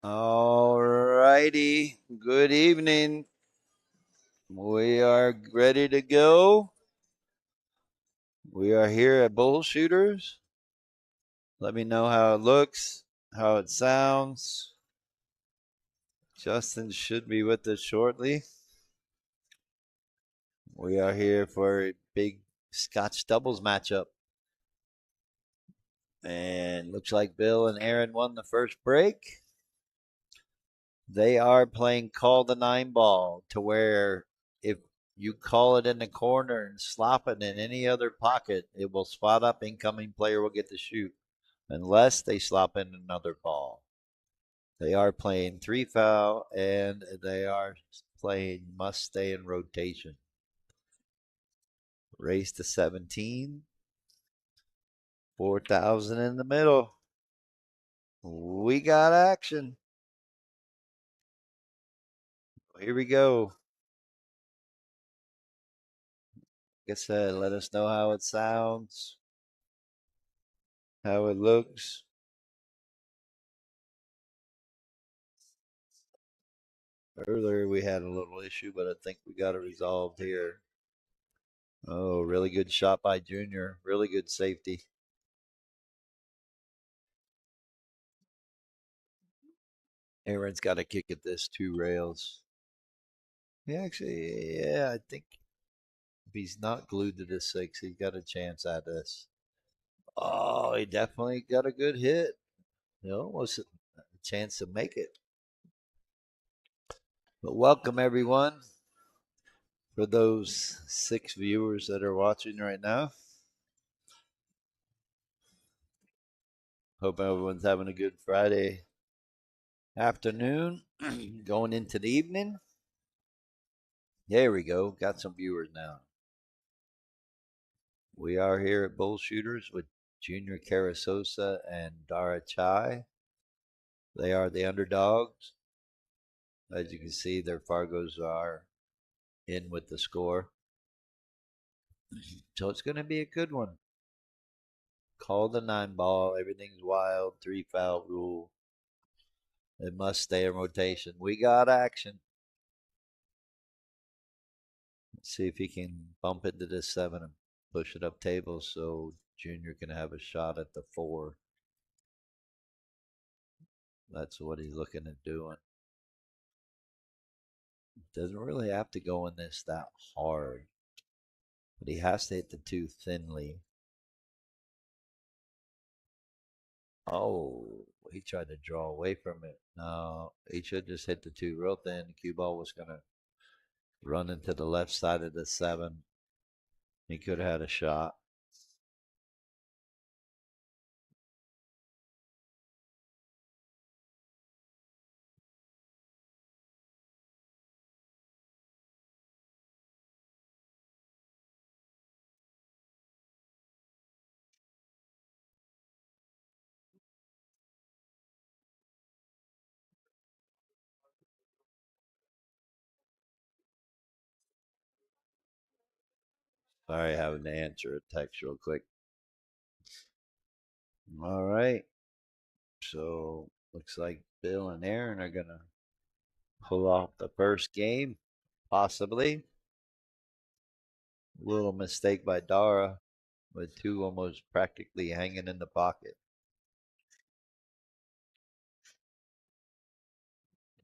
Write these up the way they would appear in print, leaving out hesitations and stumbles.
All righty. Good evening. We are ready to go. We are here at Bull Shooters. Let me know how it looks, how it sounds. Justin should be with us shortly. We are here for a big Scotch doubles matchup. And looks like Bill and Aaron won the first break. They are playing call the nine ball to where if you call it in the corner and slop it in any other pocket, it will spot up. Incoming player will get to shoot unless they slop in another ball. They are playing three foul and they are playing must stay in rotation. Race to 17. 4,000 in the middle. We got action. Here we go. Like I said, let us know how it sounds, how it looks. Earlier we had a little issue, but I think we got it resolved here. Oh, really good shot by Junior. Really good safety. Aaron's got a kick at this two rails. Yeah, I think if he's not glued to the six, he's got a chance at this. Oh, he definitely got a good hit. Almost a chance to make it. But welcome everyone. For those 6 viewers that are watching right now, hope everyone's having a good Friday afternoon, going into the evening. There we go. Got some viewers now. We are here at Bull Shooters with Junior Carasosa and Dara Chai. They are the underdogs. As you can see, their Fargos are in with the score. So it's going to be a good one. Call the nine ball. Everything's wild. Three foul rule. It must stay in rotation. We got action. Let's see if he can bump it to this seven and push it up table so Junior can have a shot at the four. That's what he's looking at doing. Doesn't really have to go in this that hard, but he has to hit the two thinly. Oh, he tried to draw away from it. No, he should just hit the two real thin. The cue ball was going to run into the left side of the seven. He could have had a shot. Sorry, having to answer a text real quick. All right. So looks like Bill and Aaron are going to pull off the first game, possibly. Little mistake by Dara with two almost practically hanging in the pocket.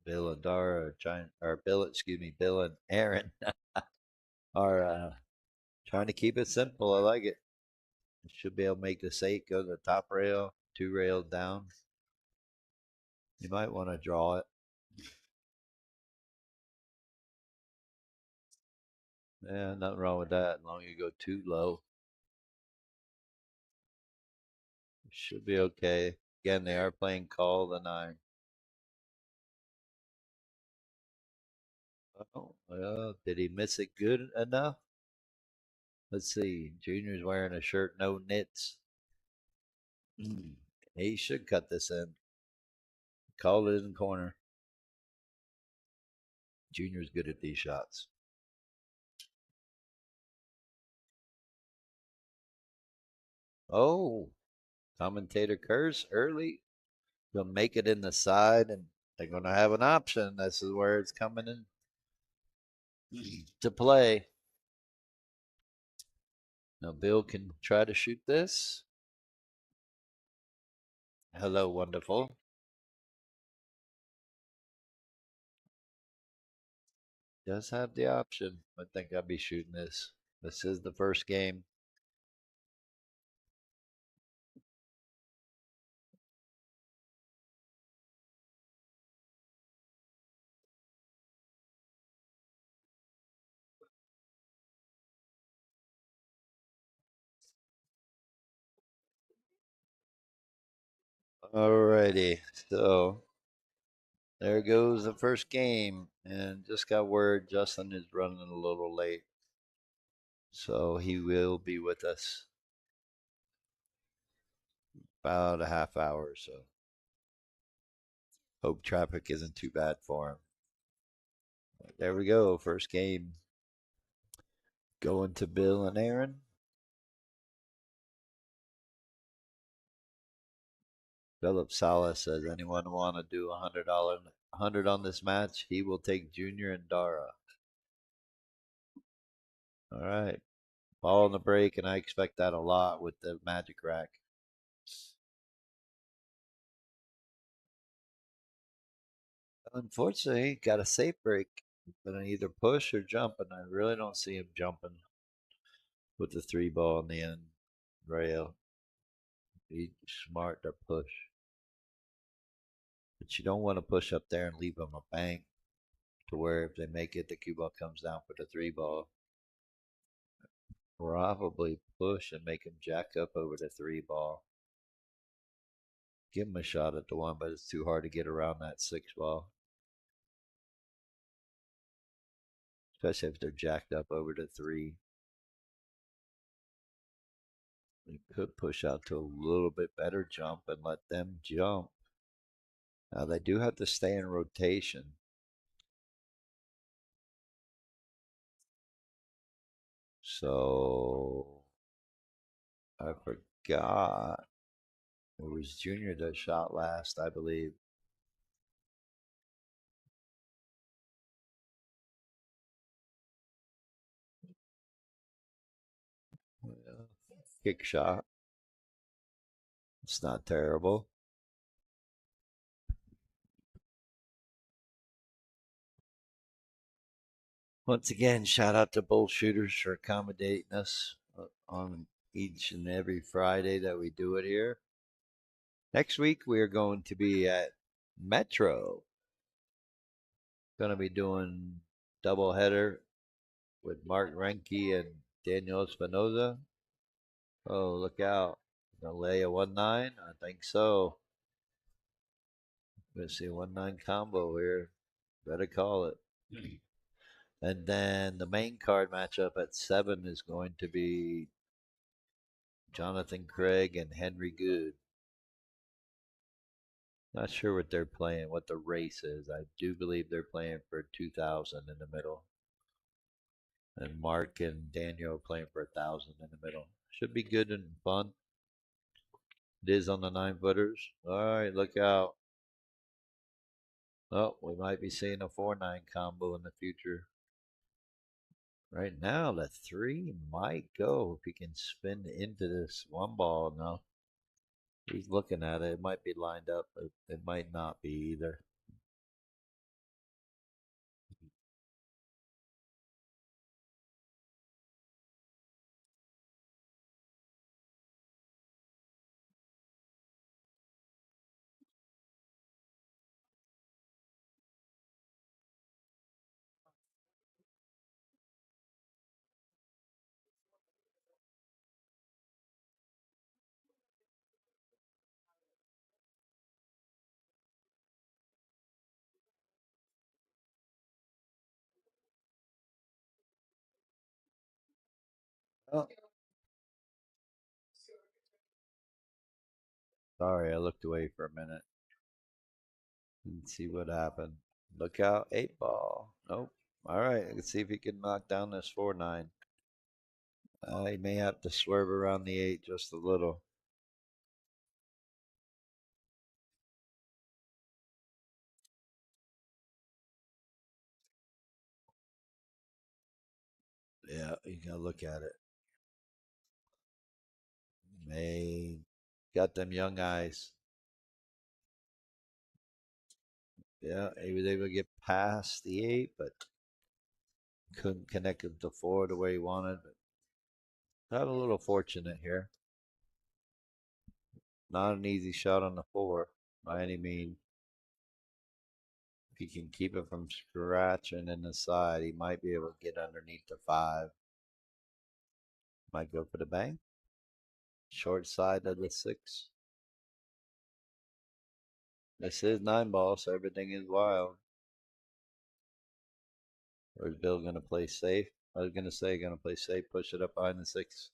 Bill and Dara are trying, or Bill, excuse me, Bill and Aaron are trying to keep it simple. I like it. Should be able to make this eight go to the top rail, two rails down. You might want to draw it. Yeah, nothing wrong with that as long as you go too low. Should be okay. Again, they are playing call the nine. Oh, did he miss it good enough? Let's see. Junior's wearing a shirt, no knits. He should cut this in. Call it in the corner. Junior's good at these shots. Oh, commentator curse early. He'll make it in the side and they're going to have an option. This is where it's coming in to play. Now, Bill can try to shoot this. Hello, wonderful. Does have the option. I think I'd be shooting this. This is the first game. Alrighty, so there goes the first game, and just got word Justin is running a little late, so he will be with us about a half hour or so. Hope traffic isn't too bad for him. There we go, first game going to Bill and Aaron. Philip Salas says, anyone want to do $100 on this match? He will take Junior and Dara. All right. Ball on the break, and I expect that a lot with the magic rack. Unfortunately, got a safe break. Gonna either push or jump, and I really don't see him jumping with the three ball in the end rail. He's smart to push. But you don't want to push up there and leave him a bank to where if they make it, the cue ball comes down for the three ball. Probably push and make him jack up over the three ball. Give him a shot at the one, but it's too hard to get around that six ball. Especially if they're jacked up over the three. You could push out to a little bit better jump and let them jump. Now they do have to stay in rotation. So I forgot. It was Junior that shot last, I believe. Kick shot. It's not terrible. Once again, shout out to both shooters for accommodating us on each and every Friday that we do it here. Next week, we are going to be at Metro. Going to be doing double header with Mark Renke and Daniel Espinoza. Oh, look out. Gonna lay a 1-9? I think so. Gonna see a 1-9 combo here. Better call it. And then the main card matchup at 7 is going to be Jonathan Craig and Henry Good. Not sure what they're playing, what the race is. I do believe they're playing for 2,000 in the middle. And Mark and Daniel are playing for 1,000 in the middle. Should be good and fun. It is on the 9-footers. All right, look out. Oh, we might be seeing a 4-9 combo in the future. Right now, the 3 might go if he can spin into this one ball. No, he's looking at it. It might be lined up, but it might not be either. Oh, sorry, I looked away for a minute. Let's see what happened. Look out, 8 ball. Nope. All right, let's see if he can knock down this 4-9. He may have to swerve around the 8 just a little. Yeah, you gotta look at it. May got them young eyes. Yeah, he was able to get past the 8, but couldn't connect him to 4 the way he wanted. But got a little fortunate here. Not an easy shot on the 4 by any means. If he can keep it from scratching in the side, he might be able to get underneath the 5. Might go for the bank. Short side of the 6. This is 9 ball, so everything is wild. Or is Bill going to play safe? I was going to say, going to play safe, push it up behind the 6.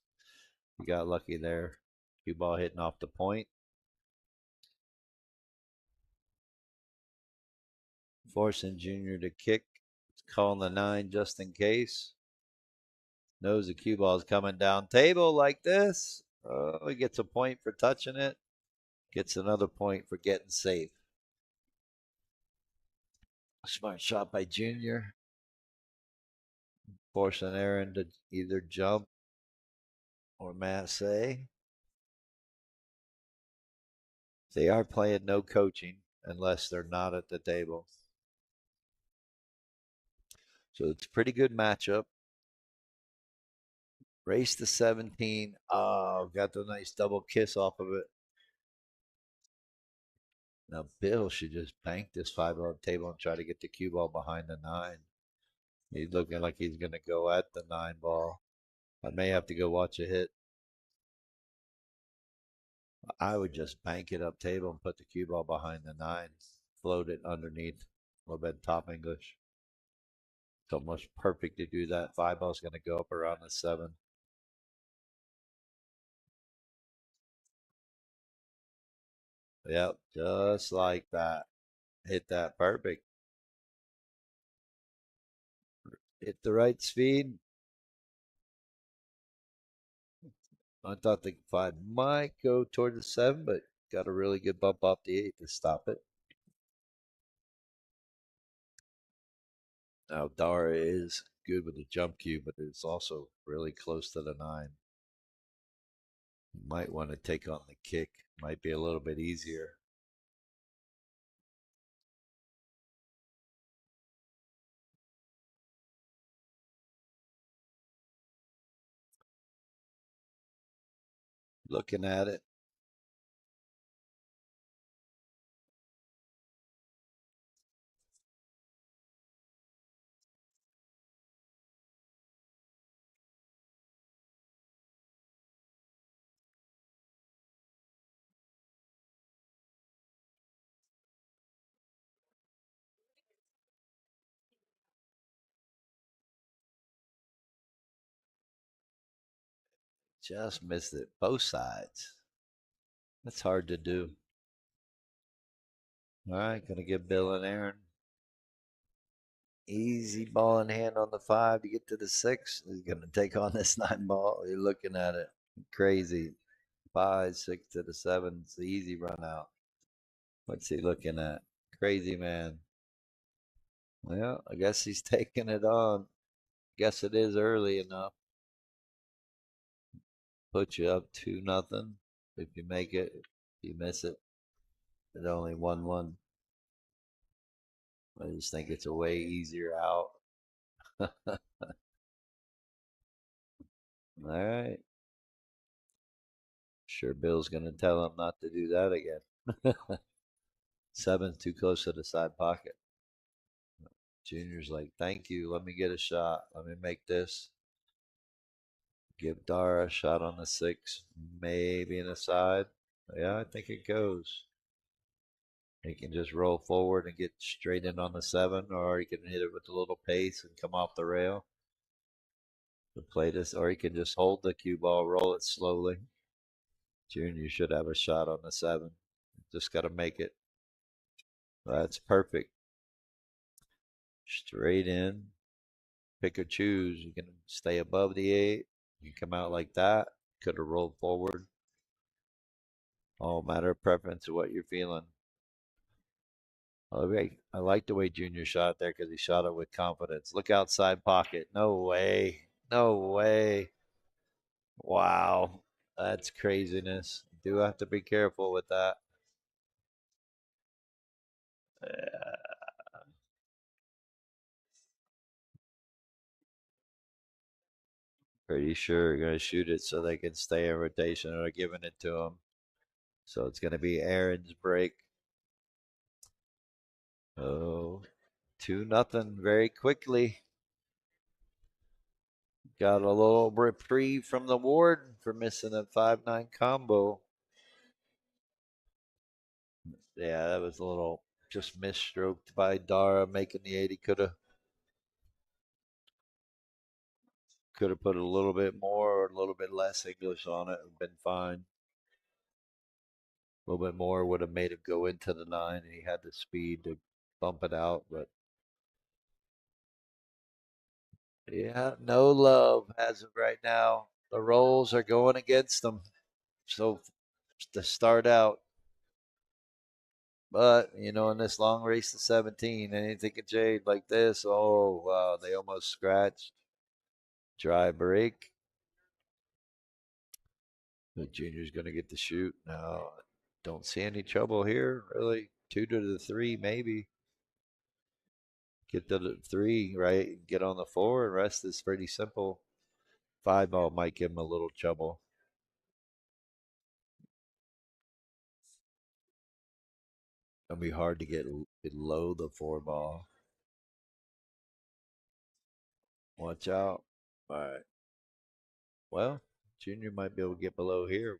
You got lucky there. Cue ball hitting off the point. Forcing Junior to kick. Calling the 9 just in case. Knows the cue ball is coming down table like this. Oh, he gets a point for touching it. Gets another point for getting safe. Smart shot by Junior. Forcing Aaron to either jump or masse. They are playing no coaching unless they're not at the table. So it's a pretty good matchup. Race to 17. Oh, got the nice double kiss off of it. Now Bill should just bank this 5 on the table and try to get the cue ball behind the 9. He's looking like he's going to go at the 9 ball. I may have to go watch a hit. I would just bank it up table and put the cue ball behind the 9. Float it underneath. A little bit top English. It's almost perfect to do that. 5 ball's going to go up around the 7. Yep, just like that. Hit that perfect. Hit the right speed. I thought the 5 might go toward the 7, but got a really good bump off the 8 to stop it. Now Dara is good with the jump cue, but it's also really close to the 9. You might want to take on the kick. Might be a little bit easier. Looking at it. Just missed it. Both sides. That's hard to do. All right, gonna give Bill and Aaron easy ball in hand on the 5 to get to the 6. He's gonna take on this 9 ball. You're looking at it. Crazy. 5, 6 to the 7. It's the easy run out. What's he looking at? Crazy man. Well, I guess he's taking it on. Guess it is early enough. Put you up 2-0. If you make it, if you miss it, it's only 1-1. I just think it's a way easier out. All right. Sure, Bill's going to tell him not to do that again. 7's too close to the side pocket. Junior's like, thank you. Let me get a shot. Let me make this. Give Dara a shot on the 6, maybe in the side. Yeah, I think it goes. He can just roll forward and get straight in on the 7, or he can hit it with a little pace and come off the rail to play this, or he can just hold the cue ball, roll it slowly. Junior should have a shot on the 7. Just got to make it. That's perfect. Straight in. Pick or choose. You can stay above the 8. You can come out like that. Could have rolled forward. All matter of preference of what you're feeling. Okay, I like the way Junior shot there because he shot it with confidence. Look outside pocket. No way. No way. Wow. That's craziness. Do have to be careful with that. Yeah, pretty sure you're going to shoot it so they can stay in rotation or giving it to them. So it's going to be Aaron's break. Oh, 2-0 very quickly. Got a little reprieve from the Warden for missing a 5-9 combo. Yeah, that was a little just misstroked by Dara making the 80. Could have put a little bit more or a little bit less English on it. Would have been fine. A little bit more would have made him go into the 9, and he had the speed to bump it out. But yeah, no love as of right now. The rolls are going against them. So to start out, but in this long race to 17, anything can change like this. Oh wow, they almost scratched. Dry break. The junior's going to get the shoot. No, don't see any trouble here, really. 2 to the 3, maybe. Get to the 3, right? Get on the 4, and rest is pretty simple. 5-ball might give him a little trouble. It'll be hard to get below the 4-ball. Watch out. All right. Well, Junior might be able to get below here.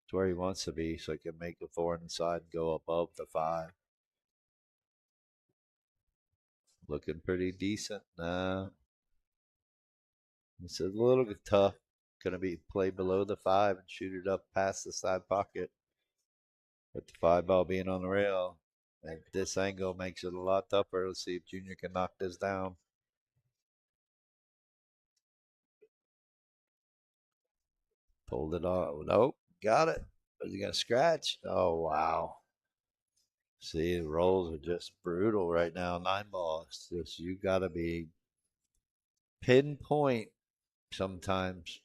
It's where he wants to be, so he can make the 4 inside and go above the 5. Looking pretty decent. Nah, it's a little bit tough. Gonna be play below the 5 and shoot it up past the side pocket. With the 5-ball being on the rail. And this angle makes it a lot tougher. Let's see if Junior can knock this down. Pulled it off. Nope. Got it. Is he gonna scratch? Oh wow. See, the rolls are just brutal right now. 9-ball. It's just you gotta be pinpoint sometimes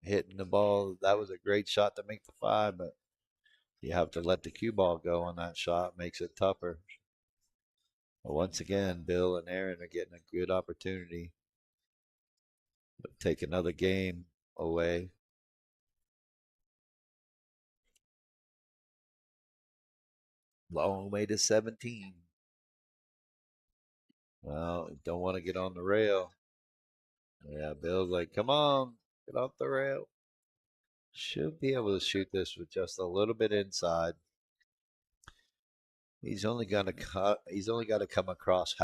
hitting the ball. That was a great shot to make the 5, but you have to let the cue ball go on that shot. Makes it tougher. But once again, Bill and Aaron are getting a good opportunity to take another game away. Long way to 17. Well, don't want to get on the rail. Yeah, Bill's like, come on, get off the rail. Should be able to shoot this with just a little bit inside. He's only gonna cut. He's only got to come across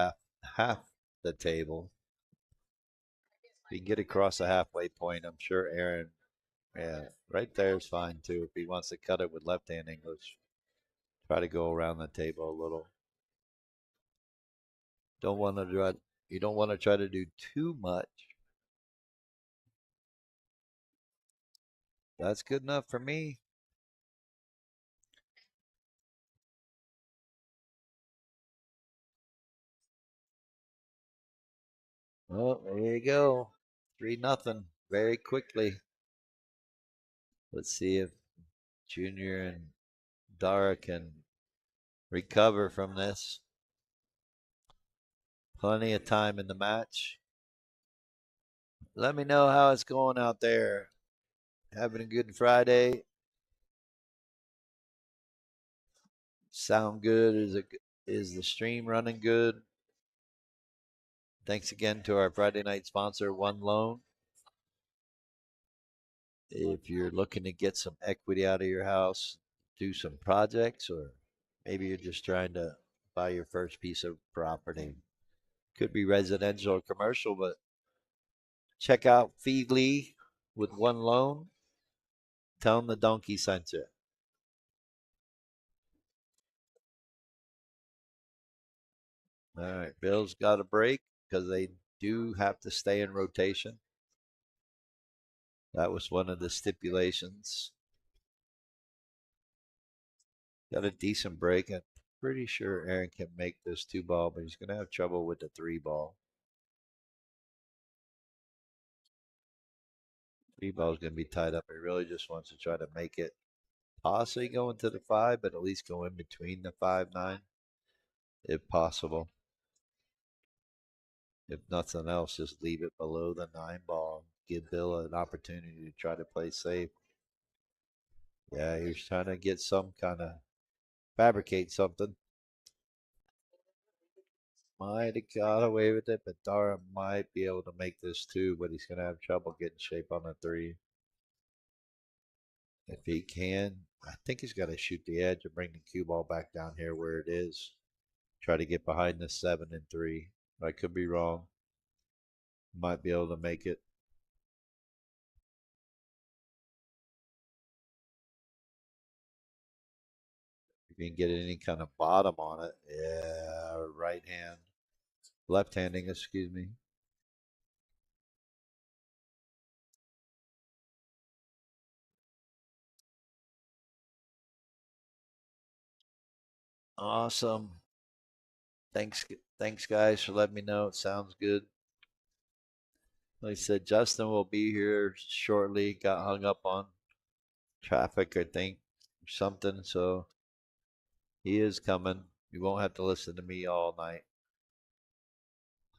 half the table. If he can get across the halfway point, I'm sure Aaron. Yeah, right there is fine too. If he wants to cut it with left-hand English, try to go around the table a little. Don't want to try. You don't want to try to do too much. That's good enough for me. Oh, there you go. 3-0 very quickly. Let's see if Junior and Dara can recover from this. Plenty of time in the match. Let me know how it's going out there. Having a good Friday. Sound good? Is the stream running good? Thanks again to our Friday night sponsor, One Loan. If you're looking to get some equity out of your house, do some projects, or maybe you're just trying to buy your first piece of property. Could be residential or commercial, but check out Feedly with One Loan. Tell them the donkey sent you. All right, Bill's got a break because they do have to stay in rotation. That was one of the stipulations. Got a decent break. I'm pretty sure Aaron can make this 2-ball, but he's going to have trouble with the 3-ball. B-ball's going to be tied up. He really just wants to try to make it possibly go into the five, but at least go in between the 5-9 if possible. If nothing else, just leave it below the 9 ball. Give Bill an opportunity to try to play safe. Yeah, he was trying to get some kind of fabricate something. Might have got away with it, but Dara might be able to make this too, but he's going to have trouble getting shape on the 3. If he can, I think he's got to shoot the edge and bring the cue ball back down here where it is. Try to get behind the 7 and 3. I could be wrong. Might be able to make it. If you can get any kind of bottom on it. Yeah, right hand. Left handing, excuse me. Awesome. Thanks guys for letting me know. It sounds good. Like I said, Justin will be here shortly. Got hung up on traffic, I think, or something. So he is coming. You won't have to listen to me all night.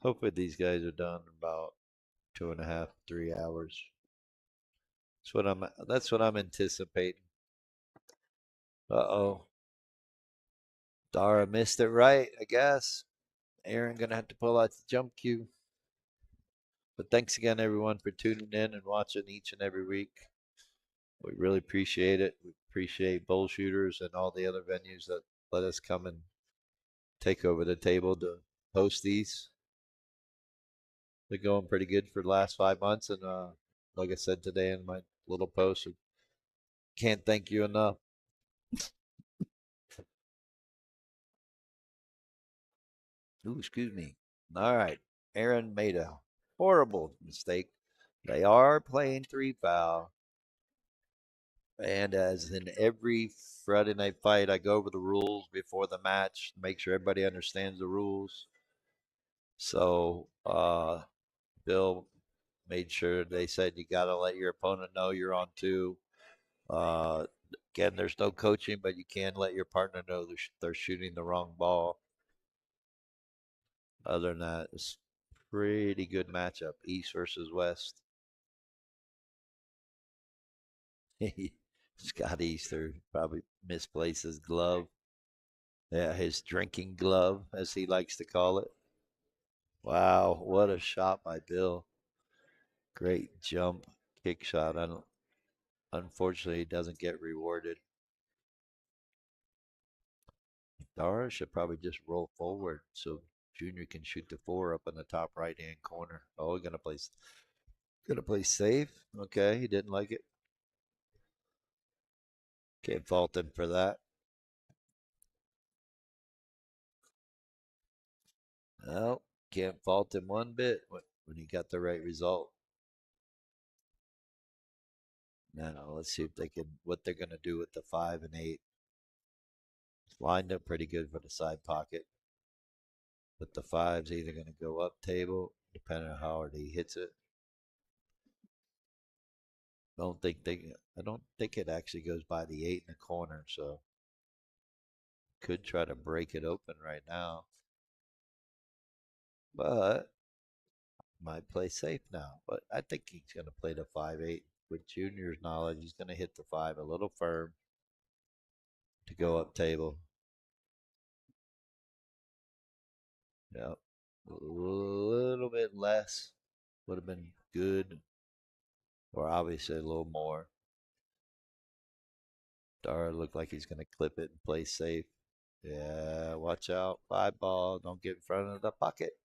Hopefully these guys are done in about 2.5, 3 hours. That's what I'm anticipating. Uh-oh. Dara missed it right, I guess. Aaron gonna have to pull out the jump cue. But thanks again, everyone, for tuning in and watching each and every week. We really appreciate it. We appreciate Bull Shooters and all the other venues that let us come and take over the table to host these. They're going pretty good for the last 5 months, and like I said today in my little post, can't thank you enough. Ooh, excuse me. All right, Aaron made a horrible mistake. They are playing 3 foul. And as in every Friday night fight, I go over the rules before the match, make sure everybody understands the rules. So Bill made sure they said you got to let your opponent know you're on 2. Uh, again, there's no coaching, but you can let your partner know they're shooting the wrong ball. Other than that, it's pretty good matchup, East versus West. Scott Easter probably misplaced his glove. Yeah, his drinking glove, as he likes to call it. Wow, what a shot by Bill. Great jump, kick shot. Unfortunately, he doesn't get rewarded. Dara should probably just roll forward so Junior can shoot the 4 up in the top right hand corner. Oh, gonna play safe. Okay, he didn't like it. Can't fault him for that. No, can't fault him one bit when he got the right result. Now let's see if what they're gonna do with the 5 and 8. It's lined up pretty good for the side pocket. But the 5's either gonna go up table, depending on how hard he hits it. I don't think it actually goes by the 8 in the corner, so could try to break it open right now. But might play safe now. But I think he's gonna play the 5-8. With Junior's knowledge, he's gonna hit the 5 a little firm to go up table. Yep. A little bit less would have been good. Or obviously a little more. Dara looked like he's gonna clip it and play safe. Yeah, watch out. 5 ball. Don't get in front of the pocket.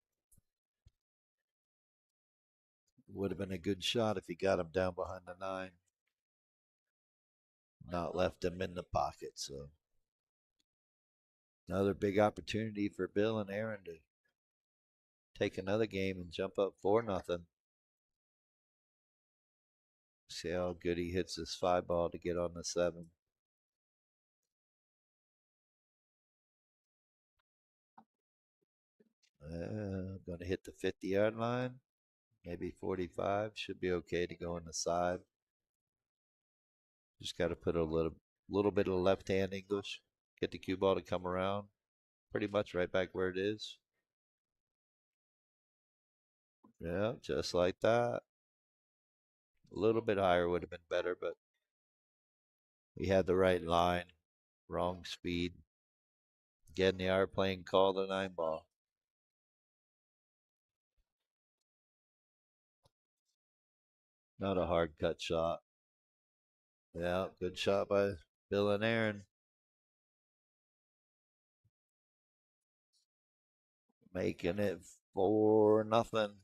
Would have been a good shot if he got him down behind the 9. Not left him in the pocket. So another big opportunity for Bill and Aaron to take another game and jump up 4-0. See how good he hits this 5 ball to get on the 7. Going to hit the 50-yard line. maybe 45. Should be okay to go on the side. Just got to put a little bit of left hand English. Get the cue ball to come around. Pretty much right back where it is. Yeah, just like that. A little bit higher would have been better, but we had the right line, wrong speed. Getting the airplane called a 9 ball. Not a hard cut shot. Yeah, good shot by Bill and Aaron. Making it 4-0.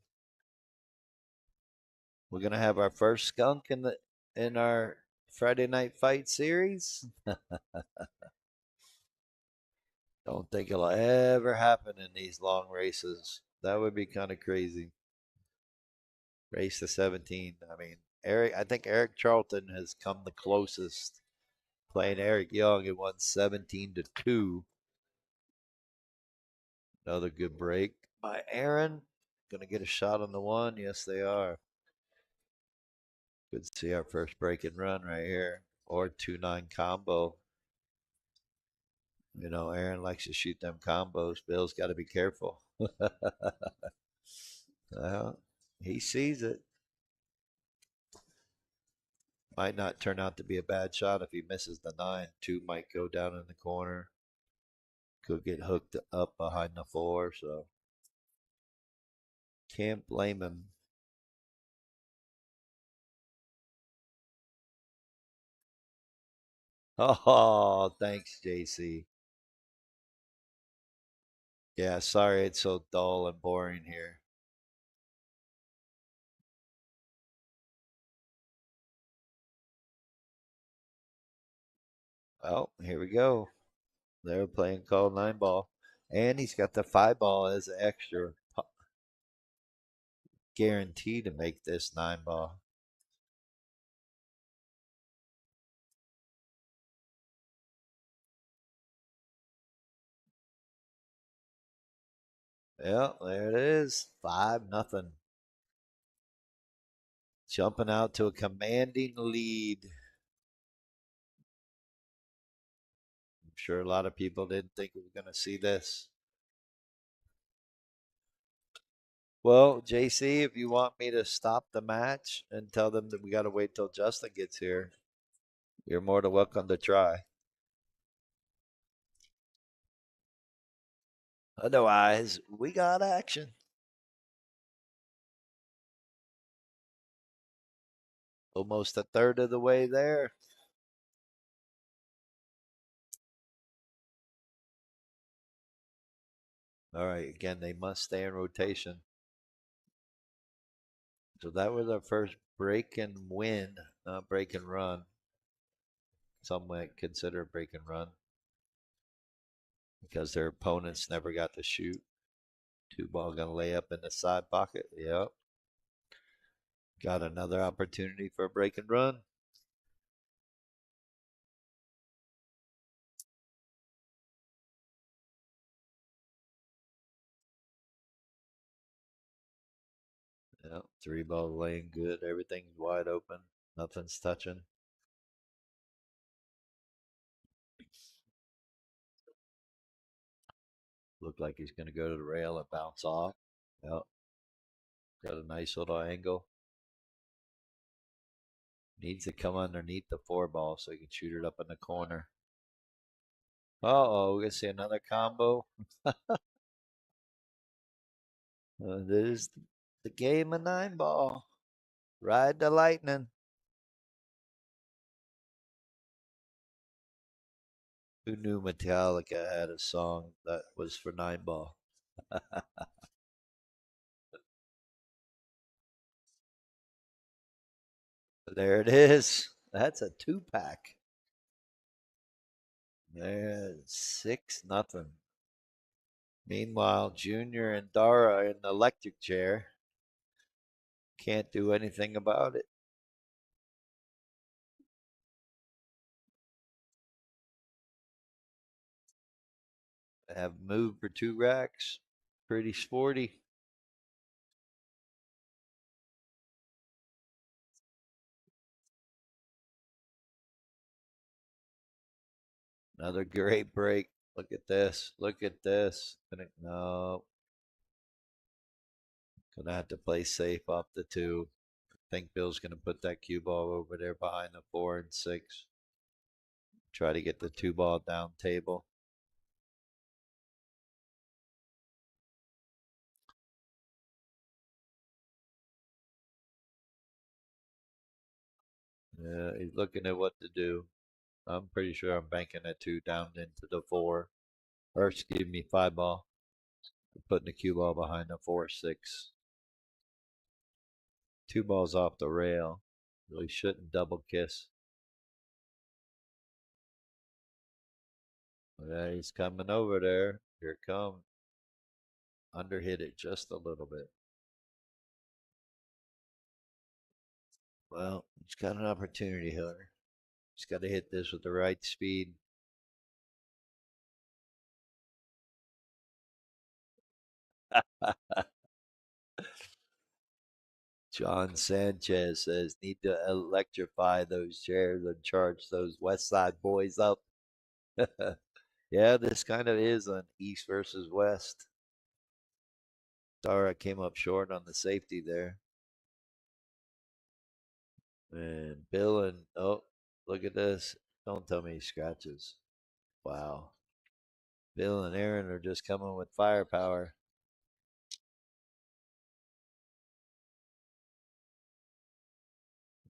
We're gonna have our first skunk in our Friday night fight series. Don't think it'll ever happen in these long races. That would be kind of crazy. Race to 17. I mean, I think Eric Charlton has come the closest playing Eric Young. It won 17-2. Another good break by Aaron. Gonna get a shot on the one. Yes, they are. Good to see our first break and run right here. Or 2-9 combo. You know, Aaron likes to shoot them combos. Bill's got to be careful. Well, he sees it. Might not turn out to be a bad shot if he misses the 9. 2 might go down in the corner. Could get hooked up behind the 4, so can't blame him. Oh, thanks, JC. Yeah, sorry it's so dull and boring here. Well, here we go. They're playing call 9 ball. And he's got the 5 ball as an extra guarantee to make this 9 ball. Yeah, there it is. 5-0. Jumping out to a commanding lead. I'm sure a lot of people didn't think we were going to see this. Well, JC, if you want me to stop the match and tell them that we got to wait till Justin gets here, you're more than welcome to try. Otherwise, we got action. Almost a third of the way there. All right, again, they must stay in rotation. So that was our first break and win, not break and run. Some might consider break and run because their opponents never got to shoot. 2 ball gonna lay up in the side pocket. Yep. Got another opportunity for a break and run. Yep. 3 ball laying good. Everything's wide open. Nothing's touching. Looked like he's gonna go to the rail and bounce off. Yep. Got a nice little angle. Needs to come underneath the 4 ball so he can shoot it up in the corner. Uh-oh, we're gonna see another combo. There's the game of 9 ball. Ride the lightning. Who knew Metallica had a song that was for 9 ball? There it is. That's a 2 pack. There's 6-0. Meanwhile, Junior and Dara in the electric chair can't do anything about it. They have moved for 2 racks. Pretty sporty. Another great break. Look at this. Look at this. No, gonna have to play safe off the two. Think Bill's gonna put that cue ball over there behind the 4 and 6. Try to get the 2 ball down table. Yeah, he's looking at what to do. I'm pretty sure I'm banking that 2 down into the 4. Or excuse me, 5 ball. Putting the cue ball behind the 4-6. 2 balls off the rail. Really shouldn't double kiss. Yeah, he's coming over there. Here it comes. Underhit it just a little bit. Well, he's got an opportunity here. He's got to hit this with the right speed. John Sanchez says, need to electrify those chairs and charge those West Side boys up. Yeah, this kind of is an East versus West. Dara came up short on the safety there. And Bill and, oh, look at this. Don't tell me he scratches. Wow. Bill and Aaron are just coming with firepower.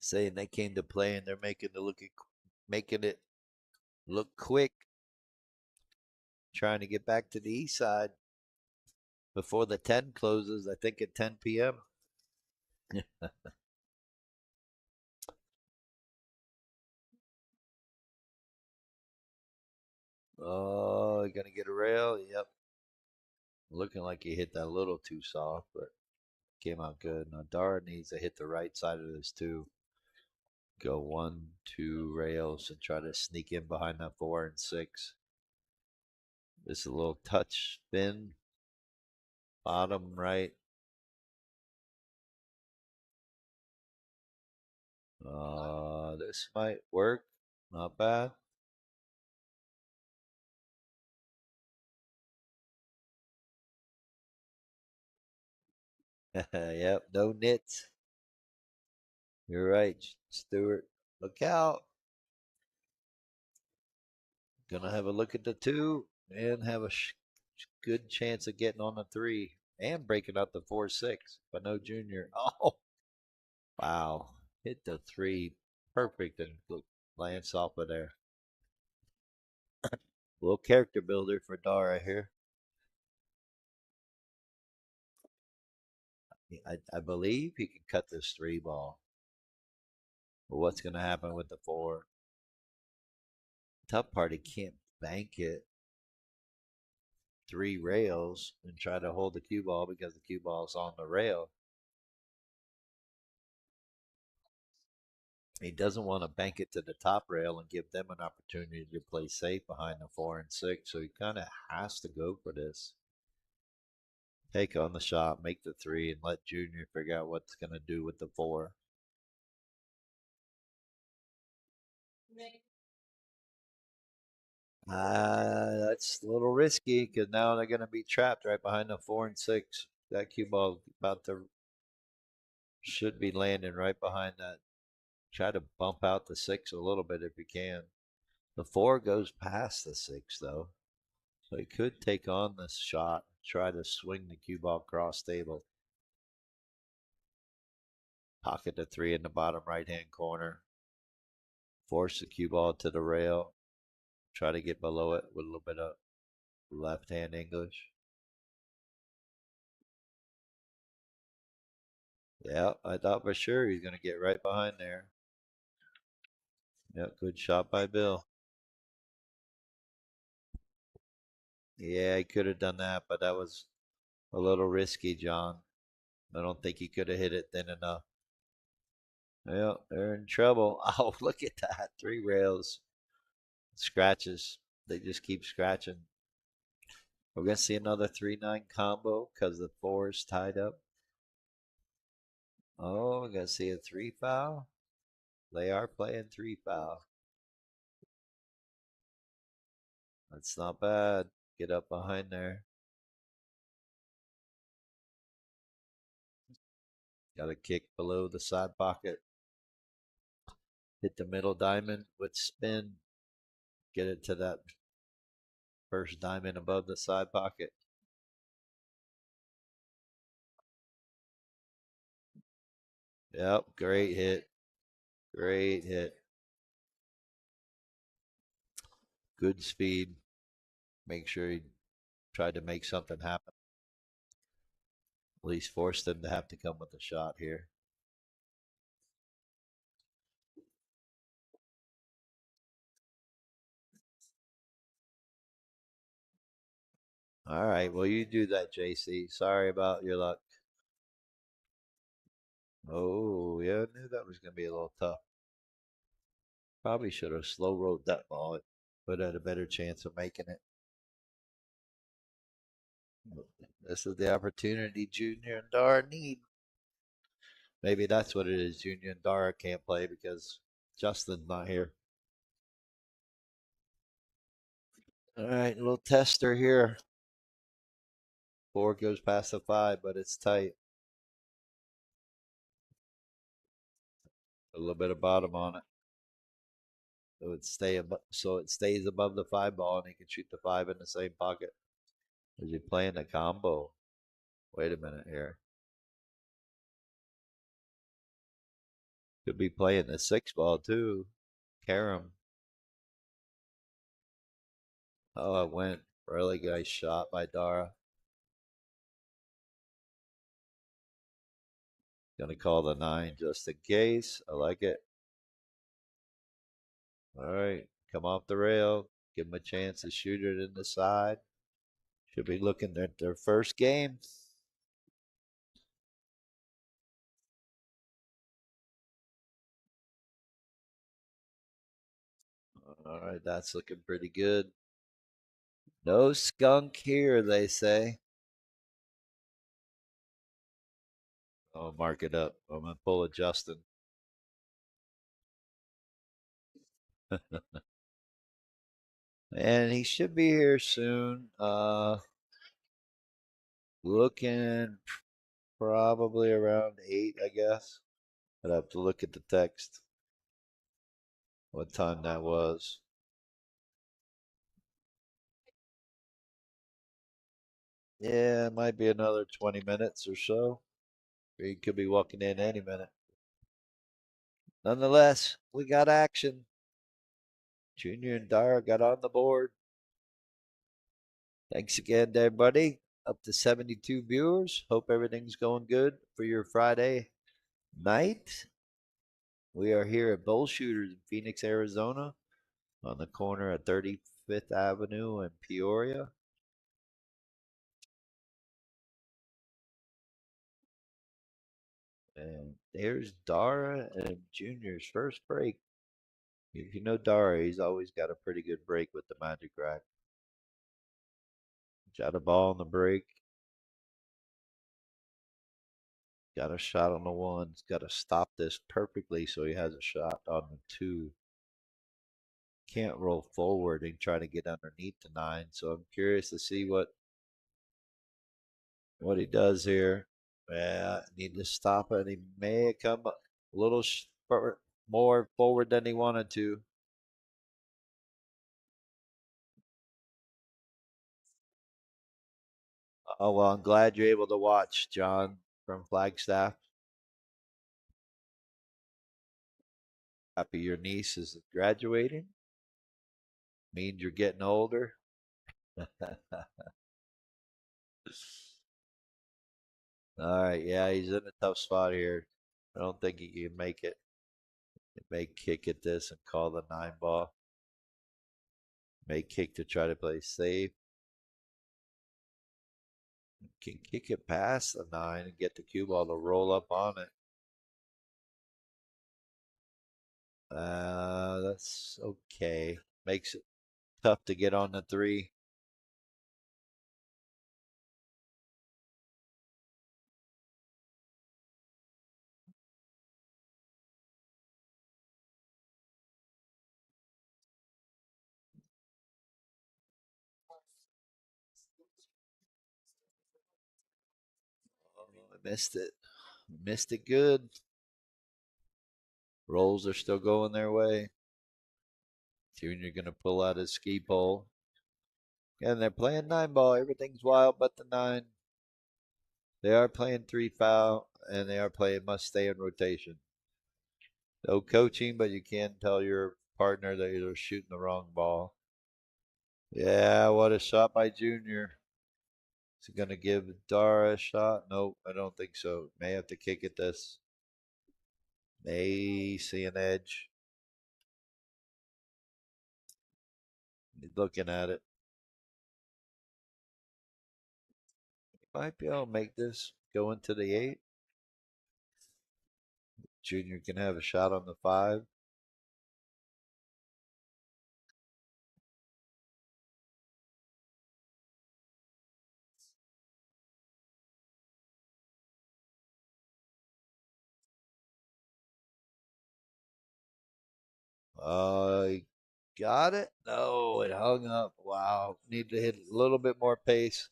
Saying they came to play and they're making it look quick, trying to get back to the east side before the 10 closes, I think at 10 p.m. Oh, gonna get a rail? Yep. Looking like he hit that a little too soft, but came out good. Now Dara needs to hit the right side of this too. Go 1, 2 rails and try to sneak in behind that 4 and 6. This is a little touch spin, bottom right. This might work. Not bad. Yep, no nits. You're right, Stewart. Look out. Gonna have a look at the 2 and have a good chance of getting on the 3 and breaking up the 4-6. But no junior. Oh, wow. Hit the 3 perfect and lands off of there. Little character builder for Dara here. I believe he can cut this 3 ball. But what's going to happen with the 4? Tough part, he can't bank it 3 rails and try to hold the cue ball because the cue ball's on the rail. He doesn't want to bank it to the top rail and give them an opportunity to play safe behind the 4 and 6. So he kind of has to go for this. Take on the shot, make the 3, and let Junior figure out what's going to do with the 4. That's a little risky because now they're going to be trapped right behind the 4 and 6. That cue ball about to should be landing right behind that. Try to bump out the 6 a little bit if you can. The 4 goes past the 6 though, so he could take on this shot. Try to swing the cue ball cross table. Pocket the 3 in the bottom right hand corner. Force the cue ball to the rail. Try to get below it with a little bit of left hand English. Yeah, I thought for sure he's going to get right behind there. Yep, good shot by Bill. Yeah, he could have done that, but that was a little risky, John. I don't think he could have hit it thin enough. Yeah, they're in trouble. Oh, look at that. 3 rails. Scratches. They just keep scratching. We're going to see another 3-9 combo because the 4 is tied up. Oh, we're going to see a 3 foul. They are playing 3 foul. That's not bad. Get up behind there. Got a kick below the side pocket. Hit the middle diamond with spin. Get it to that first diamond above the side pocket. Yep, great hit. Great hit. Good speed. Make sure he tried to make something happen. At least forced him to have to come with a shot here. All right, well, you do that, JC. Sorry about your luck. Oh, yeah, I knew that was going to be a little tough. Probably should have slow rolled that ball. It would have had a better chance of making it. This is the opportunity Junior and Dara need. Maybe that's what it is. Junior and Dara can't play because Justin's not here. All right, a little tester here. 4 goes past the 5, but it's tight. A little bit of bottom on it. So it stays above the 5 ball and he can shoot the 5 in the same pocket. Is he playing a combo? Wait a minute here. Could be playing the 6 ball too. Karam. Oh, it went. Really nice shot by Dara. Gonna call the 9 just in case. I like it. All right, come off the rail. Give them a chance to shoot it in the side. Should be looking at their first game. All right, that's looking pretty good. No skunk here, they say. I'll mark it up. I'm gonna pull a Justin. And he should be here soon. Looking probably around 8, I guess. I'd have to look at the text. What time that was. Yeah, it might be another 20 minutes or so. He could be walking in any minute. Nonetheless, we got action. Junior and Dara got on the board. Thanks again to everybody. Up to 72 viewers. Hope everything's going good for your Friday night. We are here at Bull Shooters in Phoenix, Arizona, on the corner of 35th Avenue and Peoria. And there's Dara and Junior's first break. If you know Dara, he's always got a pretty good break with the Magic Rack. Got a ball on the break. Got a shot on the 1. He's got to stop this perfectly so he has a shot on the 2. Can't roll forward and try to get underneath the 9. So I'm curious to see what he does here. Yeah, need to stop it. He may come a little more forward than he wanted to. Oh, well, I'm glad you're able to watch, John from Flagstaff. Happy your niece is graduating. Means you're getting older. All right, yeah, he's in a tough spot here. I don't think he can make it. He may kick at this and call the 9 ball. May kick to try to play safe. Can kick it past the 9 and get the cue ball to roll up on it. That's okay. Makes it tough to get on the 3. Missed it. Missed it good. Rolls are still going their way. Junior going to pull out his ski pole. And they're playing 9 ball. Everything's wild but the 9. They are playing 3 foul, and they are playing must stay in rotation. No coaching, but you can tell your partner that you're shooting the wrong ball. Yeah, what a shot by Junior. Is he going to give Dara a shot? Nope, I don't think so. May have to kick at this. May see an edge. He's looking at it. Might be able to make this go into the 8. Junior can have a shot on the 5. He got it. No, it hung up. Wow. Need to hit a little bit more pace.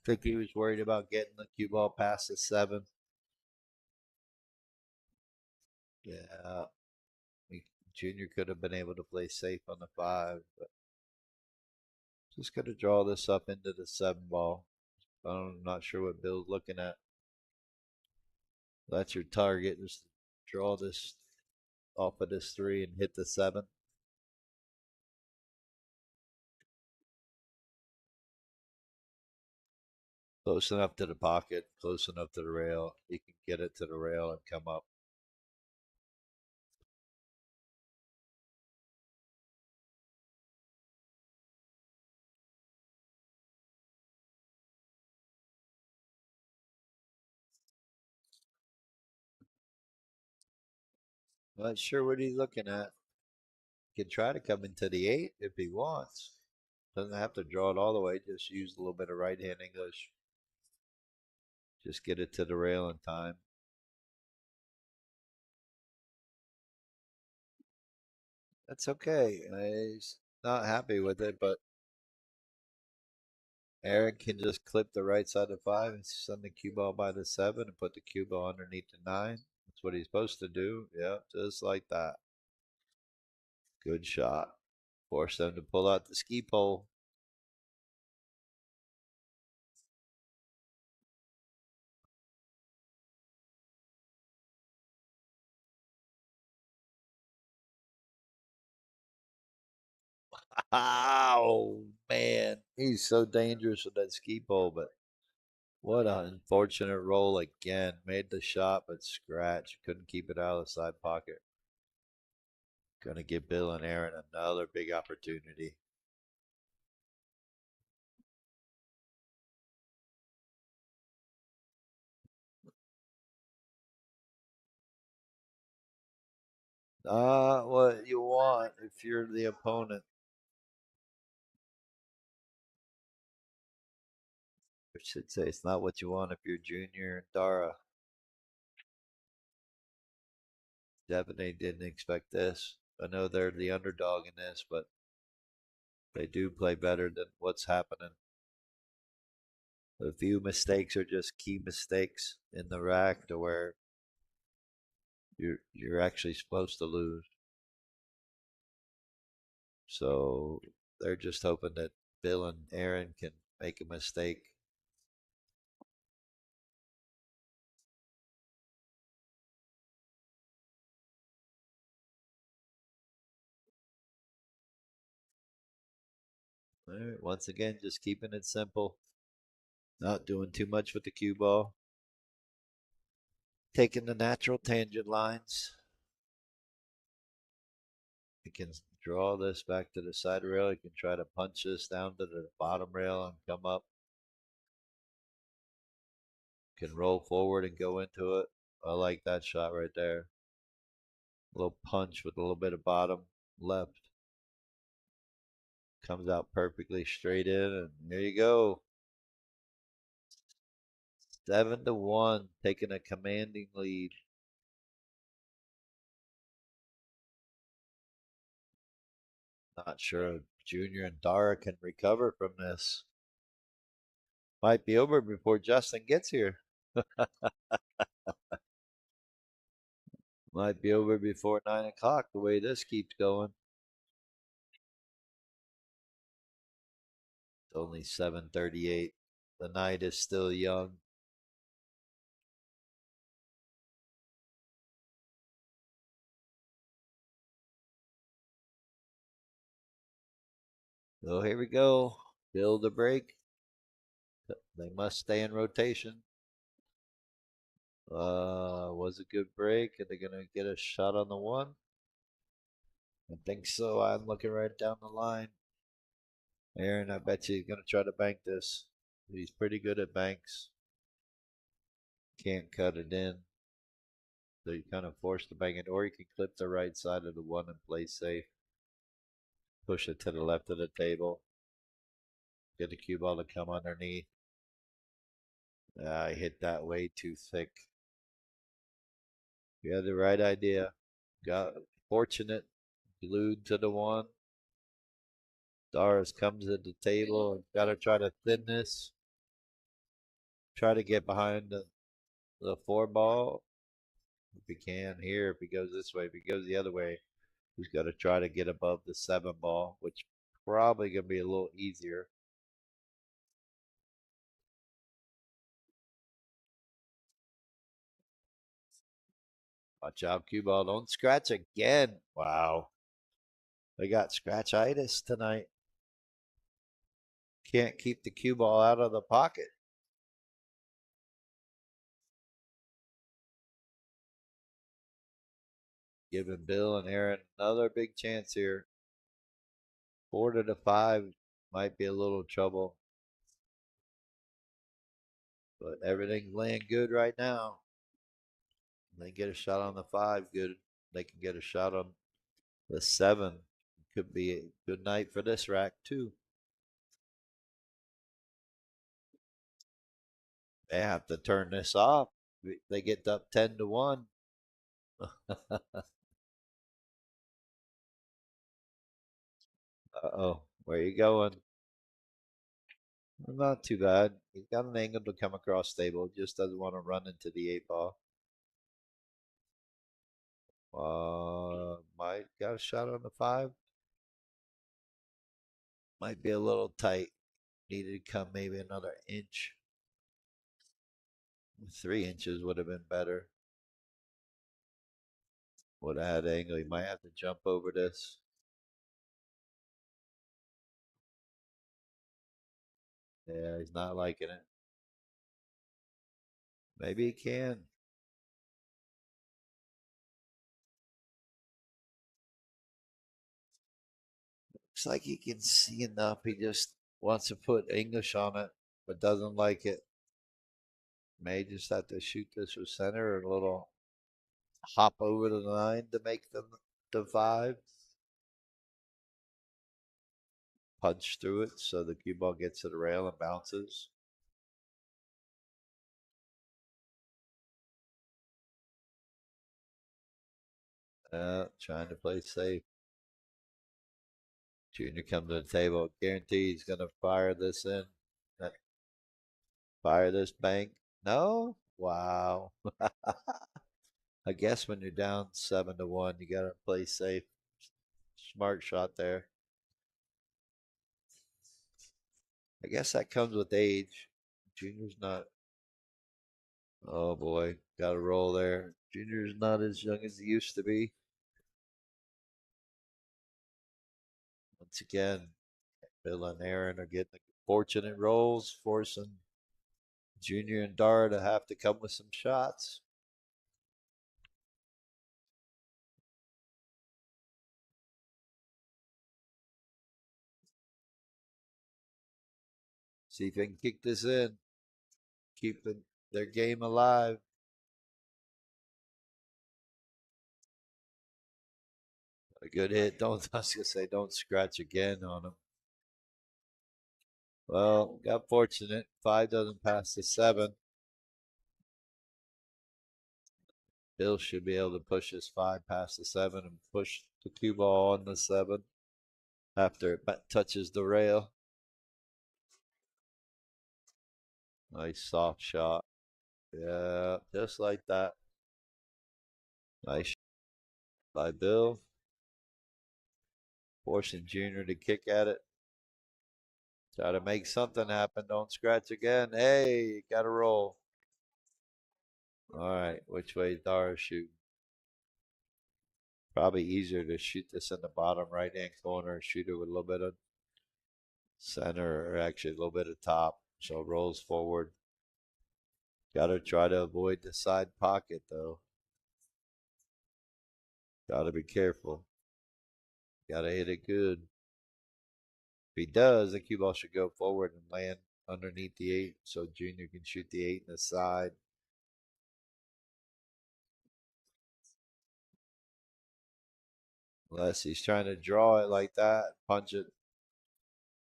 I think he was worried about getting the cue ball past the 7. Yeah. Junior could have been able to play safe on the 5, but just got to draw this up into the 7 ball. I'm not sure what Bill's looking at. That's your target. Just draw this off of this 3 and hit the 7. Close enough to the pocket, close enough to the rail. He can get it to the rail and come up. Not sure what he's looking at. He can try to come into the 8 if he wants. Doesn't have to draw it all the way. Just use a little bit of right hand English. Just get it to the rail in time. That's okay. He's not happy with it, but Aaron can just clip the right side of 5 and send the cue ball by the 7 and put the cue ball underneath the 9. That's what he's supposed to do. Yeah, just like that. Good shot. Force them to pull out the ski pole. Oh, man. He's so dangerous with that ski pole, but what an unfortunate roll again. Made the shot, but scratch. Couldn't keep it out of the side pocket. Gonna give Bill and Aaron another big opportunity. Not what you want if you're the opponent. I should say it's not what you want if you're Junior and Dara. Definitely didn't expect this. I know they're the underdog in this, but they do play better than what's happening. A few mistakes are just key mistakes in the rack to where you're actually supposed to lose. So they're just hoping that Bill and Aaron can make a mistake. All right, once again, just keeping it simple. Not doing too much with the cue ball. Taking the natural tangent lines. You can draw this back to the side rail. You can try to punch this down to the bottom rail and come up. Can roll forward and go into it. I like that shot right there. A little punch with a little bit of bottom left. Comes out perfectly straight in, and there you go. 7-1, taking a commanding lead. Not sure if Junior and Dara can recover from this. Might be over before Justin gets here. Might be over before 9 o'clock the way this keeps going. It's only 7:38. The night is still young. So here we go. Build a break. They must stay in rotation. Was a good break. Are they gonna get a shot on the one? I think so. I'm looking right down the line. Aaron, I bet you he's gonna try to bank this. He's pretty good at banks. Can't cut it in. So you kind of forced to bank it, or you can clip the right side of the one and play safe. Push it to the left of the table. Get the cue ball to come underneath. I hit that way too thick. You had the right idea. Got fortunate. Glued to the one. Dara comes at the table and got to try to thin this. Try to get behind the four ball. If he can here, if he goes this way, if he goes the other way, he's got to try to get above the seven ball, which probably gonna be a little easier. Watch out, cue ball. Don't scratch again. Wow. They got scratchitis tonight. Can't keep the cue ball out of the pocket. Giving Bill and Aaron another big chance here. 4 to 5 might be a little trouble, but everything's laying good right now. They get a shot on the five, good. They can get a shot on the seven. Could be a good night for this rack too. They have to turn this off. They get up 10 to 1. Uh-oh, where you going? Not too bad. He's got an angle to come across stable. Just doesn't want to run into the 8 ball. Might got a shot on the five. Might be a little tight. Needed to come maybe another inch. 3 inches would have been better. Would have had angle. He might have to jump over this. Yeah, he's not liking it. Maybe he can. Looks like he can see enough. He just wants to put English on it, but doesn't like it. May just have to shoot this with center or a little hop over the 9 to make the 5. Punch through it so the cue ball gets to the rail and bounces. Trying to play safe. Junior comes to the table. Guarantee he's going to fire this in. Fire this bank. No? Wow. I guess when you're down 7 to 1, you got to play safe. Smart shot there. I guess that comes with age. Junior's not. Oh boy, got a roll there. Junior's not as young as he used to be. Once again, Bill and Aaron are getting fortunate rolls, forcing Junior and Dara to have to come with some shots. See if they can kick this in, keep their game alive. A good hit. Don't I was gonna say don't scratch again on him. Well, got fortunate. 5 doesn't pass the 7. Bill should be able to push his 5 past the 7 and push the cue ball on the 7 after it touches the rail. Nice soft shot. Yeah, just like that. Nice by Bill. Forcing Junior to kick at it. Try to make something happen. Don't scratch again. Hey, got to roll. All right, which way is Dara shooting? Probably easier to shoot this in the bottom right hand corner. Shoot it with a little bit of center, or actually a little bit of top. So it rolls forward. Got to try to avoid the side pocket though. Got to be careful. Got to hit it good. If he does, the cue ball should go forward and land underneath the 8 so Junior can shoot the 8 in the side. Unless he's trying to draw it like that, punch it.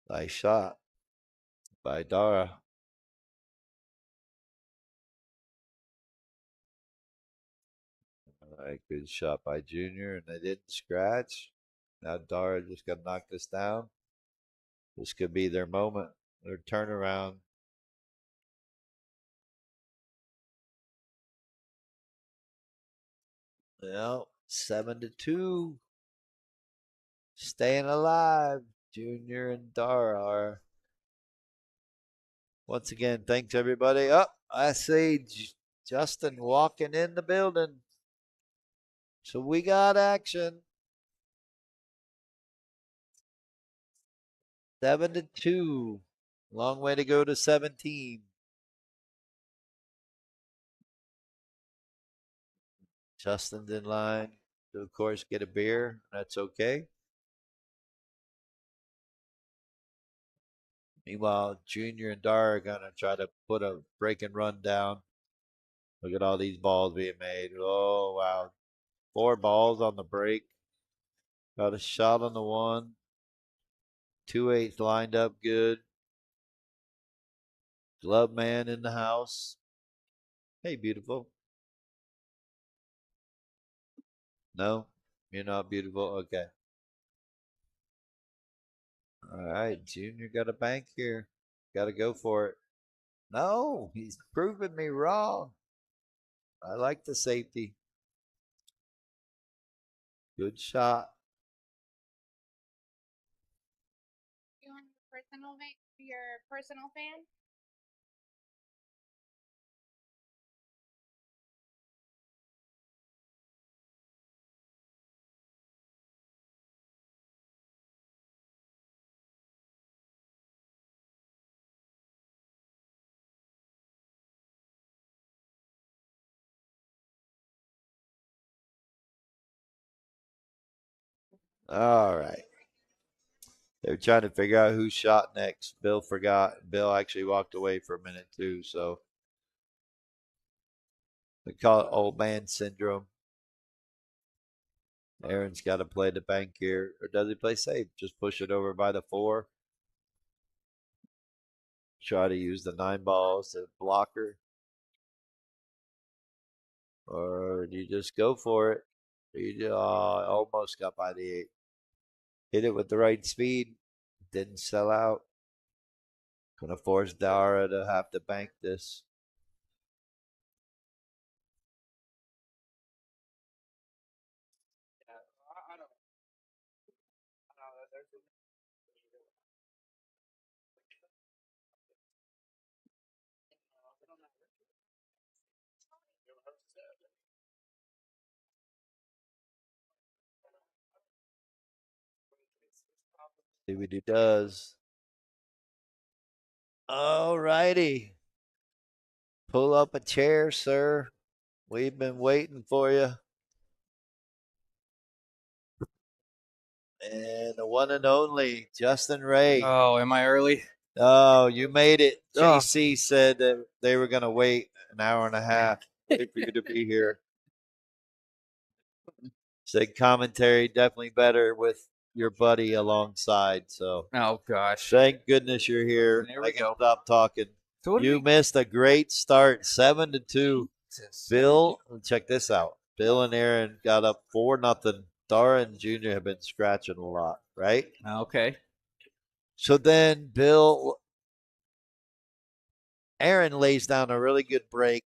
Nice shot by Dara. All right, good shot by Junior, and they didn't scratch. Now Dara just got to knock this down. This could be their moment, their turnaround. Well, 7-2. Staying alive. Junior and Dara are. Once again, thanks everybody. Oh, I see Justin walking in the building. So we got action. 7-2. Long way to go to 17. Justin's in line to, of course, get a beer. That's okay. Meanwhile, Junior and Dara are going to try to put a break and run down. Look at all these balls being made. Oh, wow. 4 balls on the break. Got a shot on the 1. 2-8 lined up good. Glove man in the house. Hey, beautiful. No, you're not beautiful. Okay. All right, Junior got a bank here. Got to go for it. No, he's proving me wrong. I like the safety. Good shot. You want your personal fan? All right. They were trying to figure out who shot next. Bill forgot. Bill actually walked away for a minute too. So they call it old man syndrome. Aaron's got to play the bank here. Or does he play safe? Just push it over by the 4. Try to use the 9 balls as blocker. Or do you just go for it? You almost got by the 8. Hit it with the right speed. Didn't sell out. Gonna force Dara to have to bank this. See what he does. All righty. Pull up a chair, sir. We've been waiting for you. And the one and only Justin Ray. Oh, am I early? Oh, you made it. Oh. JC said that they were going to wait an hour and a half for you to be here. Said commentary definitely better with your buddy alongside. So, Oh gosh. thank goodness you're here. There we go. Stop talking. So You missed a great start, 7-2. Bill, check this out. Bill and Aaron got up 4-0. Dara and Junior have been scratching a lot, right? Okay. So then Aaron lays down a really good break.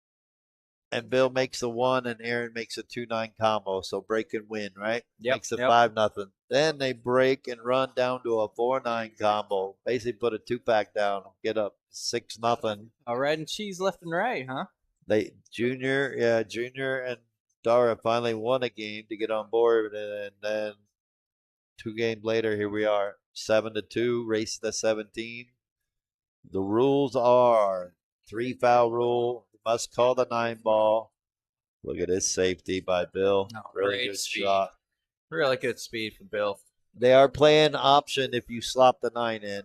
and Bill makes the 1 and Aaron makes a 2-9 combo. So break and win, right? Yep, Makes it yep. 5-0. Then they break and run down to a 4-9 combo. Basically put a 2-pack down, get up 6-0. All right, and cheese left and right, huh? Junior and Dara finally won a game to get on board, and then 2 games later, here we are, 7-2, race to 17. The rules are 3-foul rule, must call the 9 ball. Look at this safety by Bill. Oh, really great good speed. shot. Really good speed for Bill. They are playing option if you slop the 9 in. You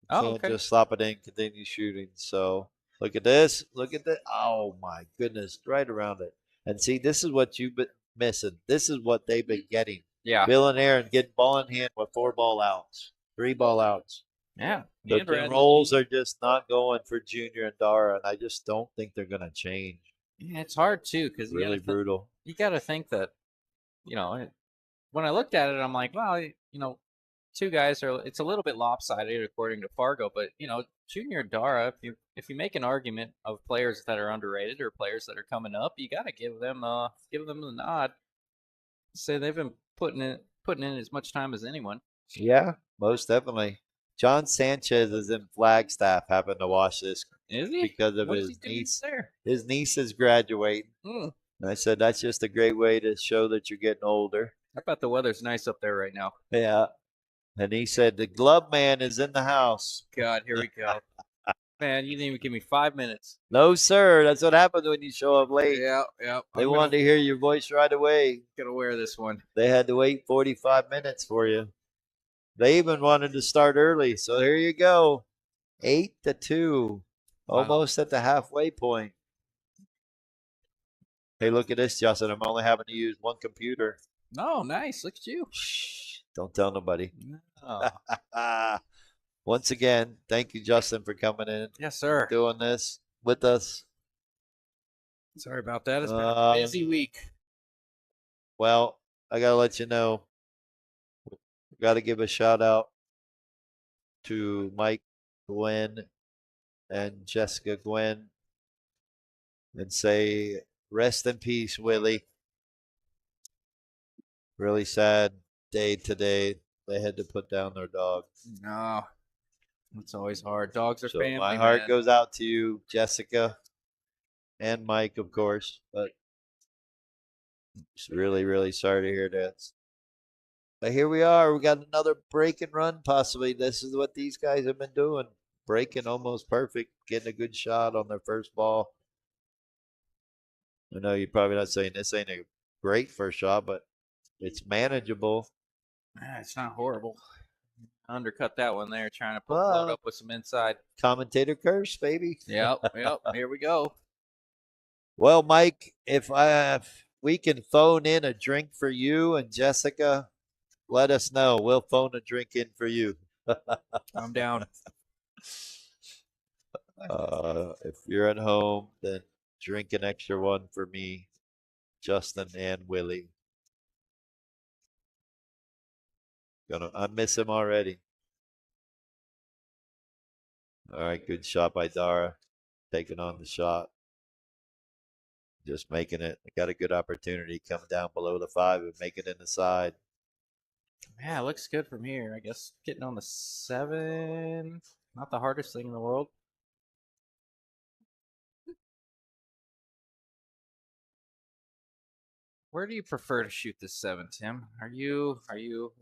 Oh, can't okay. just slop it in, continue shooting. So look at this. Look at that. Oh my goodness, right around it. And see, this is what you've been missing. This is what they've been getting. Yeah. Bill and Aaron getting ball in hand with 4 ball outs, 3 ball outs. Yeah. The rolls are just not going for Junior and Dara, and I just don't think they're going to change. Yeah, it's hard too because Really brutal. You got to think that, when I looked at it, I'm like, well, two guys are. It's a little bit lopsided according to Fargo, but Junior and Dara, if you make an argument of players that are underrated or players that are coming up, you got to give them the nod. Say they've been putting in as much time as anyone. Yeah, most definitely. John Sanchez is in Flagstaff, having to watch this. Is he? Because of What his is he doing niece. there? His niece is graduating. Mm. And I said, that's just a great way to show that you're getting older. I bet the weather's nice up there right now. Yeah. And he said, the glove man is in the house. God, here we go. Man, you didn't even give me 5 minutes. No, sir. That's what happens when you show up late. Yeah. They wanted to hear your voice right away. Gonna wear this one. They had to wait 45 minutes for you. They even wanted to start early. So here you go. 8-2. Wow. Almost at the halfway point. Hey, look at this, Justin. I'm only having to use 1 computer. Oh, nice. Look at you. Shh. Don't tell nobody. Oh. Once again, thank you, Justin, for coming in. Yes, sir. Doing this with us. Sorry about that. It's been a busy week. Well, I got to let you know. Got to give a shout out to Mike, Gwen, and Jessica Gwen and say, rest in peace, Willie. Really sad day today. They had to put down their dog. No, it's always hard. Dogs are family. My heart goes out to you, Jessica, and Mike, of course. But just really, really sorry to hear that. But here we are. We got another break and run, possibly. This is what these guys have been doing. Breaking almost perfect, getting a good shot on their first ball. I know you're probably not saying this ain't a great first shot, but it's manageable. It's not horrible. Undercut that one there, trying to float up with some inside. Commentator curse, baby. Yep. Here we go. Well, Mike, if we can phone in a drink for you and Jessica, let us know. We'll phone a drink in for you. I'm down. If you're at home, then drink an extra one for me, Justin, and Willie. I miss him already. All right, good shot by Dara. Taking on the shot. Just making it. Got a good opportunity. Come down below the 5 and make it in the side. Yeah, it looks good from here. I guess getting on the 7, not the hardest thing in the world. Where do you prefer to shoot this 7, Tim? Are you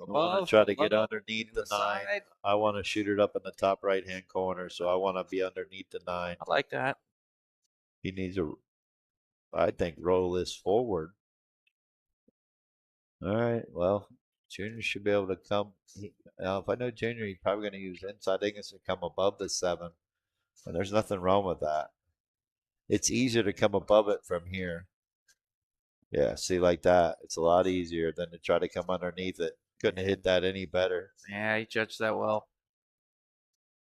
above? I want to try to get underneath the 9. Side? I want to shoot it up in the top right-hand corner, so I want to be underneath the 9. I like that. He needs I think, roll this forward. All right, well, Junior should be able to come. If I know Junior, he's probably going to use inside. I think it's to come above the 7. And there's nothing wrong with that. It's easier to come above it from here. Yeah, see, like that. It's a lot easier than to try to come underneath it. Couldn't have hit that any better. Yeah, he judged that well.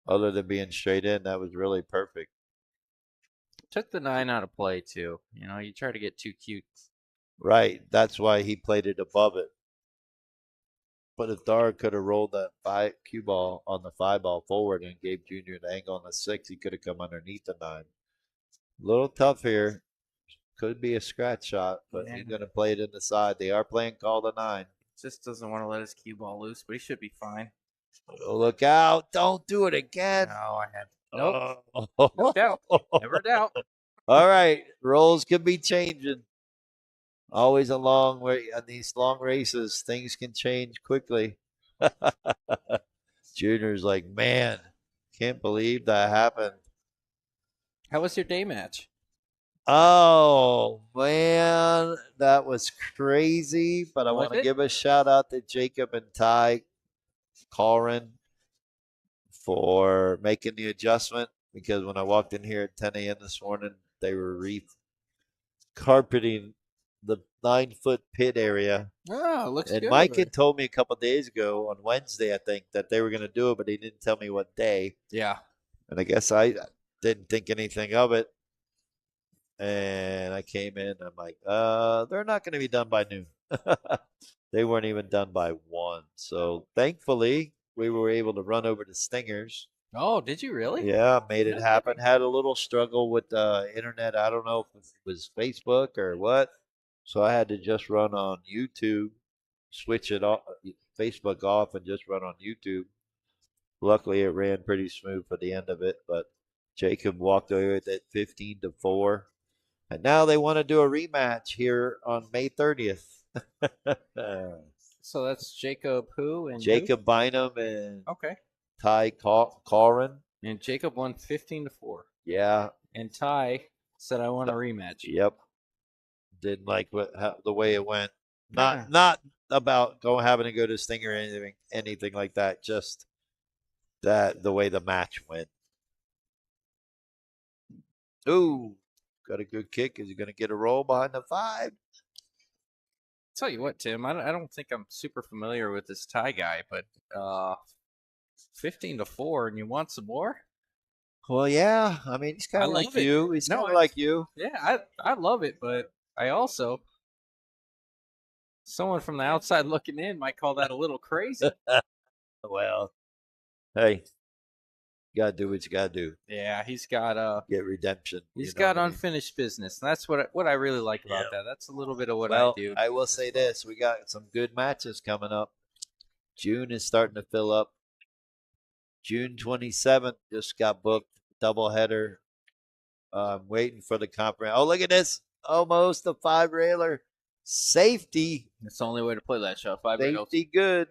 Other than being straight in, that was really perfect. Took the 9 out of play, too. You try to get too cute. Right. That's why he played it above it. But if Dara could have rolled that cue ball on the 5 ball forward and gave Junior an angle on the 6, he could have come underneath the 9. A little tough here. could be a scratch shot, but he's Yeah. going to play it in the side. They are playing call the 9. Just doesn't want to let his cue ball loose, but he should be fine. Oh, look out. Don't do it again. No, I had nope. Oh. No doubt. Never doubt. All right. Rolls could be changing. Always a long way on these long races. Things can change quickly. Junior's like, man, can't believe that happened. How was your day match? Oh man, that was crazy. But I Was want to it? give a shout out to Jacob and Ty Corin for making the adjustment, because when I walked in here at 10 a.m. this morning, they were carpeting the 9-foot pit area. Oh, looks And good. Mike had told me a couple days ago on Wednesday, I think, that they were going to do it, but he didn't tell me what day. Yeah. And I guess I didn't think anything of it. And I came in, I'm like, they're not going to be done by noon. They weren't even done by 1. So thankfully, we were able to run over to Stingers. Oh, did you really? Yeah, made it No happen. kidding. Had a little struggle with the internet. I don't know if it was Facebook or what. So I had to just run on YouTube, switch it off, Facebook off, and just run on YouTube. Luckily, it ran pretty smooth for the end of it. But Jacob walked away with it 15-4. And now they want to do a rematch here on May 30th. So that's Jacob who and Jacob Bynum and Who? Okay. Ty Corin. And Jacob won 15-4. Yeah. And Ty said, "I want a rematch." Yep. Didn't like the way it went. Yeah. Not about having to go to Stinger or anything like that. Just that the way the match went. Ooh, got a good kick. Is he going to get a roll behind the 5? Tell you what, Tim, I don't think I'm super familiar with this Ty guy, but 15-4, and you want some more? Well, yeah. I mean, he's kind I of like love it. you. He's No, kind of it's- like you. Yeah, I love it, but I also, someone from the outside looking in might call that a little crazy. Well, hey, you got to do what you got to do. Yeah, he's got Get redemption. he's you know got what I mean? unfinished business. And that's what I really like about Yeah. that. That's a little bit of what Well, I do. I will say this: we got some good matches coming up. June is starting to fill up. June 27th just got booked, doubleheader. Waiting for the conference. Oh, look at this! Almost a 5-railer. Safety, It's the only way to play that show. 5 rails. safety, good.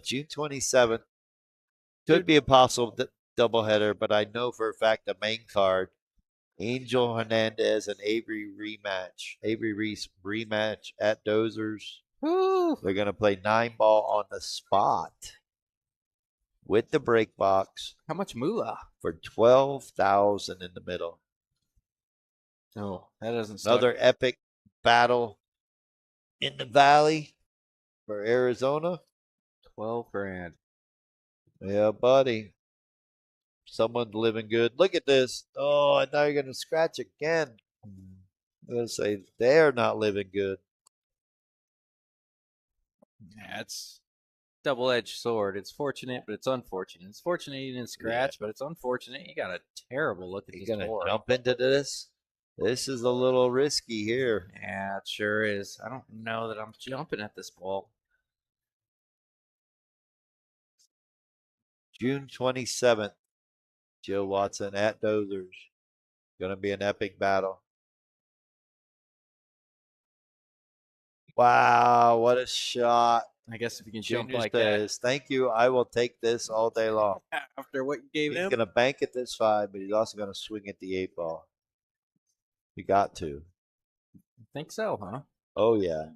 June 27th could be a possible doubleheader, but I know for a fact the main card, Angel Hernandez and Avery rematch. Avery Reese rematch at Dozers. Woo! They're going to play 9-ball on the spot with the break box How much moolah? for 12,000 in the middle. No, that doesn't suck. Another epic battle in the valley for Arizona. 12 grand. Yeah, buddy. Someone's living good. Look at this. Oh, and now you're going to scratch again. I'm going to say they're not living good. Yeah, it's double-edged sword. It's fortunate, but it's unfortunate. It's fortunate you didn't scratch, but it's unfortunate you got a terrible look at You're this going to board. jump into this? This is a little risky here. Yeah, it sure is. I don't know that I'm jumping at this ball. June 27th, Joe Watson at Dozers. Going to be an epic battle. Wow, what a shot. I guess if you can jump Junior like says, thank you. I will take this all day long. that after what you gave He's him. going to bank at this 5, but he's also going to swing at the 8-ball. You got to. Think so, huh? Oh, yeah.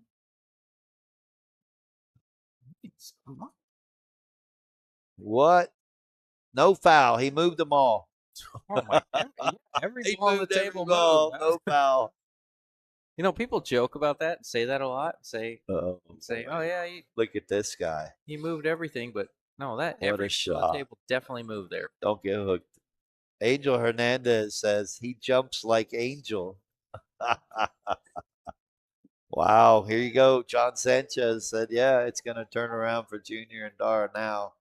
What? No foul. He moved them all. Oh my! Every He ball on the moved every table ball. moved. No foul. You know, people joke about that and say that a lot. Say, Uh-oh. oh yeah, Look at this guy. he moved everything, but no, that What a every ball on shot. the table definitely moved there. Don't get hooked. Angel Hernandez says he jumps like Angel. Wow, here you go. John Sanchez said, yeah, it's going to turn around for Junior and Dara now.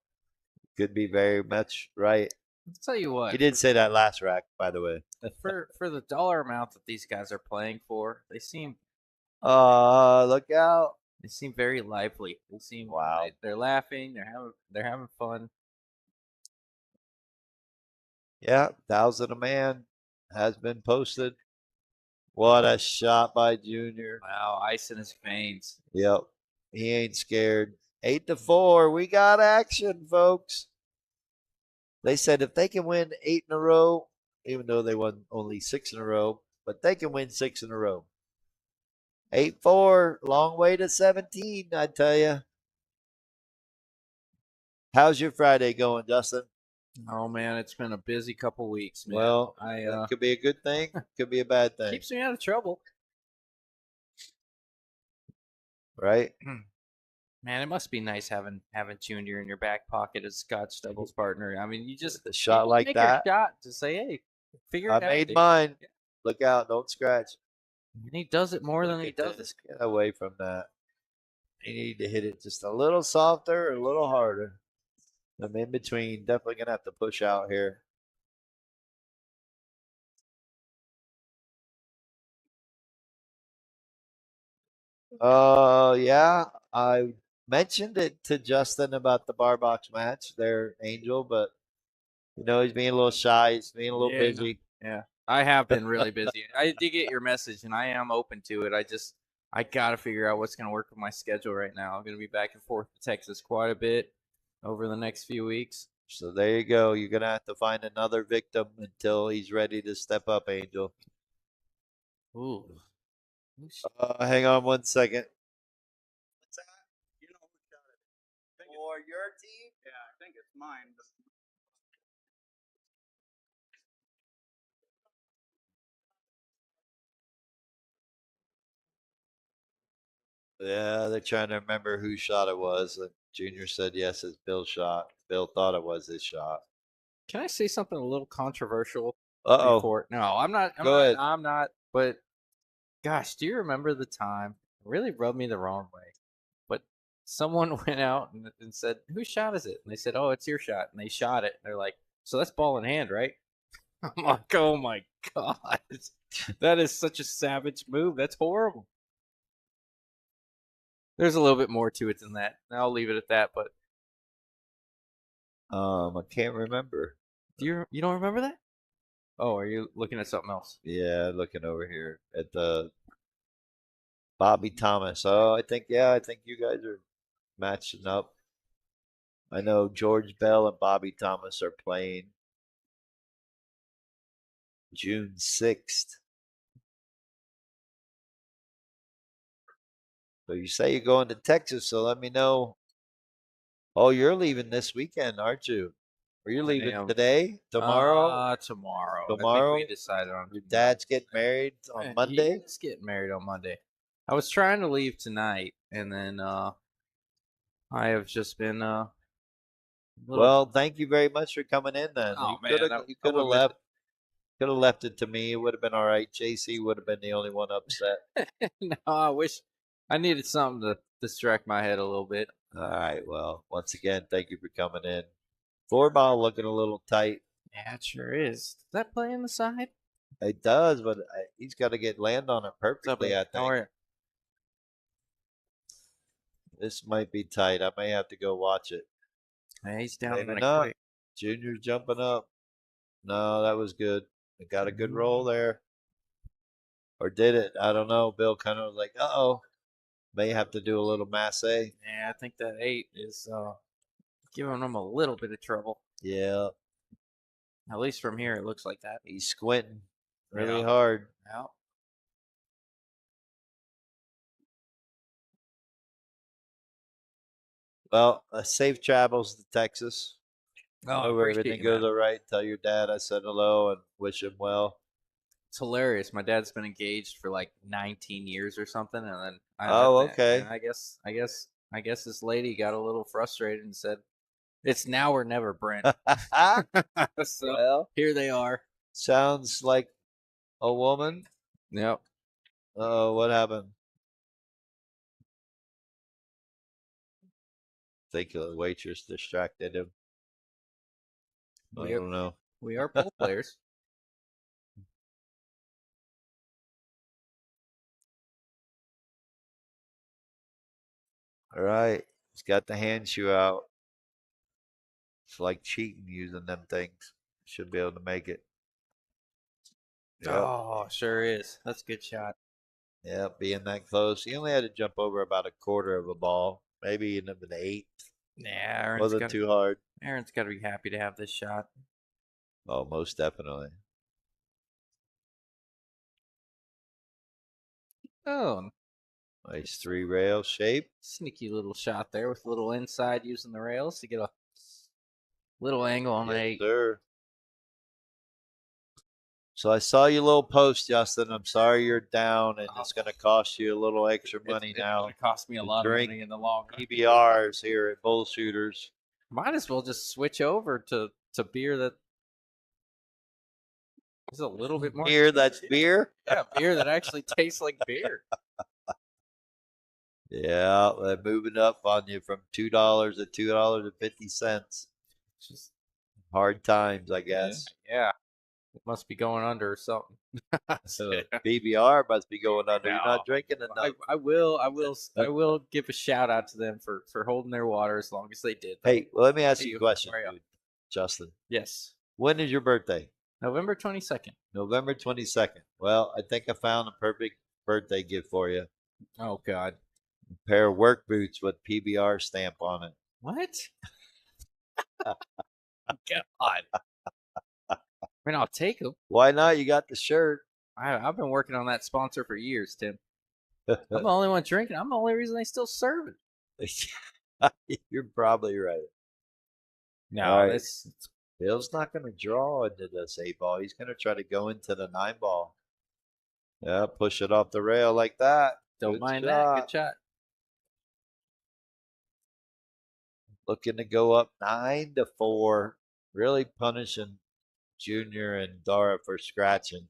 Could be very much right. I'll tell you what. He did say that last rack, by the way. For the dollar amount that these guys are playing for, they seem Look out. very lively. They seem Wow. they're laughing. They're having fun. Yeah, 1,000 a man has been posted. What a shot by Junior. Wow, ice in his veins. Yep. He ain't scared. 8-4. We got action, folks. They said if they can win 8 in a row, even though they won only 6 in a row, but they can win 6 in a row. 8-4, long way to 17, I tell you. How's your Friday going, Justin? Oh man, it's been a busy couple weeks, man. Well, I that could be a good thing, could be a bad thing, keeps me out of trouble. right? Man, it must be nice having Junior in your back pocket as Scotch doubles partner. I mean, you just A shot you like make that. your shot to say, hey, figure I it out. made dude. mine. Yeah. Look out, don't scratch. And he does it more than Look he at does this. it. Get away from that. You need to hit it just a little softer, a little harder. I'm in between. Definitely gonna have to push out here. Yeah, I mentioned it to Justin about the bar box match there, Angel, but he's being a little shy. He's being a little Yeah, busy. Yeah, I have been really busy. I did get your message, and I am open to it. I gotta figure out what's gonna work with my schedule right now. I'm gonna be back and forth to Texas quite a bit over the next few weeks. So there you go. You're gonna have to find another victim until he's ready to step up, Angel. Ooh. Hang on one second. What's that? You know who got it? For your team? Yeah, I think it's mine. Yeah, they're trying to remember whose shot it was. And Junior said yes, it's Bill's shot. Bill thought it was his shot. Can I say something a little controversial Uh-oh. before? No, I'm not. Go ahead. I'm not. But gosh, do you remember the time? It really rubbed me the wrong way. But someone went out and said, "Whose shot is it?" And they said, "Oh, it's your shot." And they shot it. They're like, "So that's ball in hand, right?" I'm like, "Oh my god, that is such a savage move. That's horrible." There's a little bit more to it than that. I'll leave it at that. But I can't remember. you don't remember that? Oh, are you looking at something else? Yeah, looking over here at the Bobby Thomas. Oh, I think you guys are matching up. I know George Bell and Bobby Thomas are playing June 6th. So you say you're going to Texas, so let me know. Oh, you're leaving this weekend, aren't you? Or you're leaving today? Tomorrow? Tomorrow. Tomorrow? I think we decided on Your tomorrow. dad's getting married on Monday? He's getting married on Monday. I was trying to leave tonight, and then I have just been Well, thank you very much for coming in then. Oh, You man, could have left. Could have left it to me. It would have been all right. JC would have been the only one upset. No, I wish I needed something to distract my head a little bit. All right. Well, once again, thank you for coming in. 4-ball looking a little tight. Yeah, it sure is. Does that play in the side? It does, but he's got to get land on it perfectly, I How are think. This might be tight. I may have to go watch it. you? He's down Maybe in the not. quick. Junior's jumping up. No, that was good. It got a good roll there. Or did it? I don't know. Bill kind of was like, uh-oh. May have to do a little masse. Yeah, I think that 8 is giving him a little bit of trouble. Yeah. At least from here, it looks like that. He's squinting really Yeah. hard. Yeah. Well, safe travels to Texas. Oh, I Hope appreciate everything you, goes man. all right. Tell your dad I said hello and wish him well. It's hilarious. My dad's been engaged for like 19 years or something, and then Okay. And I guess this lady got a little frustrated and said, "It's now or never, Brent." So Well, here they are. sounds like a woman. Yep. Oh, what happened? Think the waitress distracted him. I don't know. We are pool players. All right. He's got the hand shoe out. It's like cheating using them things. Should be able to make it. Yep. Oh, sure is. That's a good shot. Yeah, being that close. He only had to jump over about a quarter of a ball, maybe even an eighth. Yeah, Wasn't too hard. Aaron's got to be happy to have this shot. Oh, most definitely. Oh, Nice 3-rail shape. sneaky little shot there with a little inside using the rails to get a little angle on the Yes, 8. sir. So I saw your little post, Justin. I'm sorry you're down, and it's going to cost you a little extra money It's now. going to cost me a to lot of drink money in the long run. PBRs here at Bull Shooters. Might as well just switch over to beer that is a little bit more Beer that's beer? Yeah, beer that actually tastes like beer. Yeah, they're moving up on you from $2 to $2.50. Just Hard times, I guess. yeah. It must be going under or something. PBR must be going under. You're No. not drinking enough. I will give a shout out to them for holding their water as long as they did. Hey, well, let me ask Hey, you a question, hurry up. dude. Justin. Yes. When is your birthday? November 22nd. November 22nd. Well, I think I found a perfect birthday gift for you. Oh God. A pair of work boots with PBR stamp on it. What? God. I mean, I'll take them. Why not? You got the shirt. I've been working on that sponsor for years, Tim. I'm the only one drinking. I'm the only reason they still serve it. You're probably right. No, All right. it's Bill's not going to draw into this 8-ball. He's going to try to go into the 9-ball. Yeah, push it off the rail like that. don't Good mind shot. that. Good shot. Looking to go up 9-4. Really punishing Junior and Dara for scratching.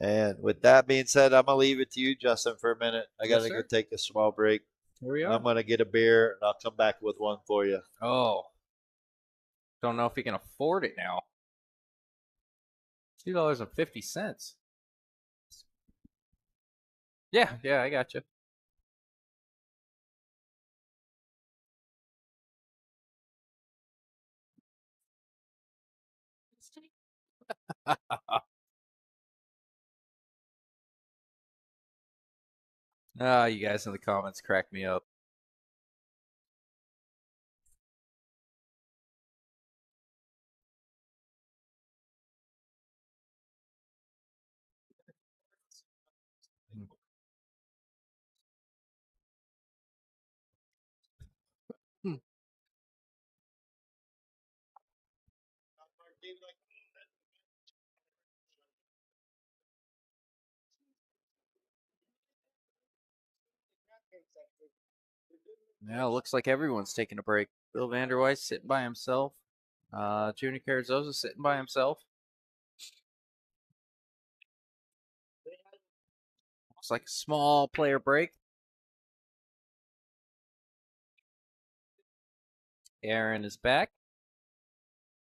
And with that being said, I'm going to leave it to you, Justin, for a minute. I got to go take a small break. Here we And are. I'm going to get a beer, and I'll come back with one for you. Oh. Don't know if he can afford it now. $2.50. Yeah, I got you. You guys in the comments crack me up. Hmm. Yeah, looks like everyone's taking a break. Bill Vanderweiss sitting by himself. Junior Carrizosa sitting by himself. Looks like a small player break. Aaron is back.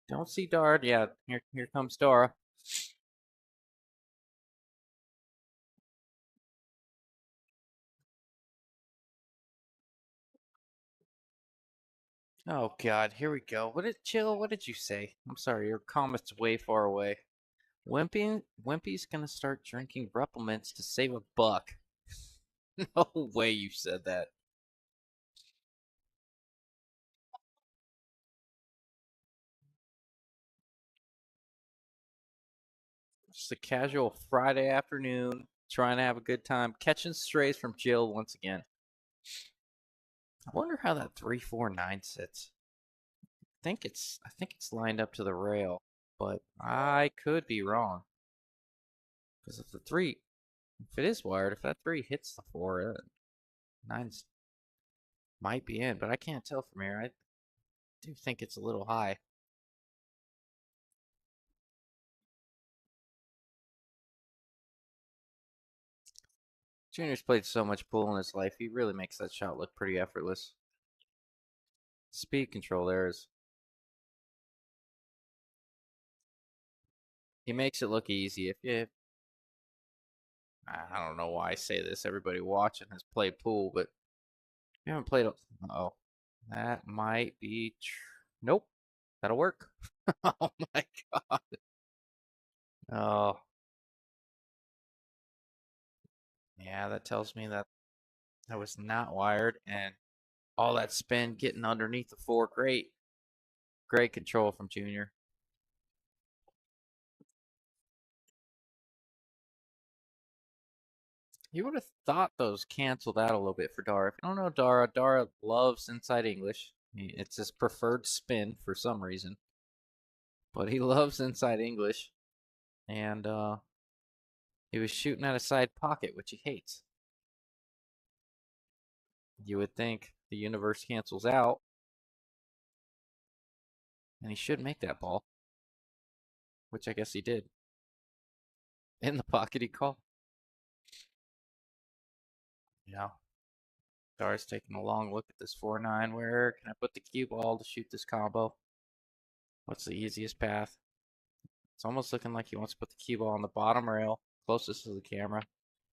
Don't see Dara. Yeah, here comes Dara. Oh God, here we go. What did you say? I'm sorry, your comment's way far away. Wimpy's gonna start drinking supplements to save $1. No way you said that. Just a casual Friday afternoon, trying to have a good time, catching strays from Jill once again. I wonder how that 349 sits. I think it's lined up to the rail, but I could be wrong. Because if it is wired, if that 3 hits the 4, 9's might be in, but I can't tell from here. I do think it's a little high. Junior's played so much pool in his life, he really makes that shot look pretty effortless. Speed control there is he makes it look easy. If you, I don't know why I say this. Everybody watching has played pool, but you haven't played. Oh, that might be. Nope, that'll work. Oh my god. Oh, yeah, that tells me that I was not wired, and all that spin getting underneath the four. Great, great control from Junior. You would have thought those canceled out a little bit for Dara. If you don't know Dara, Dara loves inside English. It's his preferred spin for some reason, but he loves inside English, and he was shooting at a side pocket, which he hates. You would think the universe cancels out, and he should make that ball, which I guess he did. In the pocket, he called. Yeah. Dara's taking a long look at this 4-9. Where can I put the cue ball to shoot this combo? What's the easiest path? It's almost looking like he wants to put the cue ball on the bottom rail, closest to the camera,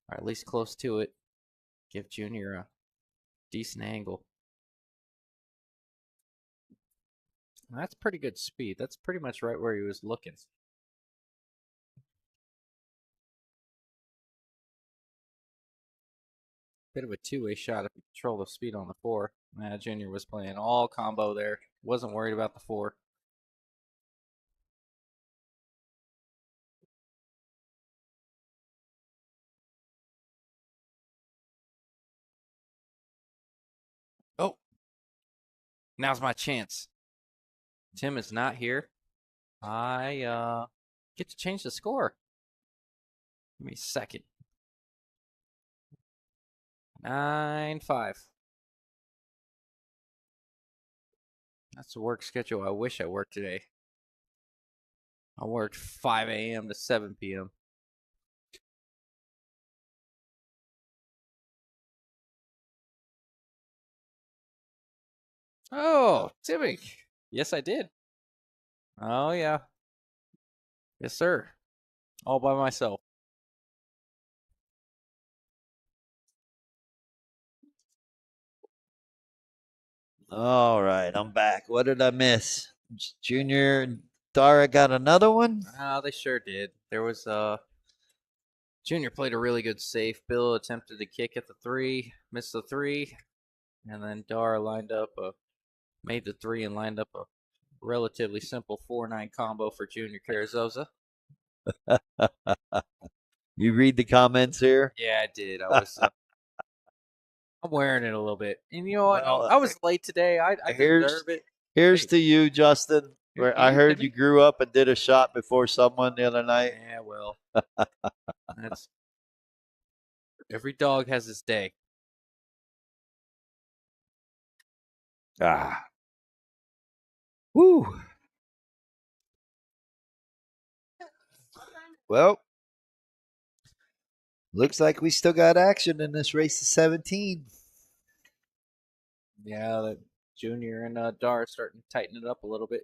or at least close to it. Give Junior a decent angle. And that's pretty good speed. That's pretty much right where he was looking. Bit of a two-way shot if you control the speed on the four. Junior was playing all combo there. Wasn't worried about the four. Oh, now's my chance. Tim is not here. I get to change the score. Give me a second. 9-5. That's the work schedule I wish I worked today. I worked 5 a.m. to 7 p.m. Oh, Timmy. Yes, I did. Oh, yeah. Yes, sir. All by myself. All right, I'm back. What did I miss? Junior and Dara got another one? They sure did. There was Junior played a really good safe. Bill attempted to kick at the three, missed the three, and then Dara lined up made the three and lined up a relatively simple 4-9 combo for Junior Carrizosa. You read the comments here? Yeah, I did. I was. I'm wearing it a little bit, and you know what? Well, I was late today. I deserve it. Here's Hey, to you, Justin. here's Where to I you, heard Timmy. you grew up and did a shot before someone the other night. Yeah, well, that's every dog has his day. Ah. Woo. Well, looks like we still got action in this race of 17. Yeah, that Junior and Dara starting to tighten it up a little bit.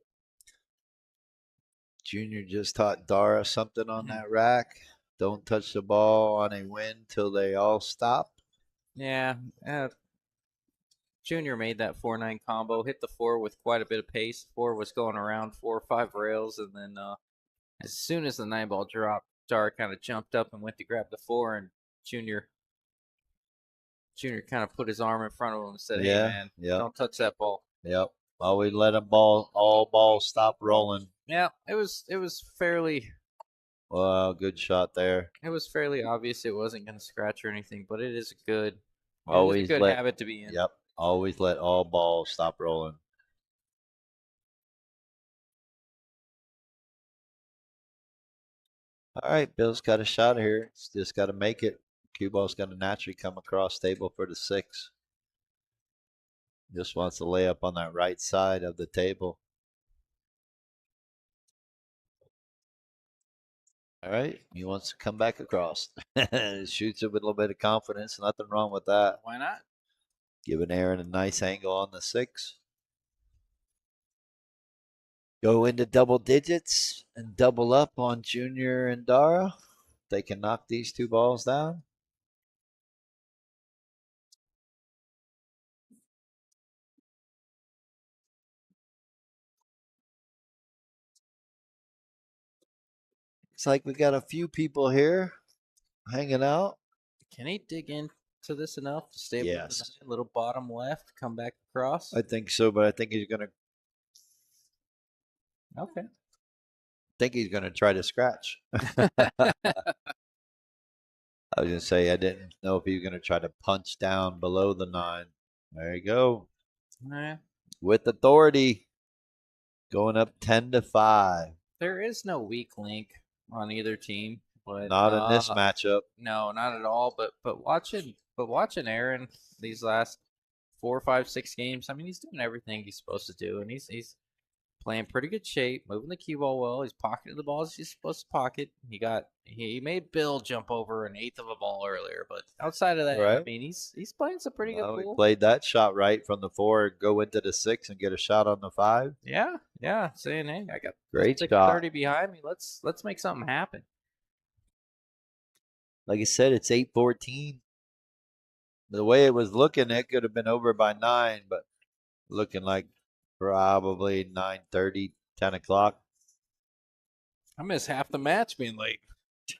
Junior just taught Dara something on that rack. Don't touch the ball on a win till they all stop. Yeah, Junior made that 4-9 combo, hit the four with quite a bit of pace. Four was going around 4 or 5 rails, and then as soon as the 9 ball dropped, Dara kind of jumped up and went to grab the four, and Junior kind of put his arm in front of him and said, "Hey man, don't touch that ball." Yep. Always let all balls stop rolling. Yeah, it was fairly. Well, good shot there. It was fairly obvious it wasn't going to scratch or anything, but it is a good habit to be in. Yep. Always let all balls stop rolling. All right, Bill's got a shot here. It's just got to make it. Cue ball's going to naturally come across table for the 6. Just wants to lay up on that right side of the table. All right, he wants to come back across. Shoots it with a little bit of confidence. Nothing wrong with that. Why not? Giving Aaron a nice angle on the 6. Go into double digits. and double up on Junior and Dara. They can knock these two balls down. Looks like we got a few people here hanging out. Can he dig into this enough to stay above the Yes. 9? Little bottom left, come back across. I think so, but I think he's gonna try to scratch. I was gonna say I didn't know if he was gonna try to punch down below the 9. There you go. Nah, With authority. Going up 10-5. there is no weak link on either team, but Not in this matchup. No, not at all. But watching Aaron these last 4, 5, 6 games, I mean, he's doing everything he's supposed to do, and he's playing pretty good shape, moving the cue ball well. He's pocketing the balls he's supposed to pocket. He made Bill jump over an eighth of a ball earlier, but outside of that, Right. I mean, he's playing some pretty good We pool. played that shot right from the 4, go into the 6 and get a shot on the 5. Yeah. Saying, hey, I got Great 630 behind me. Let's make something happen. Like I said, it's 8-14. The way it was looking, it could have been over by 9, but looking like probably 9:30, 10 o'clock. I miss half the match being late.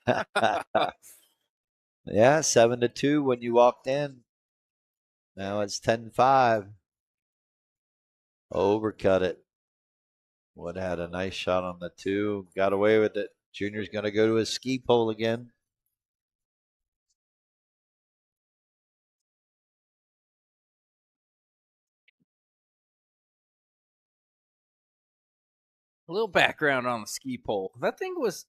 Yeah, 7-2 when you walked in. Now it's 10-5. Overcut it. Wood had a nice shot on the 2. Got away with it. Junior's going to go to his ski pole again. A little background on the ski pole. That thing was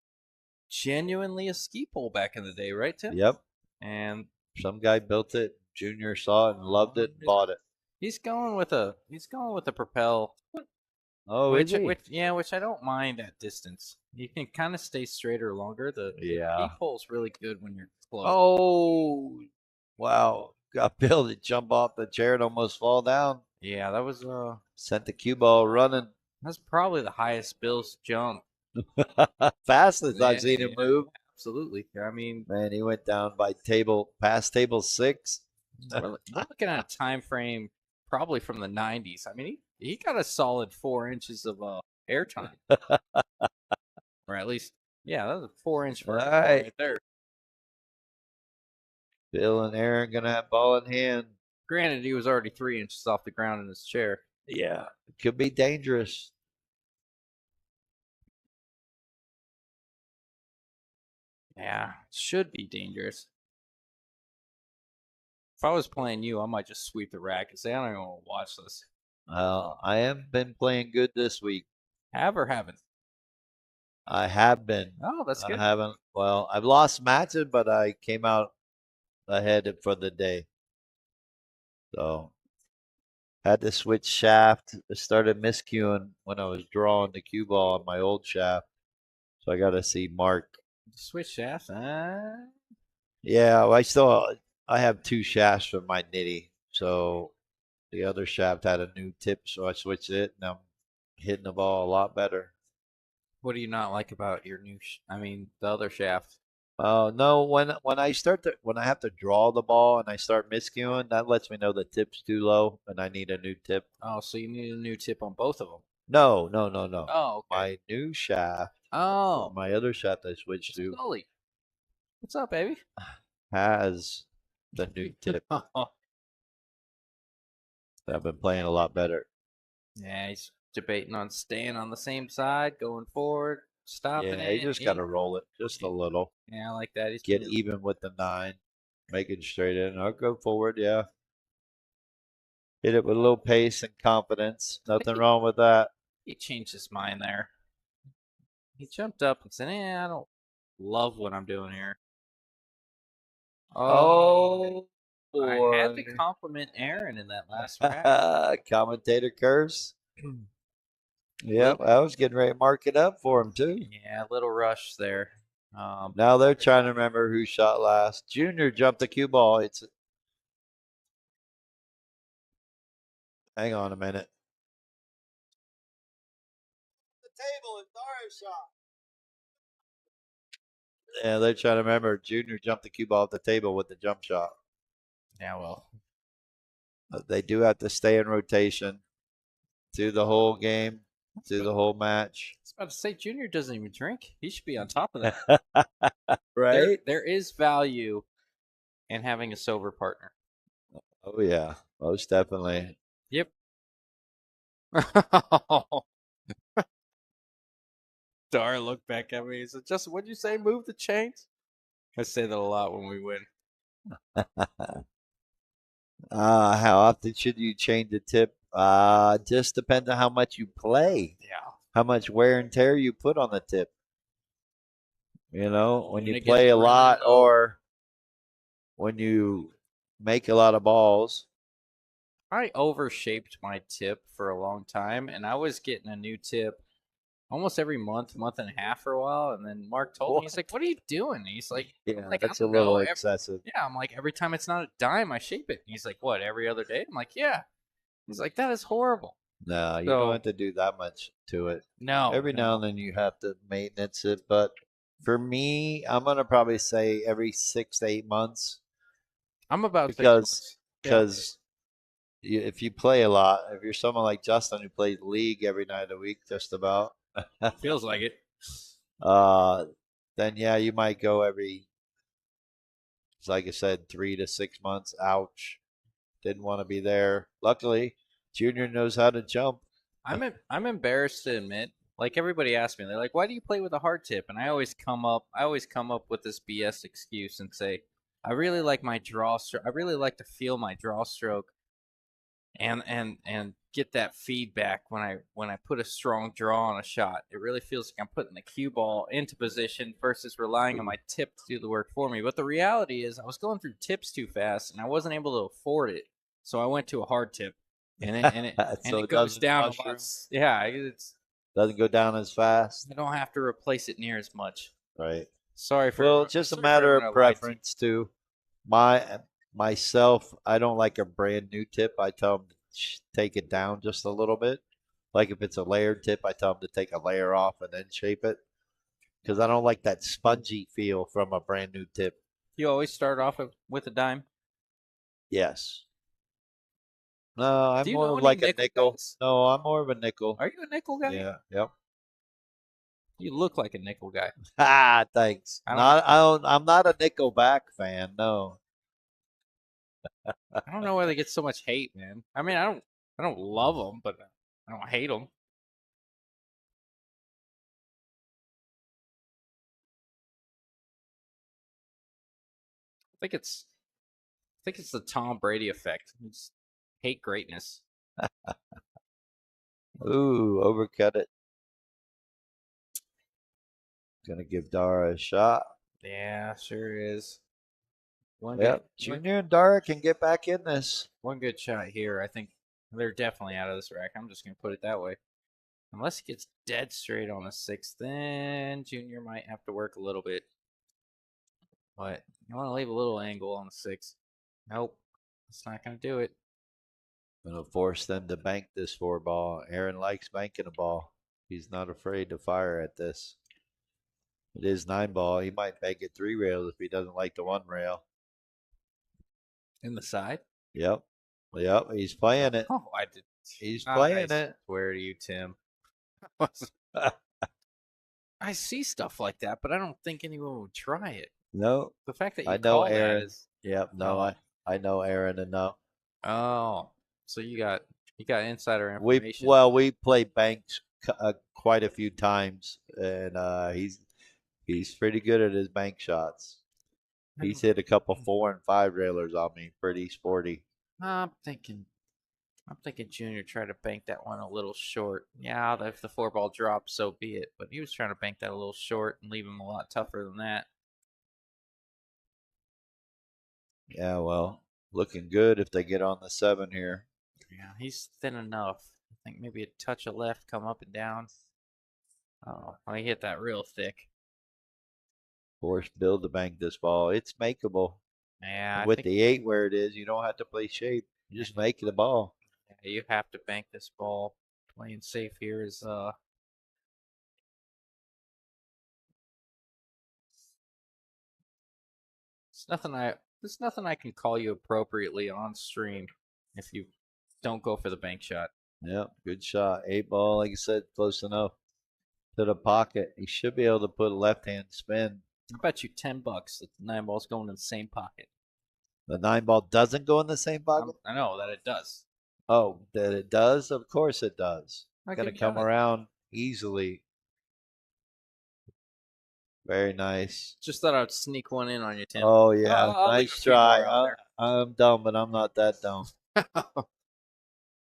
genuinely a ski pole back in the day, right, Tim? Yep. And some guy built it. Junior saw it and loved it and bought it. He's going with a propel. Oh, which is he? which I don't mind at distance. You can kind of stay straighter longer. The ski pole's really good when you're close. Oh, wow! Got Bill to jump off the chair and almost fall down. Yeah, that was sent the cue ball running. That's probably the highest Bill's jump. Fastest I've seen him move. Absolutely. I mean, man, he went down by past table 6. We're looking at a time frame probably from the 90s. I mean, he got a solid 4 inches of air time. Or at least, yeah, that was a 4-inch right there. Bill and Aaron going to have ball in hand. Granted, he was already 3 inches off the ground in his chair. Yeah, it could be dangerous. Yeah, it should be dangerous. If I was playing you, I might just sweep the rack and say, I don't even want to watch this. Well, I have been playing good this week. Have or haven't? I have been. Oh, that's good. I haven't. Well, I've lost matches, but I came out ahead for the day. So, had to switch shaft. I started miscuing when I was drawing the cue ball on my old shaft. So I got to see Mark. Switch shafts? Yeah, well, I have 2 shafts for my nitty. So the other shaft had a new tip, so I switched it, and I'm hitting the ball a lot better. What do you not like about your new? The other shaft? No, when I have to draw the ball and I start miscuing, that lets me know the tip's too low and I need a new tip. Oh, so you need a new tip on both of them? No. Oh, okay. My new shaft. Oh, my other shaft I switched to. Scully. What's up, baby? Has the new tip. I've been playing a lot better. Yeah, he's debating on staying on the same side, going forward, stopping it. Yeah, you just got to roll it just a little. Yeah, I like that. He's get even with the 9, make it straight in. I'll go forward, yeah. Hit it with a little pace and confidence. Nothing wrong with that. He changed his mind there. He jumped up and said, I don't love what I'm doing here. Oh, boy. I had to compliment Aaron in that last rack. Commentator curse. Yep, I was getting ready to mark it up for him, too. Yeah, a little rush there. Now they're trying to remember who shot last. Junior jumped the cue ball. Hang on a minute. The table is Dara's shot. Yeah, they're trying to remember. Junior jumped the cue ball off the table with the jump shot. Yeah, well, But they do have to stay in rotation through the whole game, through the whole match. I was about to say Junior doesn't even drink. He should be on top of that. Right? There is value in having a sober partner. Oh yeah, most definitely. Yep. Dara looked back at me. He said, "Justin, what'd you say? Move the chains." I say that a lot when we win. How often should you change the tip? Just depends on how much you play, Yeah. how much wear and tear you put on the tip. You know, when When you it gets play a really lot low. or when you make a lot of balls. I overshaped my tip for a long time, and I was getting a new tip almost every month, month and a half for a while. And then Mark told me, he's like, "What are you doing?" And he's like, Yeah, I that's a don't know. little excessive. Yeah, I'm like, every time it's not a dime, I shape it. And he's like, "What? Every other day?" I'm like, "Yeah." He's like, "That is horrible." No, you don't So have to do that much to it. no, Every now no. and then you have to maintenance it, but for me, I'm gonna probably say every 6 to 8 months I'm about six because months. Yeah, because if you play a lot, if you're someone like Justin who plays league every night of the week, just about, feels like it. uh, then yeah, you might go every, like I said, 3 to 6 months. Ouch, didn't want to be there. Luckily, Junior knows how to jump. I'm embarrassed to admit. Like everybody asks me, they're like, "Why do you play with a hard tip?" And I always come up with this BS excuse and say, "I really like my draw stroke. I really like to feel my draw stroke and get that feedback when I put a strong draw on a shot. It really feels like I'm putting the cue ball into position versus relying on my tip to do the work for me." But the reality is, I was going through tips too fast, and I wasn't able to afford it. So I went to a hard tip, and So it it goes doesn't down a lot. mushroom, Yeah, it's doesn't go down as fast, I don't have to replace it near as much. right? Well, it's just a Sorry for matter everyone I of lied to. preference too. Myself, I don't like a brand new tip. I tell them to take it down just a little bit. Like if it's a layered tip, I tell them to take a layer off and then shape it because I don't like that spongy feel from a brand new tip. You always start off with a dime. Yes. No, I'm Do you more know of any like a nickel nickel. guys? No, I'm more of a nickel. Are you a nickel guy? Yeah. Yep. You look like a nickel guy. Ah, thanks. I don't. I'm not a Nickelback fan. No. I don't know why they get so much hate, man. I mean, I don't love them, but I don't hate them. I think it's the Tom Brady effect. You just hate greatness. Ooh, overcut it. Gonna give Dara a shot. Yeah, sure is. Yep. Junior and Dara can get back in this. One good shot here. I think they're definitely out of this rack. I'm just gonna put it that way. Unless he gets dead straight on the sixth, then Junior might have to work a little bit. But you want to leave a little angle on the sixth. Nope, that's not gonna do it. Gonna force them to bank this 4 ball. Aaron likes banking a ball. He's not afraid to fire at this. It is 9 ball. He might bank it 3 rails if he doesn't like the 1 rail. In the side. Yep. Yep. He's playing it. Oh, I did. He's I playing it. swear to you, Tim. I see stuff like that, but I don't think anyone would try it. No, The fact that I you know call that Aaron. is Yep. No, no. I know Aaron enough. Oh, so you got insider We information. well we played banks quite a few times, and he's pretty good at his bank shots. He's hit a couple 4 and 5 railers on me, pretty sporty. I'm thinking I'm thinking Junior tried to bank that one a little short. Yeah, if the four ball drops, so be it. But he was trying to bank that a little short and leave him a lot tougher than that. Yeah, well, looking good if they get on the 7 here. Yeah, he's thin enough. I think maybe a touch of left, come up and down. Oh, he hit that real thick. Force Bill to bank this ball. It's makeable. Yeah, And I with think the 8 where it is, you don't have to play shape. You just make the ball. you have to bank this ball. Playing safe here is There's nothing I can call you appropriately on stream if you don't go for the bank shot. Yep, good shot. 8-ball, like I said, close enough to the pocket. He should be able to put a left-hand spin. I bet you $10 that the 9-ball's going in the same pocket. The 9-ball doesn't go in the same pocket? I know that it does. Oh, that it does? Of course it does. I Gonna give you come that. around easily. Very nice. Just thought I'd sneak one in on you, Tim. Oh, yeah. I'll leave Nice a few more try. out there. I'm dumb, but I'm not that dumb.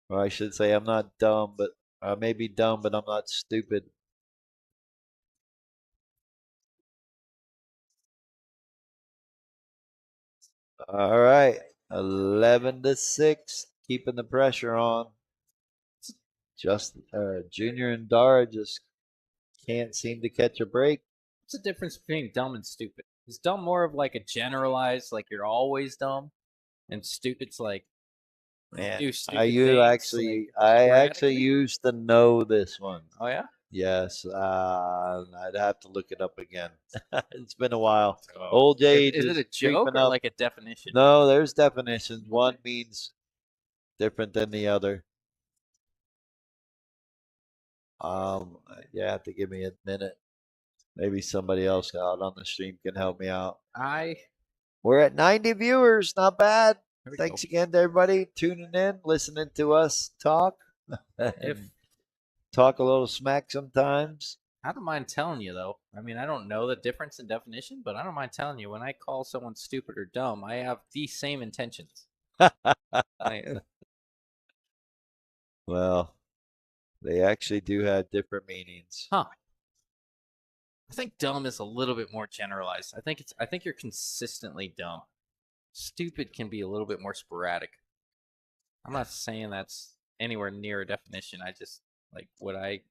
Or I should say I'm not dumb, but I may be dumb, but I'm not stupid. All right. 11-6, keeping the pressure on. Just Junior and Dara just can't seem to catch a break. What's the difference between dumb and stupid? Is dumb more of like a generalized, like you're always dumb, and stupid's like Man, do stupid I things, actually sporadically? used to know this one. Oh yeah. Yes, I'd have to look it up again. It's been a while. Oh. Old age Is it a creeping joke or up. like a definition? No, there's definitions. One means different than the other. You have to give me a minute. Maybe somebody else out on the stream can help me out. We're at 90 viewers. Not bad. There we Thanks go. again to everybody tuning in, listening to us talk. If Talk a little smack sometimes. I don't mind telling you though. I mean, I don't know the difference in definition, but I don't mind telling you when I call someone stupid or dumb, I have the same intentions. Well, they actually do have different meanings. Huh. I think dumb is a little bit more generalized. I think you're consistently dumb. Stupid can be a little bit more sporadic. I'm not saying that's anywhere near a definition. I just like what I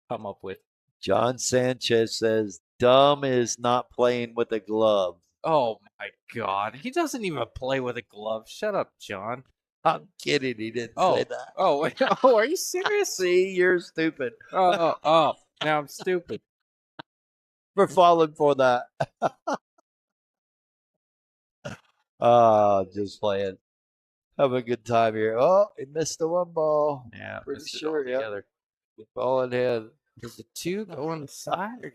come up with. John Sanchez says, dumb is not playing with a glove. Oh my god. He doesn't even play with a glove. Shut up, John. I'm kidding. He didn't say that. Oh, wait. Oh, are you serious? See, you're stupid Oh, now I'm stupid. for falling for that. Just playing. Have a good time here. Oh, he missed the 1-ball. Yeah, Pretty missed it sure, yeah. altogether. Ball in hand. Did the 2 go on the side? Or...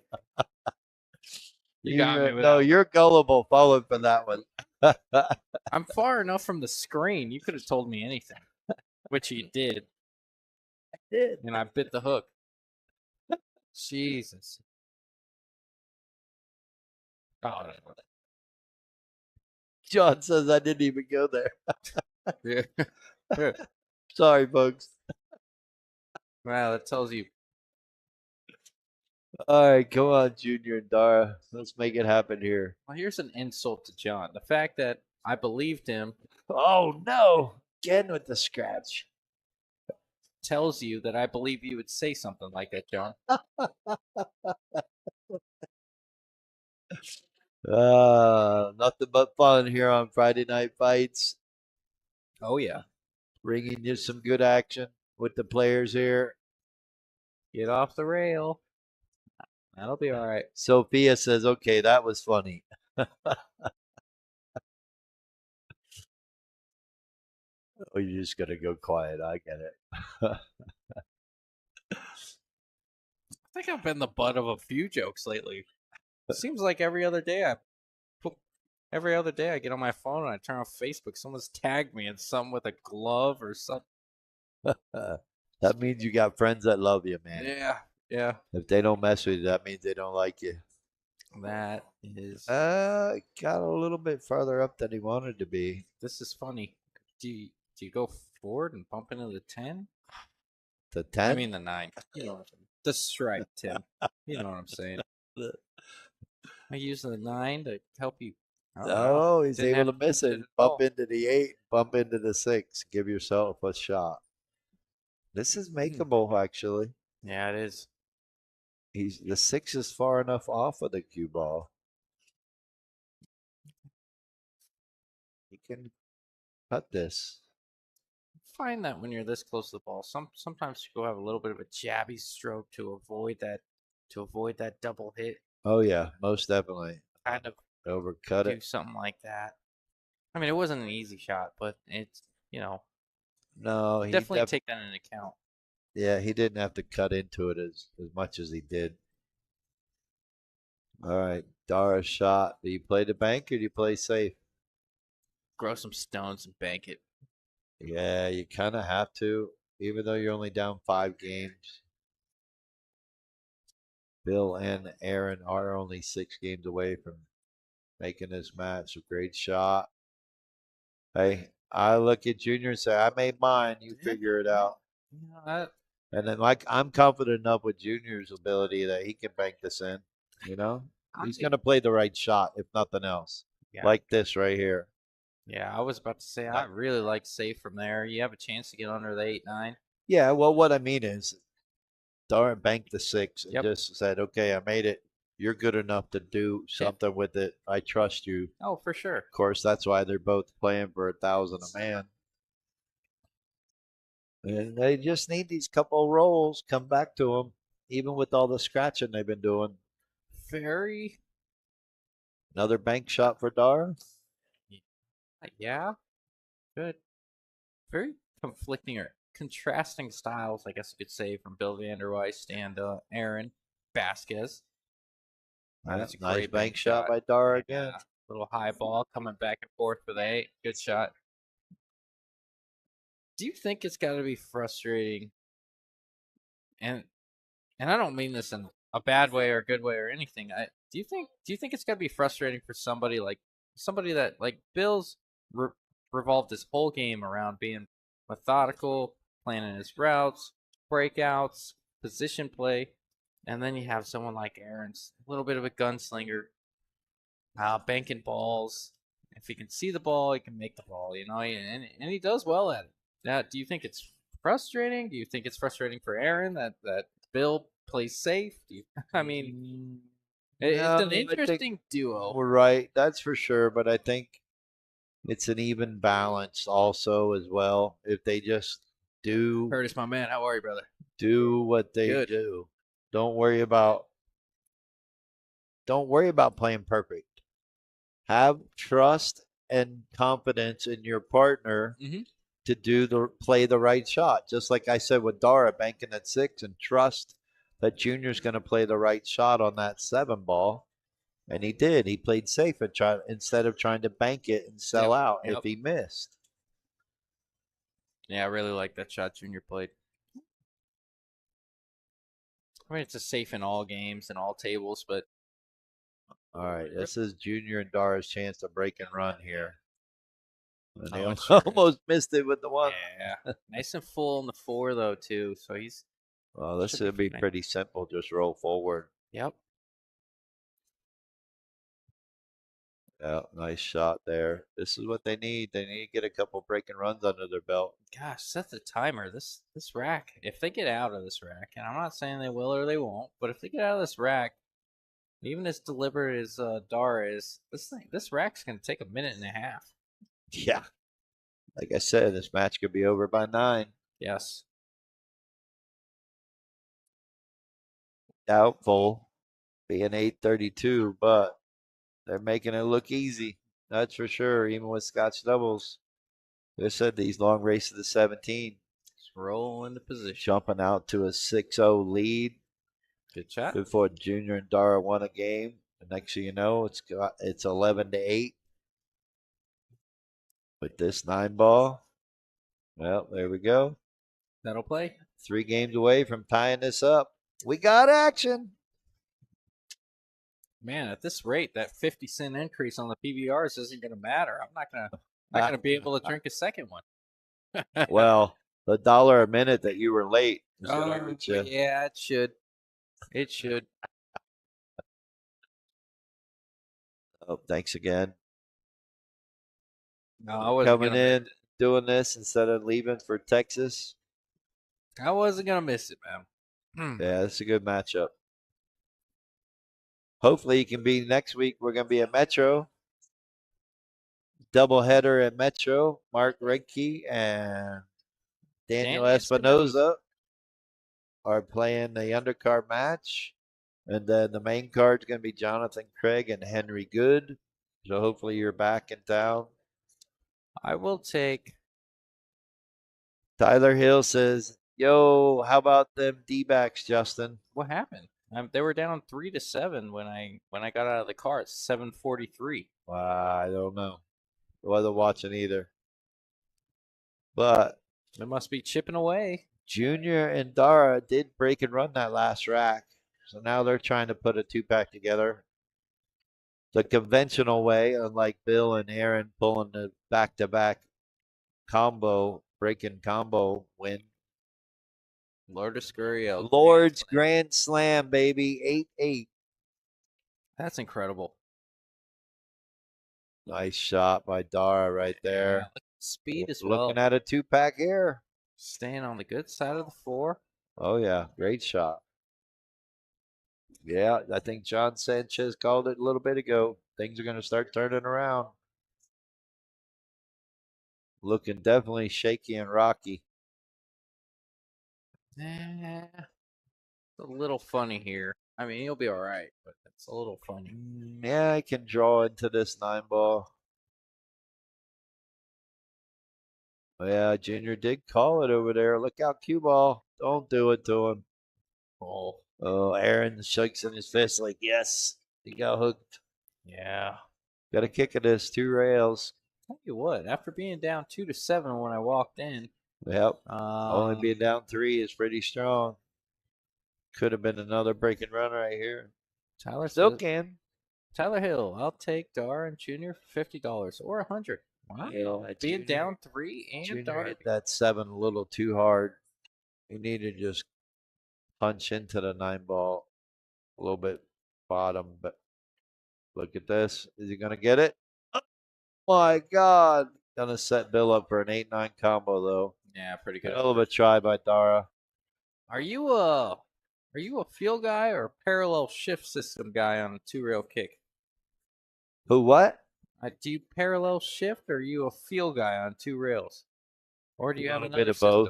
No, you're gullible falling for that one. I'm far enough from the screen. You could have told me anything, which you did. I did. And I bit the hook. Jesus. Oh, John says I didn't even go there. yeah. Sorry, folks. Well, that tells you. All right, come on, Junior and Dara. Let's make it happen here. Well, here's an insult to John. The fact that I believed him Oh, no. Again with the scratch. tells you that I believe you would say something like that, John. Nothing but fun here on Friday Night Fights. Oh, yeah. Bringing you some good action with the players here. Get off the rail. That'll be all right. Sophia says, okay, that was funny. Oh, you're just going to go quiet. I get it. I think I've been the butt of a few jokes lately. It seems like every other day I get on my phone and I turn off Facebook. Someone's tagged me in something with a glove or something. That means you got friends that love you, man. Yeah. If they don't mess with you, that means they don't like you. That is. Got a little bit farther up than he wanted to be. This is funny. Do you go forward and bump into the 10? The 10? I mean the 9. You know what I'm saying. The strike, Tim. You know what I'm saying. I use the 9 to help you. Oh, he's Didn't able have to miss to it. do it Bump all. into the 8, bump into the 6. Give yourself a shot. This is makeable, actually. Yeah, it is. The 6 is far enough off of the cue ball. He can cut this. Find that when you're this close to the ball, sometimes you go have a little bit of a jabby stroke to avoid that double hit. Oh yeah, most definitely. Kind of Overcut do it. something like that. I mean, it wasn't an easy shot, but it's No, he definitely take that into account. yeah, he didn't have to cut into it as much as he did. All right, Dara shot. Do you play the bank or do you play safe? Grow some stones and bank it. Yeah, you kind of have to, even though you're only down 5 games. Bill and Aaron are only 6 games away from making this match. A great shot. Hey, I look at Junior and say, I made mine. You figure it out. And then, like, I'm confident enough with Junior's ability that he can bank this in. He's going to play the right shot, if nothing else. Yeah. Like this right here. Yeah, I was about to say I really like safe from there. You have a chance to get under the 8-9. Yeah, well, what I mean is, Dara banked the 6 and Yep. just said, okay, I made it. You're good enough to do something with it. I trust you. Oh, for sure. Of course, that's why they're both playing for 1,000 a man. And they just need these couple rolls come back to them, even with all the scratching they've been doing. Very. Another bank shot for Dara. Yeah. Good. Very conflicting or contrasting styles, I guess you could say, from Bill Vanderweist and Aaron Vasquez. That's a nice bank shot by Dara again. Little high ball coming back and forth for the 8. Good shot. Do you think it's got to be frustrating? And I don't mean this in a bad way or a good way or anything. Do you think it's got to be frustrating for somebody that like Bill's revolved his whole game around being methodical, planning his routes, breakouts, position play, and then you have someone like Aaron's a little bit of a gunslinger, banking balls. If he can see the ball, he can make the ball, and he does well at it. Now, do you think it's frustrating? Do you think it's frustrating for Aaron that Bill plays safe? I mean, it's an interesting duo. We're right, that's for sure. But I think it's an even balance also as well. If they just do Curtis, my man, how are you, brother? Do what they do. Don't worry about playing perfect. Have trust and confidence in your partner to play the right shot. Just like I said with Dara, banking at 6 and trust that Junior's going to play the right shot on that 7 ball. And he did. He played safe and instead of trying to bank it and sell out if he missed. Yeah, I really like that shot Junior played. I mean, it's a safe in all games and all tables, but all right, this is Junior and Dara's chance to break and run here. And they almost missed it with the 1. Yeah, nice and full on the 4 though too. So he's. Well, this should be pretty simple. Just roll forward. Yep. Yeah, nice shot there. This is what they need. They need to get a couple breaking runs under their belt. Gosh, set the timer. This rack, if they get out of this rack, and I'm not saying they will or they won't, but if they get out of this rack, even as deliberate as Dara is, this rack's gonna take a minute and a half. Yeah. Like I said, this match could be over by 9. Yes. Doubtful being 8:32, but they're making it look easy. That's for sure, even with Scotch doubles. They said these long races to 17. Just roll into position. Jumping out to a 6-0 lead. Good shot. Before Junior and Dara won a game. The next thing you know, it's 11-8. With this 9 ball. Well, there we go. That'll play. 3 games away from tying this up. We got action. Man, at this rate, that 50-cent increase on the PBRs isn't going to matter. I'm not going to be able to drink a second one. Well, the $1 a minute that you were late. Yeah, it should. It should. Oh, thanks again. No, I wasn't coming in doing this instead of leaving for Texas. I wasn't gonna miss it, man. Yeah, it's a good matchup. Hopefully, you can be next week. We're gonna be at Metro. Doubleheader at Metro. Mark Redkey and Daniel Espinoza are playing the undercard match. And then the main card is going to be Jonathan Craig and Henry Good. So hopefully you're back in town. I will take. Tyler Hill says, "Yo, how about them D-backs, Justin?" What happened? They were down 3-7 when I got out of the car at 7:43. I don't know. I wasn't watching either. But They must be chipping away. Junior and Dara did break and run that last rack. So now they're trying to put a 2-pack together. The conventional way, unlike Bill and Aaron pulling the back-to-back combo, breaking combo win. Lourdes Gurriel. Lord's Grand Slam, baby. 8-8. That's incredible. Nice shot by Dara right there. Yeah, look at the speed as Looking well. at a 2-pack here. Staying on the good side of the floor. Oh, yeah. Great shot. Yeah, I think John Sanchez called it a little bit ago. Things are going to start turning around. Looking definitely shaky and rocky. It's a little funny here. I mean, he'll be all right, but it's a little funny. Yeah, I can draw into this 9-ball. Yeah, Junior did call it over there. Look out, cue ball. Don't do it to him. Oh, Aaron shakes in his fist like, yes, he got hooked. Yeah. Got a kick of this, 2 rails. Tell you what, after being down 2-7 when I walked in, Yep. Only being down 3 is pretty strong. Could have been another break and run right here. Tyler Still says, can. Tyler Hill, I'll take Dara and Junior for $50 or $100. Wow. You know, Being down 3 and Junior Dara. hit that 7 a little too hard. You need to just punch into the 9-ball a little bit bottom. But look at this. Is he going to get it? Oh my God. Going to set Bill up for an 8-9 combo, though. Yeah, pretty good. Hell of a try by Dara. Are you a field guy or a parallel shift system guy on a 2-rail kick? Who, what? Do you parallel shift or are you a field guy on 2 rails? Or do you have another bit of system? both.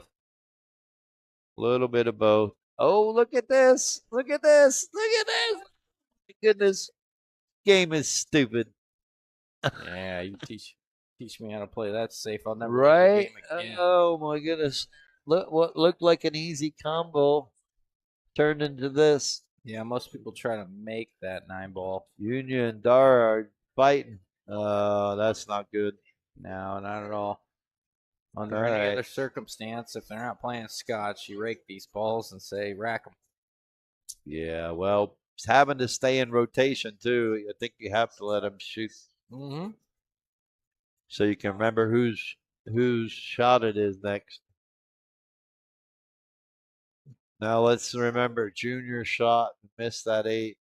A little bit of both. Oh, look at this. Look at this. Look at this. My goodness. Game is stupid. Yeah, you teach me how to play that safe. I'll never Right? play the game again. Oh my goodness. Look what looked like an easy combo turned into this. Yeah, most people try to make that 9-ball. Junior and Dara are fighting. That's not good. No, not at all. Under All any right. other circumstance, if they're not playing scotch, you rake these balls and say, rack them. Yeah, well, having to stay in rotation too. I think you have to let them shoot Mm-hmm. so you can remember whose shot it is next. Now let's remember Junior shot and missed that 8.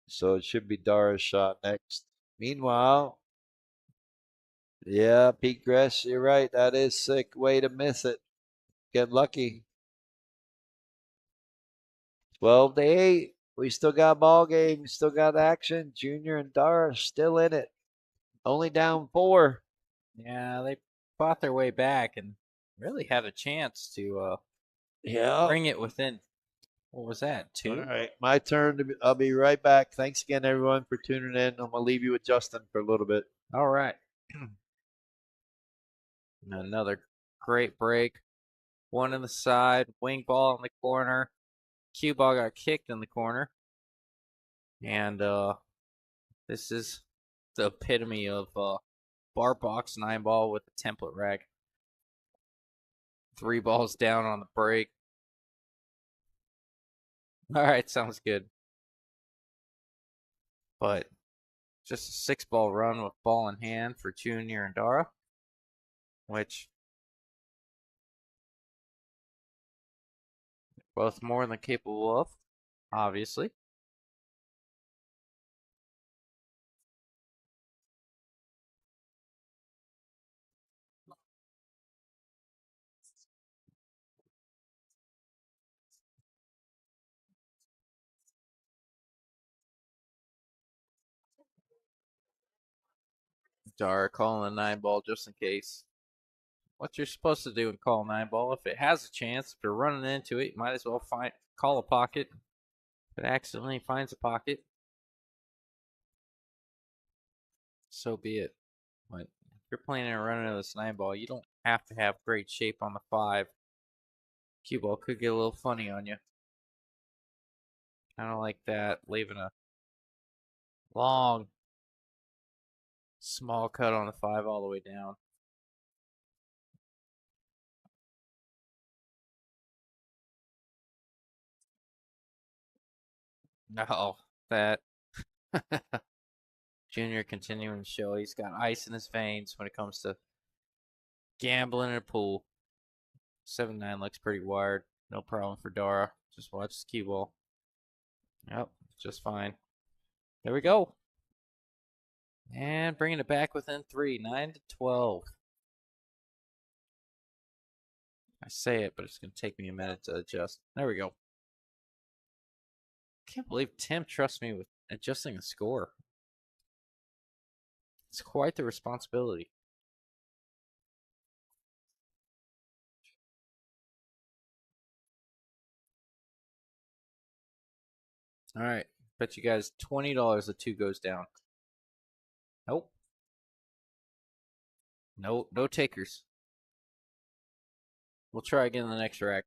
So it should be Dara's shot next. Meanwhile, yeah, Pete Gress, you're right. That is sick way to miss it. Get lucky. 12-8. We still got ball game. We still got action. Junior and Dara still in it. Only down 4. Yeah, they fought their way back and really had a chance to Yeah. bring it within. What was that? 2? All right, my turn. I'll be right back. Thanks again, everyone, for tuning in. I'm gonna leave you with Justin for a little bit. All right. Another great break. One in the side, wing ball in the corner. Cue ball got kicked in the corner. And this is the epitome of bar box 9-ball with a template rack. 3 balls down on the break. All right, sounds good. But just a 6-ball run with ball in hand for Junior and Dara, which both more than capable of, obviously. Dara calling a 9-ball just in case. What you're supposed to do in call 9-ball, if it has a chance, if you're running into it, you might as well call a pocket. If it accidentally finds a pocket, so be it. But if you're planning on running this 9-ball, you don't have to have great shape on the 5. Cue ball could get a little funny on you. Kind of like that, leaving a long, small cut on the 5 all the way down. No, that Junior continuing to show he's got ice in his veins when it comes to gambling in a pool. 7-9 looks pretty wired. No problem for Dara. Just watch his cue ball. Yep, just fine. There we go. And bringing it back within 3, 9-12. I say it, but it's going to take me a minute to adjust. There we go. Can't believe Tim trusts me with adjusting the score. It's quite the responsibility. All right. Bet you guys $20 the 2 goes down. Nope. No takers. We'll try again in the next rack.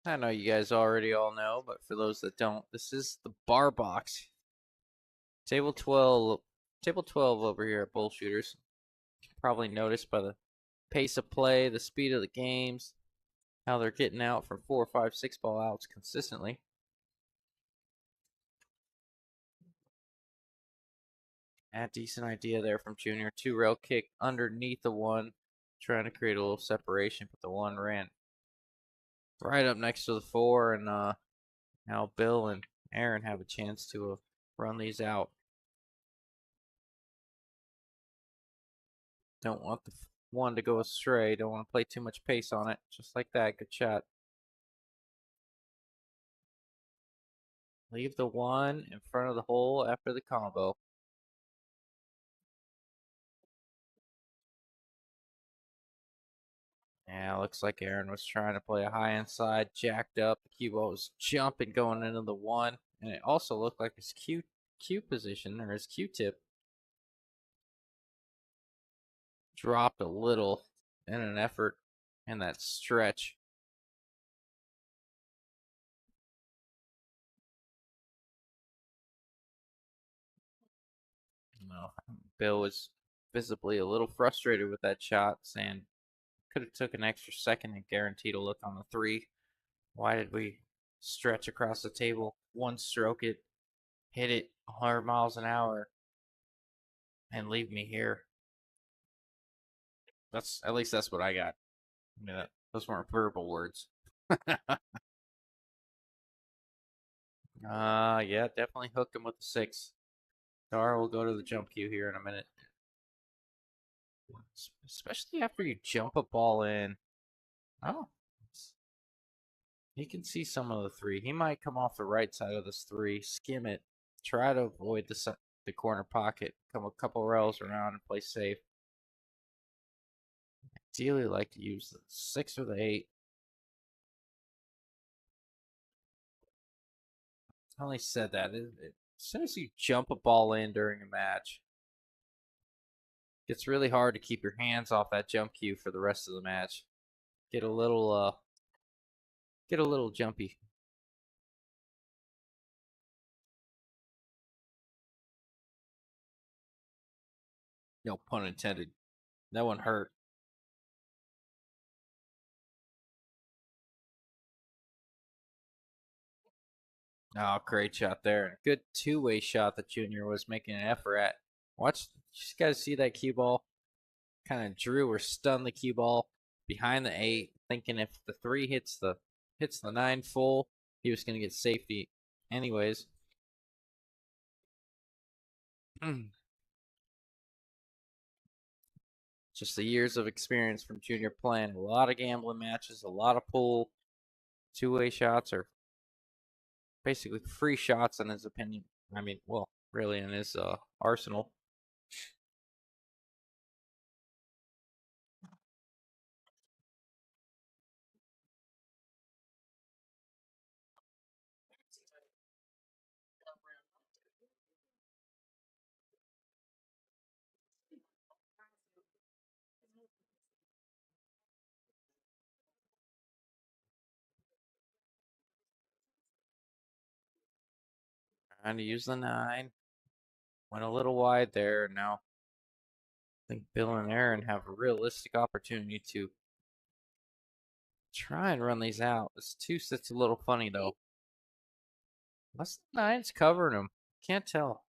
I know you guys already all know, but for those that don't, this is the bar box. Table 12 over here at Bull Shooters. Probably noticed by the pace of play, the speed of the games, how they're getting out from 4, 5, 6 ball outs consistently. A decent idea there from Junior. 2-rail kick underneath the 1, trying to create a little separation, but the 1 ran right up next to the 4, and now Bill and Aaron have a chance to run these out. Don't want the 1 to go astray. Don't want to play too much pace on it. Just like that. Good shot. Leave the 1 in front of the hole after the combo. Yeah, looks like Aaron was trying to play a high inside, jacked up. The cue ball was jumping going into the 1, and it also looked like his cue position, or his cue tip, dropped a little in an effort in that stretch. No, Bill was visibly a little frustrated with that shot, saying could have took an extra second and guaranteed a look on the 3. Why did we stretch across the table, 1 stroke it, hit it 100 miles an hour, and leave me here? That's at least that's what I got. I mean, those weren't verbal words. Yeah, definitely hooked him with the 6. Dara will go to the jump cue here in a minute. Especially after you jump a ball in. Oh, he can see some of the 3. He might come off the right side of this 3, skim it, try to avoid the corner pocket, come a couple rails around and play safe. Ideally, like to use the 6 or the 8. I only said that. As soon as you jump a ball in during a match, it's really hard to keep your hands off that jump cue for the rest of the match. Get a little jumpy. No pun intended. That one hurt. Oh, great shot there. Good 2-way shot that Junior was making an effort at. Watch, you guys see that cue ball? Kind of drew or stunned the cue ball behind the 8, thinking if the 3 hits the 9 full, he was going to get safety anyways. Just the years of experience from Junior playing a lot of gambling matches, a lot of pool, two-way shots, or basically free shots in his opinion. I mean, well, really in his arsenal. Trying to use the 9. Went a little wide there. Now I think Bill and Aaron have a realistic opportunity to try and run these out. This 2 sits a little funny though. Unless the 9's covering him. Can't tell.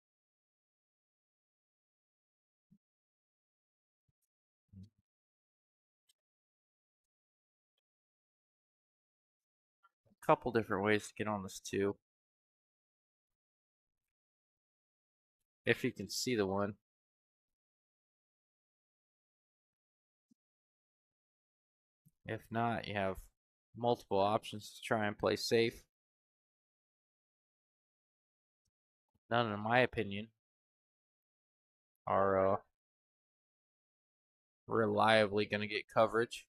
A couple different ways to get on this 2. If you can see the 1. If not, you have multiple options to try and play safe. None, in my opinion, are reliably going to get coverage.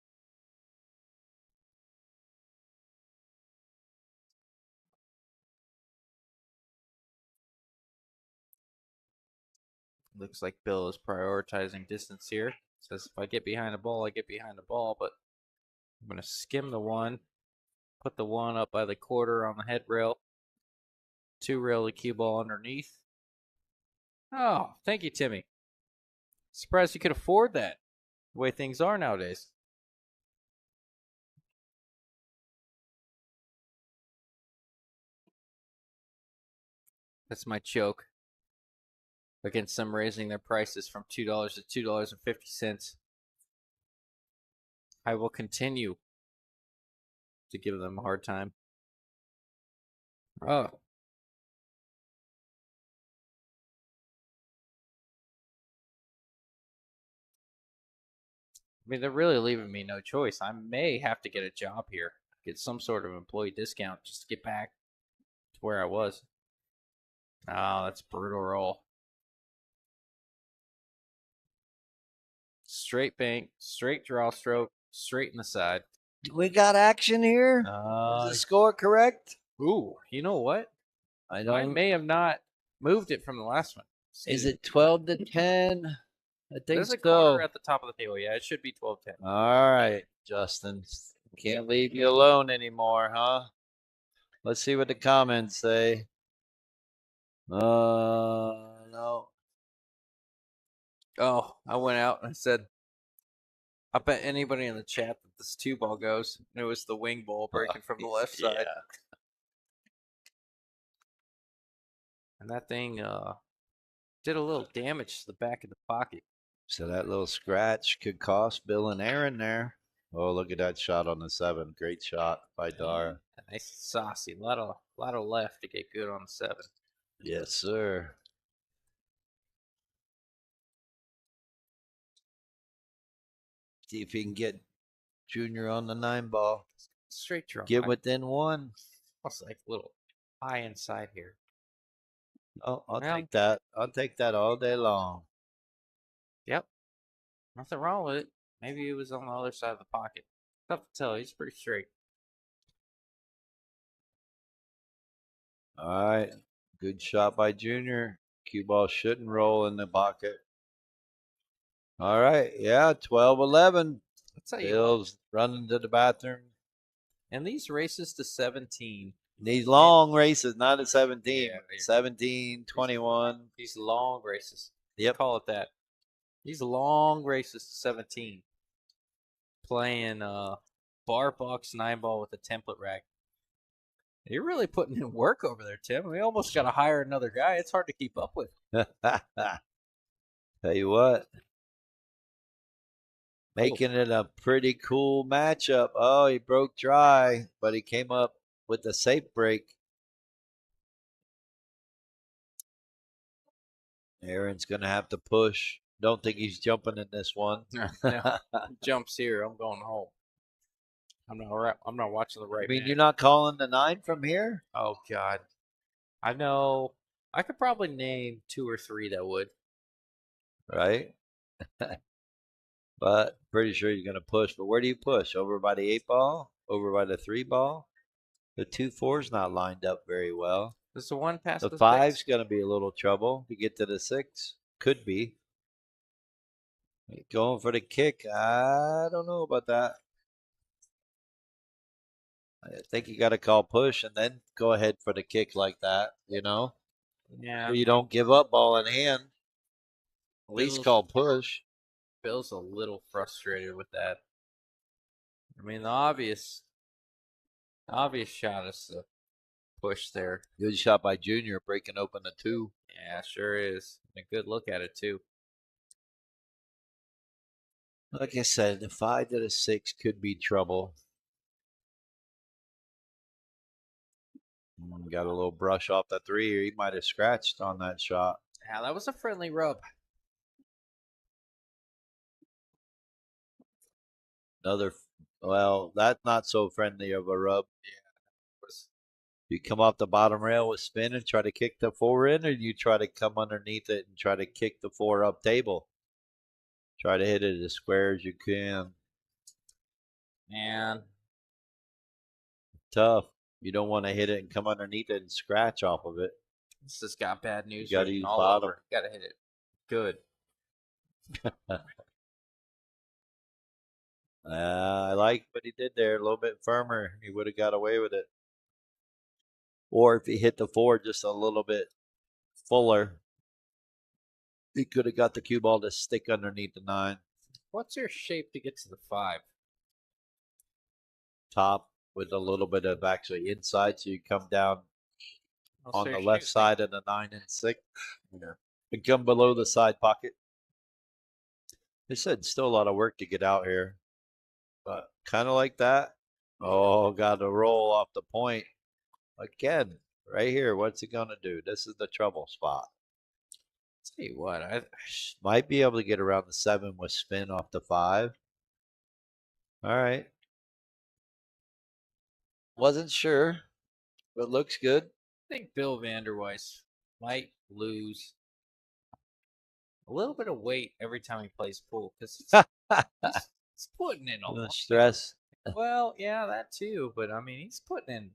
Looks like Bill is prioritizing distance here. Says if I get behind the ball, I get behind the ball, but I'm going to skim the 1. Put the 1 up by the quarter on the head rail. 2 rail the cue ball underneath. Oh, thank you, Timmy. Surprised you could afford that, the way things are nowadays. That's my joke against them raising their prices from $2 to $2.50. I will continue to give them a hard time. Oh. I mean, they're really leaving me no choice. I may have to get a job here, get some sort of employee discount just to get back to where I was. Oh, that's brutal roll. Straight bank, straight draw stroke, straight in the side. We got action here. Is the score correct? Ooh, you know what? I I may have not moved it from the last one. Is it 12 to 10? I think There's a so. quarter at the top of the table. Yeah, it should be 12-10. All right, Justin. Can't leave you alone anymore, huh? Let's see what the comments say. No. Oh, I went out and I said, I bet anybody in the chat that this 2-ball goes. And it was the wing ball breaking from the left side. Yeah. And that thing did a little damage to the back of the pocket. So that little scratch could cost Bill and Aaron there. Oh, look at that shot on the 7. Great shot by Dara. Nice saucy. A lot of left to get good on the 7. Yes, sir. See if he can get Junior on the 9-ball. Straight draw. Get within 1. Almost like a little high inside here. Oh, I'll take that. I'll take that all day long. Yep. Nothing wrong with it. Maybe it was on the other side of the pocket. Tough to tell. He's pretty straight. All right. Good shot by Junior. Cue ball shouldn't roll in the pocket. All right. Yeah, 12-11. Bill's running to the bathroom. And these races to 17. These long races, not at 17. Yeah, 17, 21. These long races. Yep. Call it that. These long races to 17. Playing bar box 9-ball with a template rack. You're really putting in work over there, Tim. We almost got to hire another guy. It's hard to keep up with. Tell you what. Making it a pretty cool matchup. Oh, he broke dry, but he came up with the safe break. Aaron's going to have to push. Don't think he's jumping in this one. No, jumps here. I'm going home. I'm not watching the right. I mean, man. you're not calling the 9 from here? Oh God, I know. I could probably name 2 or 3 that would. Right? But pretty sure you're going to push. But where do you push? Over by the 8 ball? Over by the 3 ball? The 2-4's not lined up very well. Is the 1 past The the 5's 6? going to be a little trouble to get to the 6. Could be. Going for the kick. I don't know about that. I think you got to call push and then go ahead for the kick like that, you know? Yeah. So you don't give up ball in hand. At least call push. Bill's a little frustrated with that. I mean, the obvious shot is the push there. Good shot by Junior, breaking open the 2. Yeah, sure is. And a good look at it too. Like I said, the 5 to the 6 could be trouble. Got a little brush off the 3, or he might have scratched on that shot. Yeah, that was a friendly rub. Well, that's not so friendly of a rub. You come off the bottom rail with spin and try to kick the 4 in, or you try to come underneath it and try to kick the 4 up table. Try to hit it as square as you can. Man, tough. You don't want to hit it and come underneath it and scratch off of it. this has got bad news. You gotta use bottom. Gotta hit it. Good. I like what he did there. A little bit firmer. He would have got away with it. Or if he hit the 4 just a little bit fuller, he could have got the cue ball to stick underneath the 9. What's your shape to get to the 5? Top with a little bit of actually inside, so you come down on the left side of the 9 and 6. Yeah. And come below the side pocket. They said still a lot of work to get out here. But kind of like that. Oh, got to roll off the point. Again, right here. What's he going to do? This is the trouble spot. Tell you what, I might be able to get around the 7 with spin off the 5. All right. Wasn't sure, but looks good. think Bill Vanderweiss might lose a little bit of weight every time he plays pool because he's putting in a lot. Stress. Well, yeah, that too. But I mean, he's putting in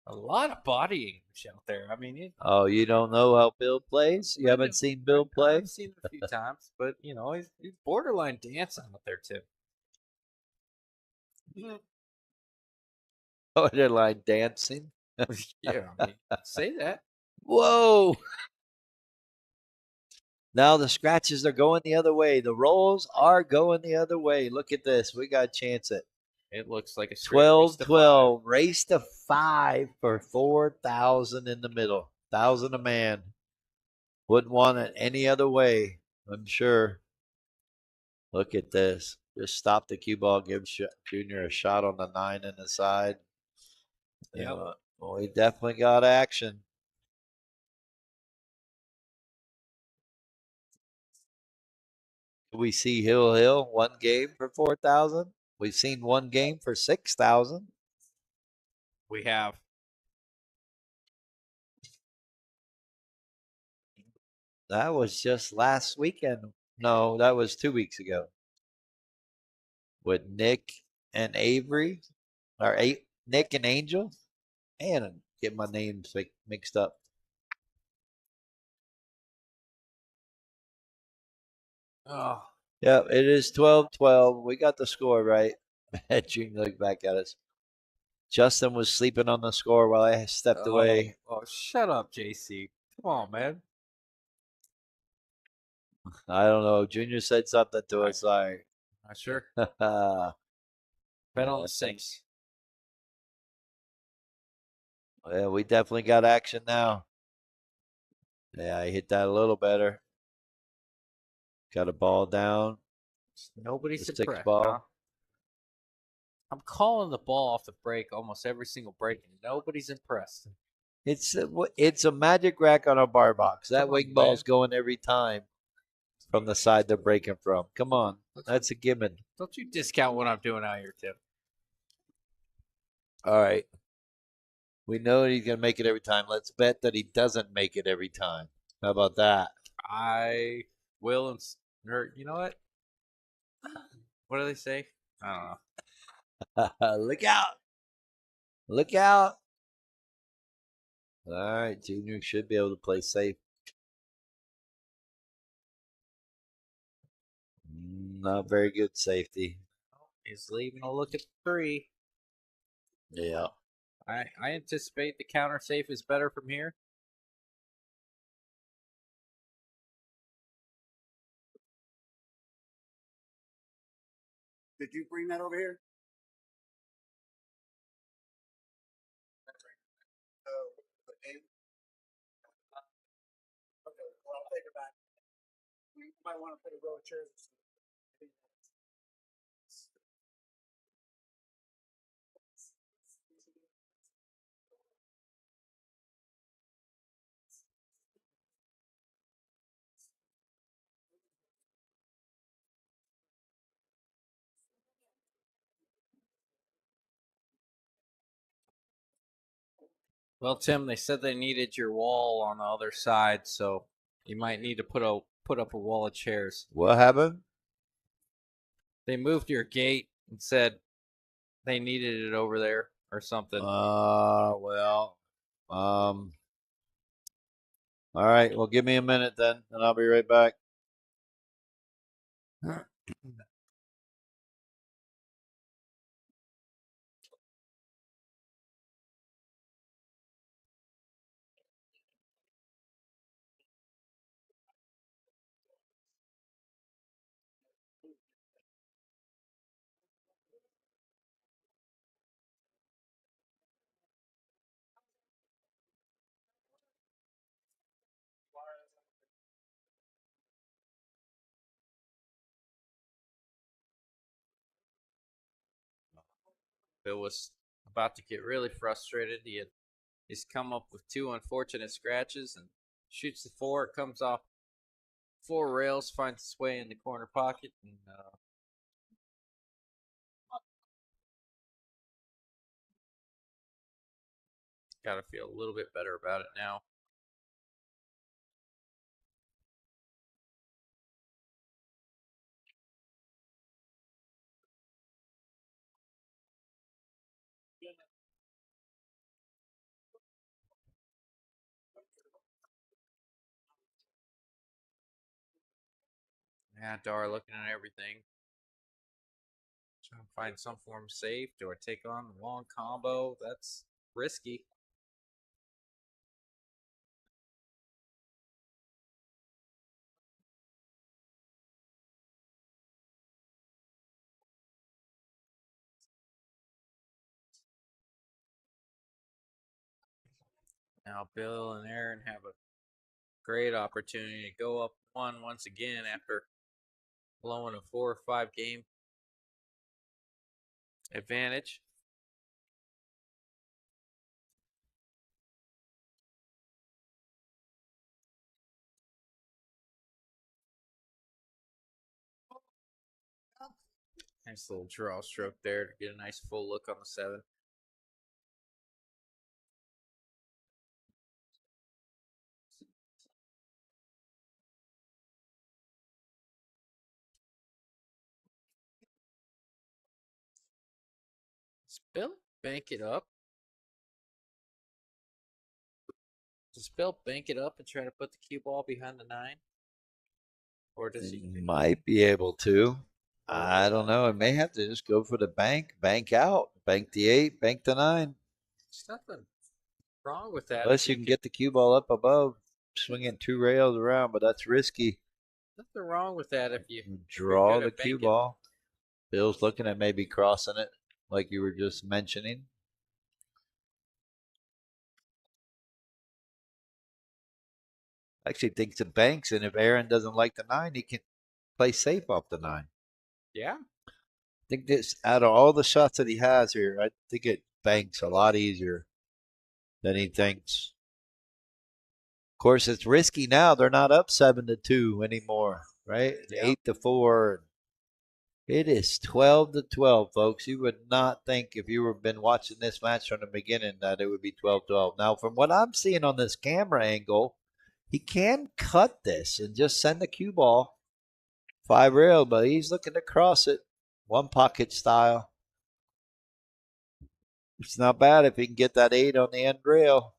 a lot of body English out there. I mean, oh, you don't know how Bill plays? You haven't seen Bill play? I've seen it a few times, but you know, he's borderline dancing out there too. Borderline dancing. Yeah, I mean, say that. Whoa! Now the scratches are going the other way. The rolls are going the other way. Look at this. We got to chance it. It looks like a 12-12. Race to 5 for 4,000 in the middle. 1,000 a man. Wouldn't want it any other way, I'm sure. Look at this. Just stop the cue ball. Give Junior a shot on the 9 in the side. Yeah. Well, he definitely got action. We see Hill 1 game for 4,000. We've seen 1 game for 6,000. We have. That was just last weekend. No, that was 2 weeks ago. With Nick and Avery, or Nick and Angel. Man, I'm getting my names mixed up. Oh. Yeah, it is 12-12. We got the score right. Junior looked back at us. Justin was sleeping on the score while I stepped away. Oh, shut up, JC. Come on, man. I don't know. Junior said something to us. Sorry. Not sure. Bet on the 6. Yeah, we definitely got action now. Yeah, I hit that a little better. Got a ball down. Nobody's the 6 impressed, ball. huh? I'm calling the ball off the break almost every single break, and nobody's impressed. It's a magic rack on a bar box. That Come on, wing ball's man. going every time from the side they're breaking from. Come on, that's a given. Don't you discount what I'm doing out here, Tim. All right. We know he's going to make it every time. Let's bet that he doesn't make it every time. How about that? I will, or you know what? What do they say? I don't know. Look out. Look out. All right. Junior should be able to play safe. Not very good safety. He's leaving a look at 3. Yeah. I anticipate the counter safe is better from here. Did you bring that over here? Okay, well, I'll take it back. You might want to put a row of chairs. Well, Tim, they said they needed your wall on the other side, so you might need to put up a wall of chairs. What happened? They moved your gate and said they needed it over there or something. Well, all right. Well, give me a minute then, and I'll be right back. Bill was about to get really frustrated. He's come up with 2 unfortunate scratches and shoots the 4. It comes off 4 rails, finds its way in the corner pocket, and got to feel a little bit better about it now. Yeah, Dara looking at everything. Trying to find some form of safe. Do I take on the long combo? That's risky. Now Bill and Aaron have a great opportunity to go up 1 once again after blowing a 4 or 5 game advantage. Nice little draw stroke there to get a nice full look on the 7. Does Bill bank it up? Does Bill bank it up and try to put the cue ball behind the 9? Or does he? Might be able to. I don't know. It may have to just go for the bank out, bank the 8, bank the 9. There's nothing wrong with that. Unless you can get the cue ball up above, swinging 2 rails around, but that's risky. Nothing wrong with that if you Draw good the at cue banking. ball. Bill's looking at maybe crossing it, like you were just mentioning. Actually thinks it banks, and if Aaron doesn't like the 9, he can play safe off the 9. Yeah. think this, out of all the shots that he has here, I think it banks a lot easier than he thinks. Of course, it's risky now. They're not up 7-2 anymore, right? Yeah. 8-4. It is 12-12, folks. You would not think if you were been watching this match from the beginning that it would be 12-12. Now, from what I'm seeing on this camera angle, he can cut this and just send the cue ball 5 rail, but he's looking to cross it one pocket style. It's not bad if he can get that 8 on the end rail.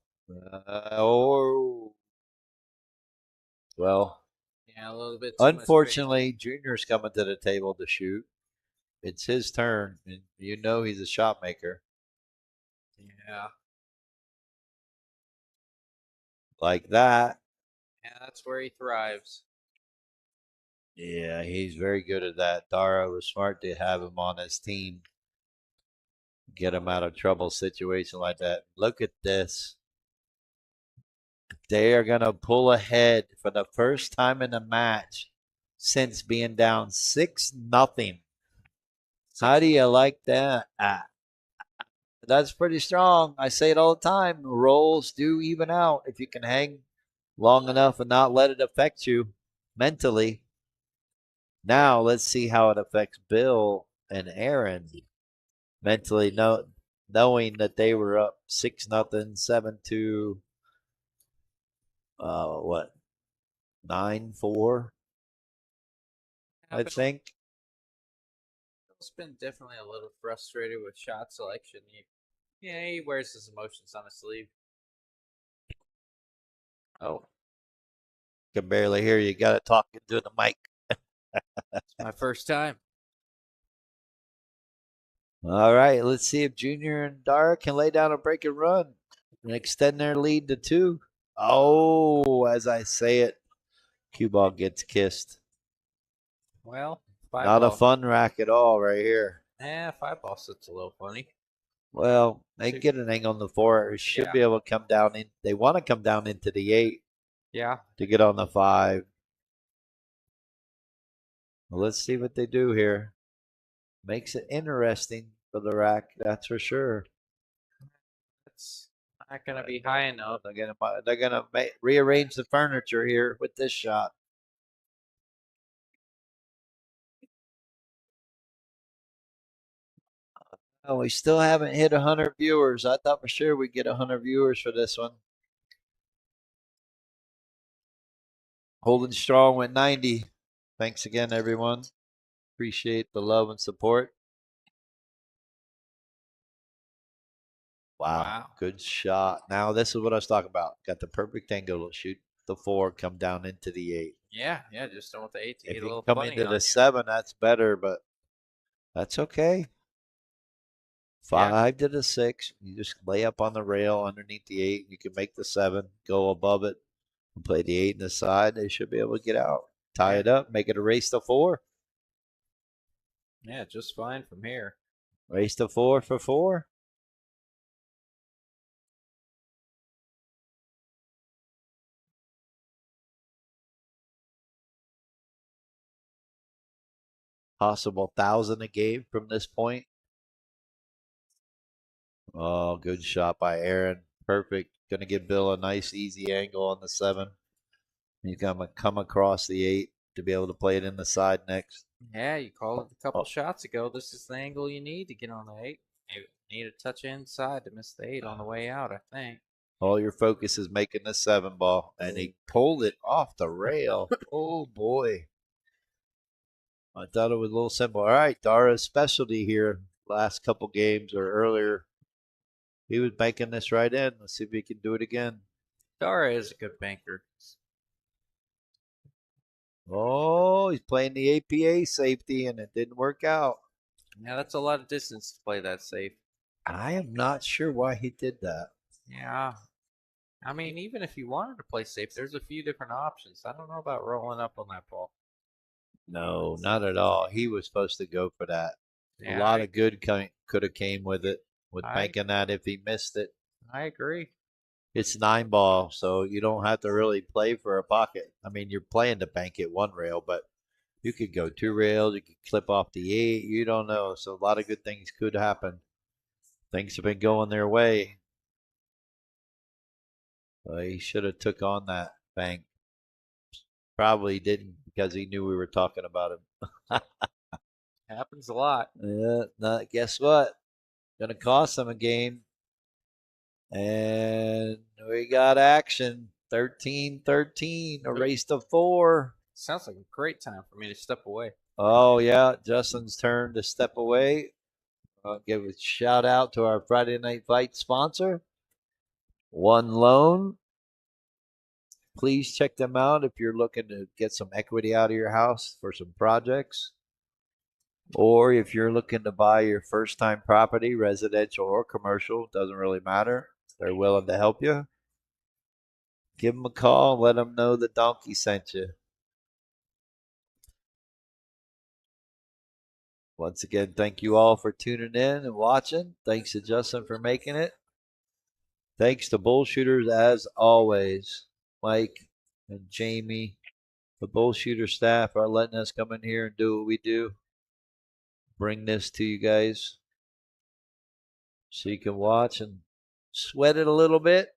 Well, Yeah, a little bit too much unfortunately, Junior's coming to the table to shoot. It's his turn, and you know he's a shot maker. space. Yeah. Like that. Yeah, that's where he thrives. Yeah, he's very good at that. Dara was smart to have him on his team. Get him out of trouble situation like that. Look at this. They are going to pull ahead for the first time in the match since being down 6-0. How do you like that? That's pretty strong. I say it all the time. Rolls do even out if you can hang long enough and not let it affect you mentally. Now let's see how it affects Bill and Aaron mentally, knowing that they were up 6-0, 7-2, what, 9-4, I think. Bill's been definitely a little frustrated with shot selection. He wears his emotions on his sleeve. Oh, can barely hear you. Got to talk into the mic. It's my first time. All right, let's see if Junior and Dara can lay down a break and run and extend their lead to 2. Oh, as I say it, cue ball gets kissed. Well, 5 Not ball. a fun rack at all right here. 5 ball sits a little funny. Well, they get an angle on the 4. It should be able to come down in. They want to come down into the 8. Yeah. To get on the 5. Well, let's see what they do here. Makes it interesting for the rack, that's for sure. It's not going to be high enough. They're gonna rearrange the furniture here with this shot. Oh, we still haven't hit 100 viewers. I thought for sure we'd get 100 viewers for this one. Holding strong with 90. Thanks again, everyone. Appreciate the love and support. Wow. Good shot. Now, this is what I was talking about. Got the perfect angle to shoot the 4, come down into the 8. Yeah, just don't want the 8 to If get a you little come funny into on the you. 7, that's better, but that's okay. 5 to the 6. You just lay up on the rail underneath the 8. You can make the 7, go above it, and play the 8 in the side. They should be able to get out. Tie it up, make it a race to 4. Yeah, just fine from here. Race to 4 for 4. Possible 1,000 a game from this point. Oh, good shot by Aaron. Perfect. Going to give Bill a nice, easy angle on the 7. He's going to come across the 8 to be able to play it in the side next. Yeah, you called it a couple shots ago. This is the angle you need to get on the 8. You need a touch inside to miss the 8 on the way out, I think. All your focus is making the 7 ball, and he pulled it off the rail. Oh, boy. I thought it was a little simple. All right, Dara's specialty here. Last couple games or earlier, he was banking this right in. Let's see if he can do it again. Dara is a good banker. Oh, he's playing the APA safety, and it didn't work out. Yeah, that's a lot of distance to play that safe. I am not sure why he did that. Yeah. I mean, even if you wanted to play safe, there's a few different options. I don't know about rolling up on that ball. No, not at all. He was supposed to go for that. Yeah, a lot of good could have came with it, with I- banking that if he missed it. I agree. It's 9 ball, so you don't have to really play for a pocket. I mean, you're playing to bank it 1 rail, but You could go 2 rails. You could clip off the 8. You don't know. So a lot of good things could happen. Things have been going their way. He should have took on that bank. Probably didn't because he knew we were talking about him. Happens a lot. Yeah, guess what? Gonna cost him a game. And we got action. 13-13, a race to 4. Sounds like a great time for me to step away. Oh, yeah, Justin's turn to step away. I'll give a shout out to our Friday Night Fight sponsor, One Loan. Please check them out if you're looking to get some equity out of your house for some projects. Or if you're looking to buy your first time property, residential or commercial, doesn't really matter. They're willing to help you. Give them a call and let them know the donkey sent you. Once again, thank you all for tuning in and watching. Thanks to Justin for making it. Thanks to Bullshooters as always. Mike and Jamie, the Bullshooter staff are letting us come in here and do what we do. Bring this to you guys so you can watch and sweat it a little bit.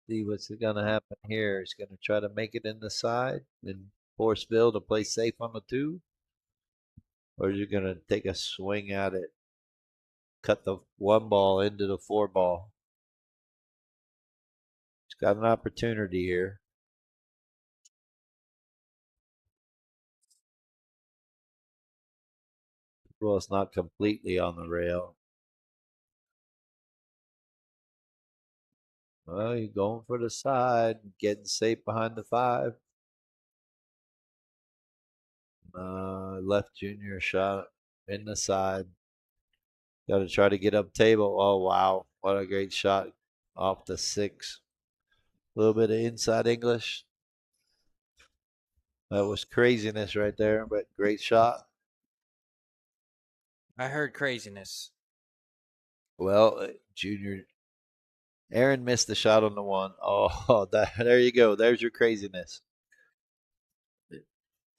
See what's going to happen here. He's going to try to make it in the side and force Bill to play safe on the 2. Or is he going to take a swing at it? Cut the 1 ball into the 4 ball. He's got an opportunity here. Well, it's not completely on the rail. Well, you're going for the side, getting safe behind the 5. Left junior shot in the side. Got to try to get up table. Oh, wow. What a great shot off the 6. A little bit of inside English. That was craziness right there, but great shot. I heard craziness. Well, junior Aaron missed the shot on the 1. Oh, there you go. There's your craziness.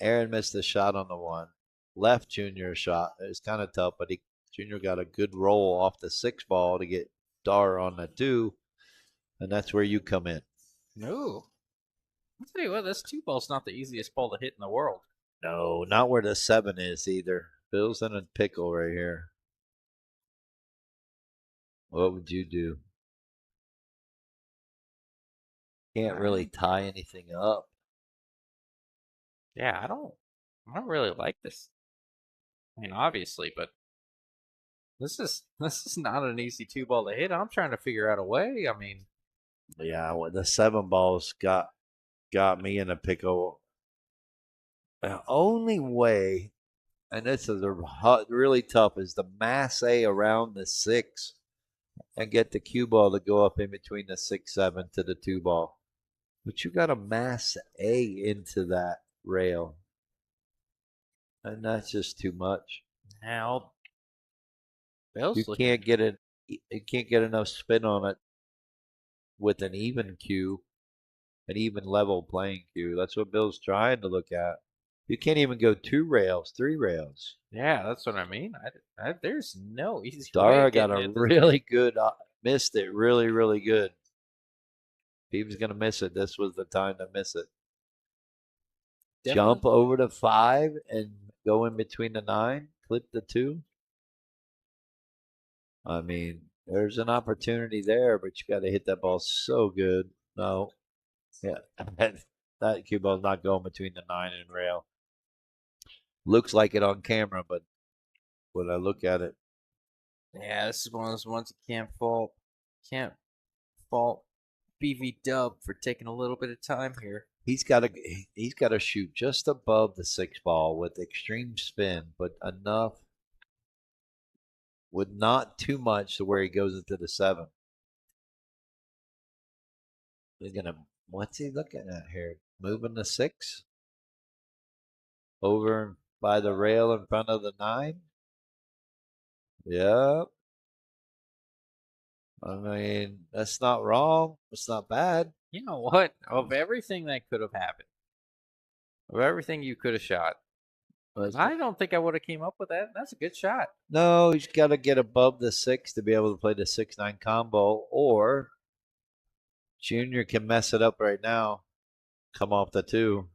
Aaron missed the shot on the 1. Left junior shot. It was kind of tough, but junior got a good roll off the 6 ball to get Dara on the 2, and that's where you come in. No. I'll tell you what, this 2 ball's not the easiest ball to hit in the world. No, not where the 7 is either. Bill's in a pickle right here. What would you do? Can't really tie anything up. Yeah, I don't really like this. I mean, obviously, but this is not an easy 2 ball to hit. I'm trying to figure out a way. I mean, Yeah, well, the 7 balls got me in a pickle. The only way, and this is really tough, is the mass A around the 6 and get the cue ball to go up in between the 6-7 to the 2 ball. But you got to mass A into that rail, and that's just too much. now Bill's You looking. can't get it. You can't get enough spin on it with an even cue, an even level playing cue. That's what Bill's trying to look at. You can't even go 2 rails, 3 rails. Yeah, that's what I mean. There's no easy way Dara of got getting a it. really good, missed it really, really good. If he was going to miss it, this was the time to miss it. Definitely. Jump over to 5 and go in between the 9, clip the 2. I mean, there's an opportunity there, but you got to hit that ball so good. No. Yeah. That cue ball's not going between the 9 and rail. Looks like it on camera, but when I look at it, Yeah, this is one of those ones you can't fault. Can't fault BV Dub for taking a little bit of time here. he's got to shoot just above the 6 ball with extreme spin, but enough with not too much to where he goes into the 7. He's gonna. What's he looking at here? Moving the 6 over by the rail in front of the 9. Yep. I mean, that's not wrong. It's not bad. You know what? Of everything that could have happened, of everything you could have shot, I don't think I would have came up with that. That's a good shot. No, he's got to get above the 6 to be able to play the 6-9 combo, or Junior can mess it up right now. Come off the 2.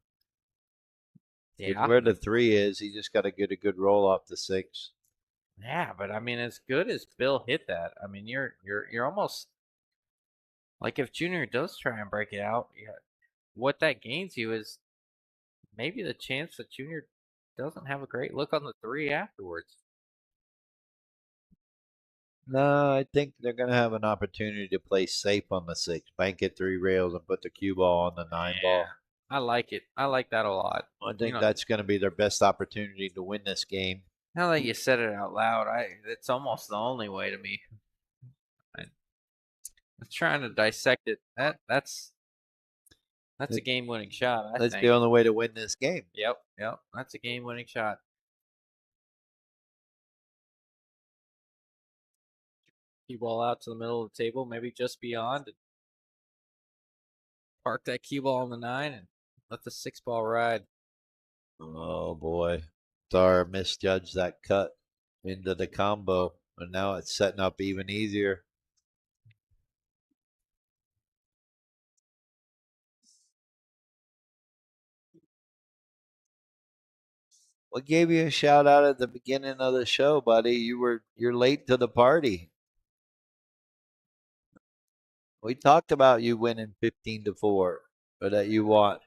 With Yeah. where the 3 is, he just got to get a good roll off the 6. Yeah, but I mean, as good as Bill hit that, I mean, you're almost like if Junior does try and break it out, yeah, what that gains you is maybe the chance that Junior doesn't have a great look on the 3 afterwards. No, I think they're going to have an opportunity to play safe on the 6. Bank it 3 rails and put the cue ball on the 9 ball. I like it. I like that a lot. I think that's going to be their best opportunity to win this game. Now that you said it out loud, it's almost the only way to me. I'm trying to dissect it. That's a game-winning shot. I That's think. the only way to win this game. Yep. That's a game-winning shot. Cue ball out to the middle of the table, maybe just beyond. Park that cue ball on the 9 and let the 6 ball ride. Oh boy, Dara misjudged that cut into the combo, and now it's setting up even easier. What gave you a shout out at the beginning of the show, buddy? You're late to the party. We talked about you winning 15-4, or that you want,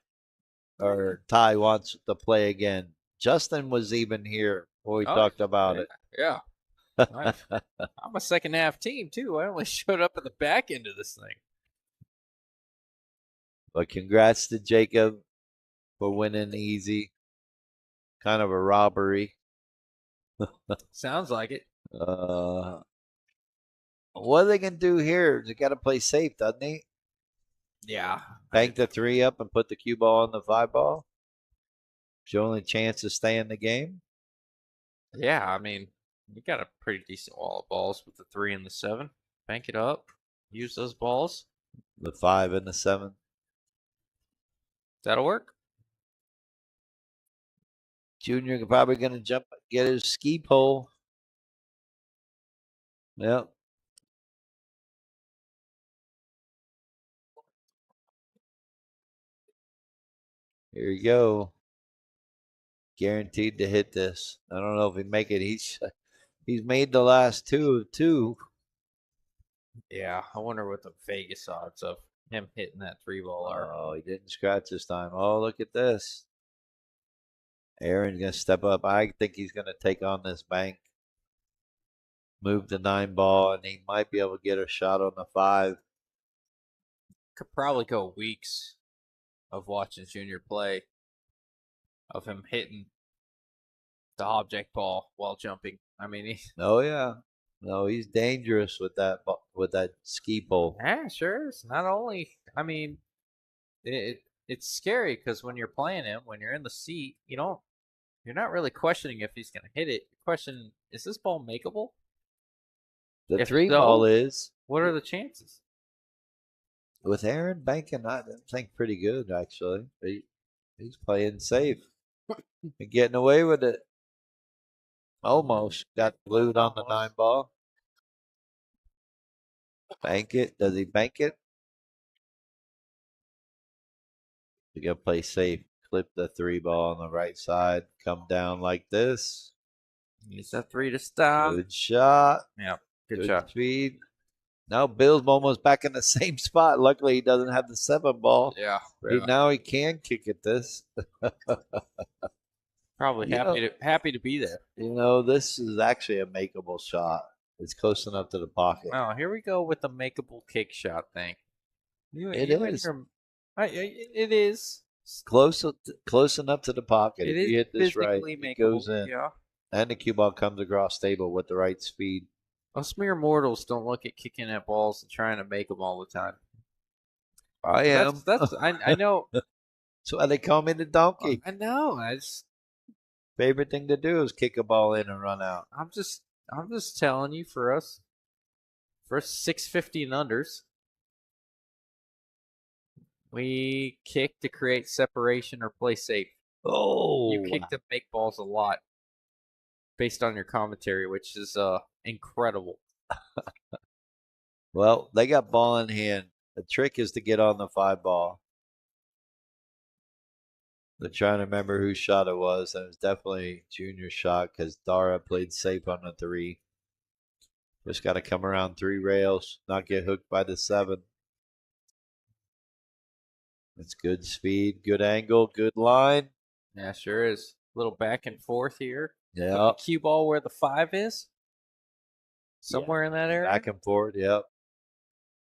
or Ty wants to play again. Justin was even here when we talked about it. Yeah. I'm a second half team too. I only showed up at the back end of this thing. But congrats to Jacob for winning easy. Kind of a robbery. Sounds like it. What are they gonna do here? They got to play safe, doesn't he? Yeah. Bank the 3 up and put the cue ball on the 5 ball. It's your only chance to stay in the game. Yeah, I mean, you got a pretty decent wall of balls with the 3 and the 7. Bank it up. Use those balls. The 5 and the 7. That'll work. Junior probably gonna jump, get his ski pole. Yep. Here you go. Guaranteed to hit this. I don't know if he make it. He's made the last 2 of 2. Yeah, I wonder what the Vegas odds of him hitting that 3 ball are. Oh, he didn't scratch this time. Oh, look at this. Aaron's gonna step up. I think he's gonna take on this bank. Move the 9 ball, and he might be able to get a shot on the 5. Could probably go weeks of watching Junior play, of him hitting the object ball while jumping. I mean, Oh yeah. No, he's dangerous with that ski pole. yeah, sure. It's not only. I mean, it's scary because when you're playing him, when you're in the seat, you're not really questioning if he's going to hit it. You're questioning, is this ball makeable? The If 3 so, ball is. What are the chances? With Aaron banking, I think pretty good actually. He's playing safe and getting away with it. Almost got glued on the 9 ball. Bank it. Does he bank it? You gotta play safe. Clip the 3 ball on the right side. Come down like this. Use that 3 to stop. Good shot. Yeah, Good shot. speed. Now Bill's almost back in the same spot. Luckily, he doesn't have the 7 ball. Yeah. Now he can kick at this. Probably happy to be there. This is actually a makeable shot. It's close enough to the pocket. Oh, here we go with the makeable kick shot thing. It is. It is. Close enough to the pocket. It If is you hit this right, physically it makeable. goes in. Yeah. And the cue ball comes across table with the right speed. Us mere mortals don't look at kicking at balls and trying to make them all the time. I am. I know. That's why they call me the donkey. I know. Favorite thing to do is kick a ball in and run out. I'm just telling you, for us 650 and unders, We kick to create separation or play safe. Oh, You kick to make balls a lot, based on your commentary, which is incredible. well, they got ball in hand. The trick is to get on the 5 ball. They're trying to remember whose shot it was, and it was definitely Junior's shot because Dara played safe on the 3. Just got to come around 3 rails, not get hooked by the 7. It's good speed, good angle, good line. Yeah, sure is. A little back and forth here. Put Yeah, the cue ball where the 5 is. Somewhere in that area. back and forth. Yep.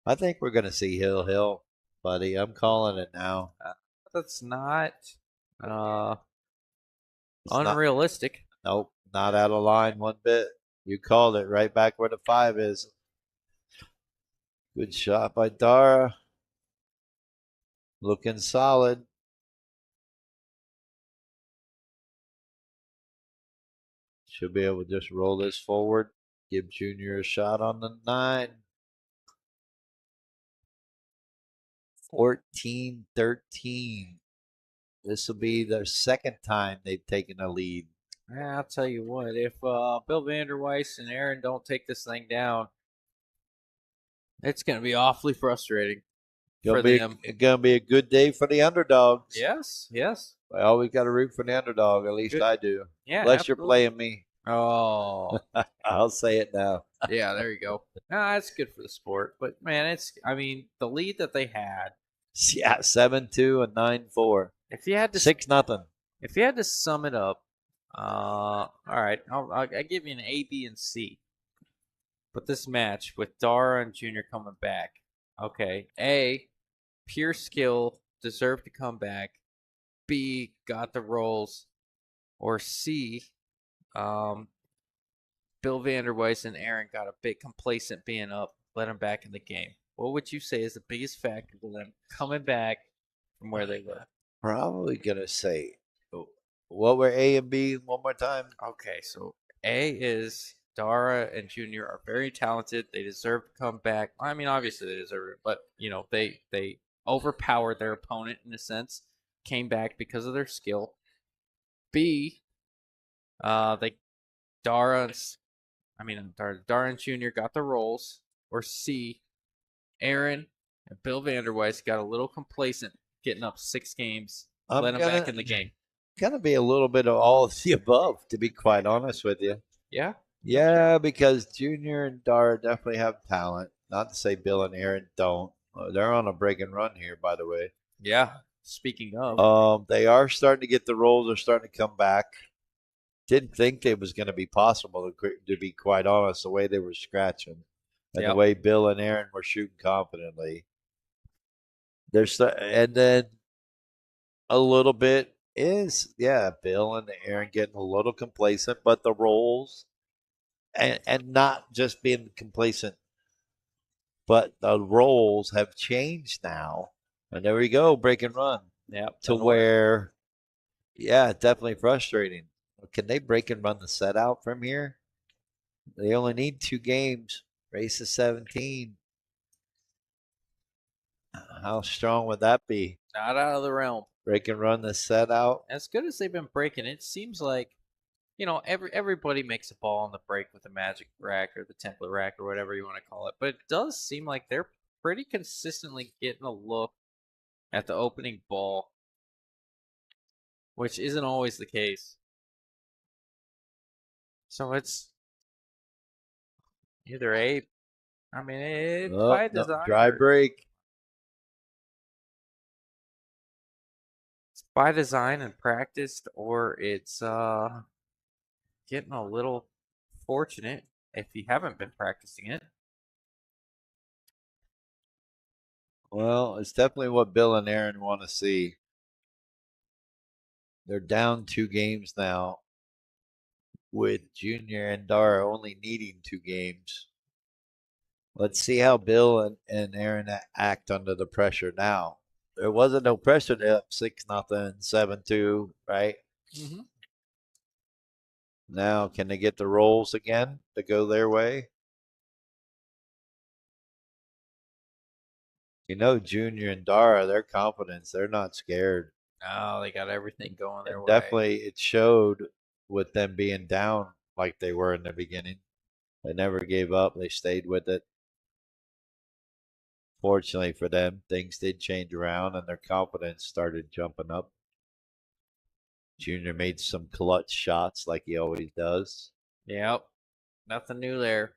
I think we're going to see Hill, buddy. I'm calling it now. That's not It's not- unrealistic. Nope, not out of line one bit. You called it right back where the 5 is. Good shot by Dara. Looking solid. Should be able to just roll this forward. Give Junior a shot on the 9. 14-13. This will be their second time they've taken a lead. Yeah, I'll tell you what. If Bill Vanderweiss and Aaron don't take this thing down, it's going to be awfully frustrating for them. It's gonna be a good day for the underdogs. Yes. I always got to root for the underdog. At least Good. I do. Yeah. Unless absolutely. you're playing me. Oh. I'll say it now. Yeah, there you go. That's good for the sport. But man, the lead that they had. Yeah, 7-2 and 9-4. If you had to 6-0. If you had to sum it up, all right, I'll give you an A, B, and C. But this match with Dara and Junior coming back, okay. A, pure skill, deserved to come back. B, got the rolls. Or C, Bill Vanderweiss and Aaron got a bit complacent being up, let them back in the game. What would you say is the biggest factor to them coming back from where they were? Probably gonna say, what were A and B one more time? Okay, so A is Dara and Junior are very talented. They deserve to come back. I mean, obviously they deserve it, but they overpowered their opponent in a sense. Came back because of their skill. B, they Dara and Junior got the rolls. Or C, Aaron and Bill Vanderweiss got a little complacent, getting up 6 games, let them back in the game. Gonna be a little bit of all of the above, to be quite honest with you. Yeah. Yeah, because Junior and Dara definitely have talent. Not to say Bill and Aaron don't. They're on a breaking run here, by the way. Yeah. Speaking of, they are starting to get the rolls. They're starting to come back. Didn't think it was going to be possible, to be quite honest, the way they were scratching and the way Bill and Aaron were shooting confidently. And then a little bit is, Bill and Aaron getting a little complacent, but the rolls and not just being complacent, but the roles have changed now. And there we go, break and run. Yeah. To where, definitely frustrating. Can they break and run the set out from here? They only need 2 games. Race to 17. How strong would that be? Not out of the realm. Break and run the set out. As good as they've been breaking, it seems like, everybody makes a ball on the break with the magic rack or the template rack or whatever you want to call it. But it does seem like they're pretty consistently getting a look at the opening ball, which isn't always the case. So it's either it's by design. Dry break. It's by design and practiced, or it's getting a little fortunate if you haven't been practicing it. Well, it's definitely what Bill and Aaron want to see. They're down 2 games now, with Junior and Dara only needing 2 games. Let's see how Bill and Aaron act under the pressure now. There wasn't no pressure to up 6-0, 7-2, right? Mm-hmm. Now, can they get the rolls again to go their way? You know, Junior and Dara, their confidence, they're not scared. Oh, they got everything going their And way. definitely it showed with them being down like they were in the beginning. They never gave up. They stayed with it. Fortunately for them, things did change around and their confidence started jumping up. Junior made some clutch shots like he always does. Yep. Nothing new there.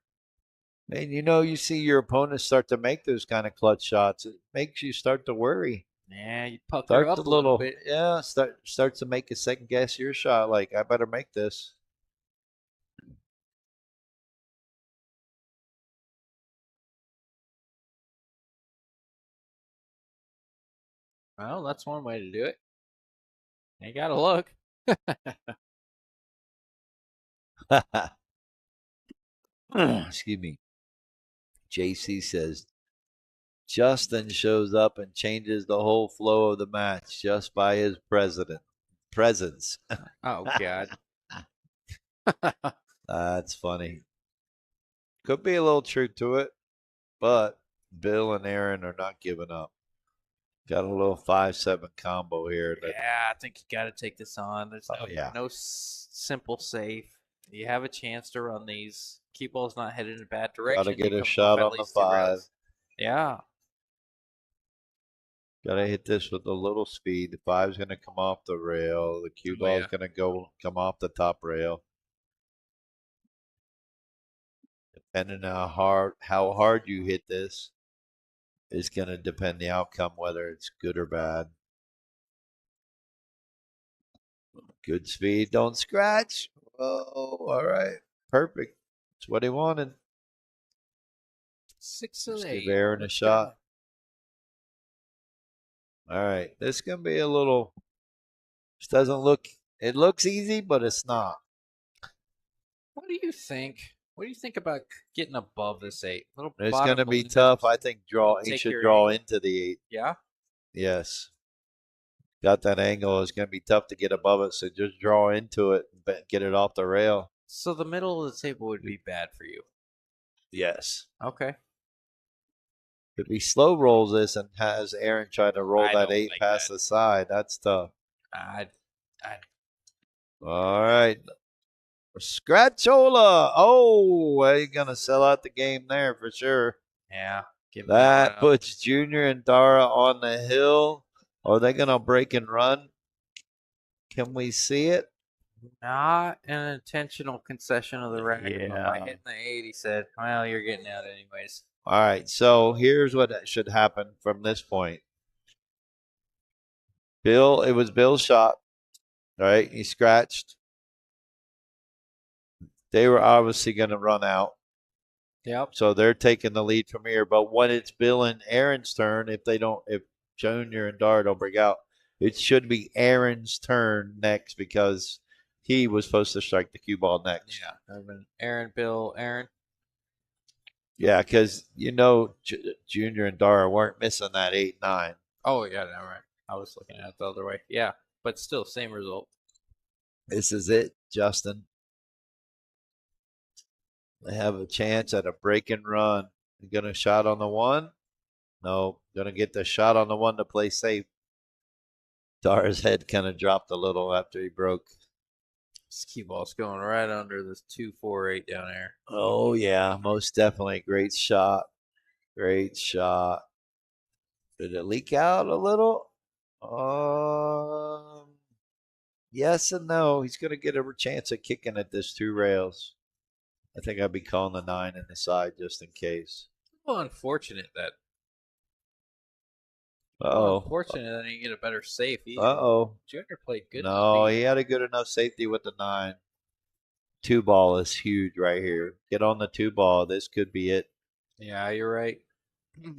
And you know, you see your opponents start to make those kind of clutch shots. It makes you start to worry. Yeah, you pucker Starts up a a little little, bit. yeah. Starts to make you second guess your shot. Like I better make this. Well, that's one way to do it. You gotta look. Excuse me. JC says Justin shows up and changes the whole flow of the match just by his presence. Oh God. That's funny. Could be a little truth to it, but Bill and Aaron are not giving up. Got a little 5-7 combo here. Yeah, I think you got to take this on. There's Oh, yeah. no simple safe. You have a chance to run these. Cue ball's not headed in a bad direction. Gotta get You a come shot off at on the least 2 5. rails. Yeah. Gotta hit this with a little speed. The 5's gonna come off the rail. The cue ball's gonna come off the top rail. Depending on how hard you hit this is gonna depend the outcome, whether it's good or bad. Good speed, don't scratch. Oh, all right. Perfect. That's what he wanted. 6 Let's of give 8. Aaron a shot. All right. This is gonna be a little. This doesn't look. It looks easy, but it's not. What do you think? What do you think about getting above this 8? Little It's bottom gonna be blend, tough. I think he take should your draw angle. into the 8. Yeah. Yes. Got that angle. It's going to be tough to get above it. So just draw into it and get it off the rail. So the middle of the table would be bad for you. Yes. Okay. If he slow rolls this and has Aaron try to roll I that don't 8 like past that. the side, that's tough. I All right. Scratchola. Oh, he's going to sell out the game there for sure. yeah. Give That puts Junior and Dara on the hill. Are they going to break and run? Can we see it? not an intentional concession of the rack. Yeah. By hitting the 8, he said, well, you're getting out anyways. All right. So here's what should happen from this point. It was Bill's shot, right? He scratched. They were obviously going to run out. Yep. So they're taking the lead from here. But when it's Bill and Aaron's turn, if Junior and Dara don't break out, it should be Aaron's turn next because he was supposed to strike the cue ball next. Yeah. Aaron, Bill, Aaron. Yeah, because Junior and Dara weren't missing that 8-9. Oh, yeah, no, right. I was looking at it the other way. Yeah, but still, same result. This is it, Justin. They have a chance at a break and run. They're going to shot on the 1. No, going to get the shot on the 1 to play safe. Dara's head kind of dropped a little after he broke. This cue ball's going right under this 2-4-8 down there. Oh, yeah, most definitely. Great shot. Great shot. Did it leak out a little? Yes and no. He's going to get a chance at kicking at this 2 rails. I think I'd be calling the 9 in the side just in case. Well, unfortunate that. Uh-oh. Unfortunate that he didn't get a better safe either. Uh-oh. Junior played good. No, he had a good enough safety with the 9. 2 ball is huge right here. Get on the 2 ball. This could be it. Yeah, you're right.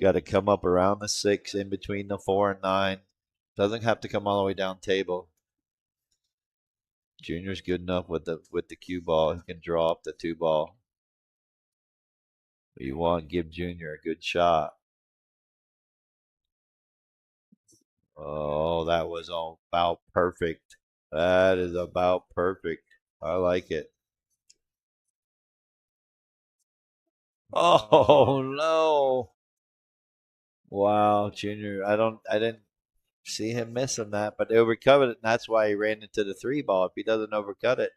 Got to come up around the 6 in between the 4 and 9. Doesn't have to come all the way down table. Junior's good enough with the cue ball. He can draw up the 2 ball. But you want to give Junior a good shot. Oh, that was about perfect. That is about perfect. I like it. Oh, no. Wow, Junior. I didn't see him missing that, but they overcovered it, and that's why he ran into the 3 ball. If he doesn't overcut it,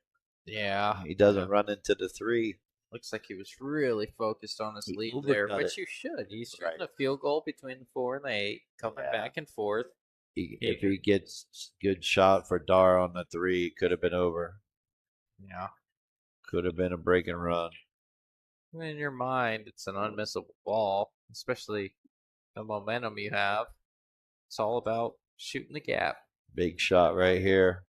Yeah. he doesn't run into the 3. Looks like he was really focused on his He lead there, overcut which it. you should. He's Right. shooting a field goal between the 4 and the 8, coming Yeah. back and forth. If he gets good shot for Dara on the 3, it could have been over. Yeah. Could have been a break and run. In your mind, it's an unmissable ball, especially the momentum you have. It's all about shooting the gap. Big shot right here.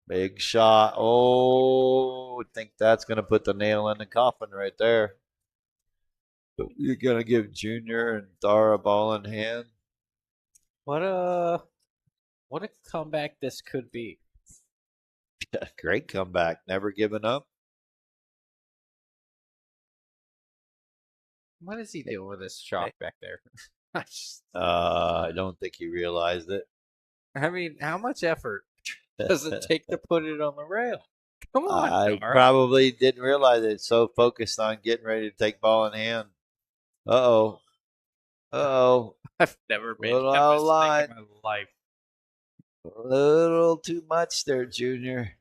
Big shot. Oh, I think that's going to put the nail in the coffin right there. But you're going to give Junior and Dara a ball in hand. What a comeback this could be. Great comeback. Never giving up. What is he doing with this shot back there? I don't think he realized it. I mean, how much effort does it take to put it on the rail? Come on, I Dara. probably didn't realize it. So focused on getting ready to take ball in hand. Uh-oh. Uh-oh. I've never made Little that out of mistake line. in my life. A little too much there, Junior.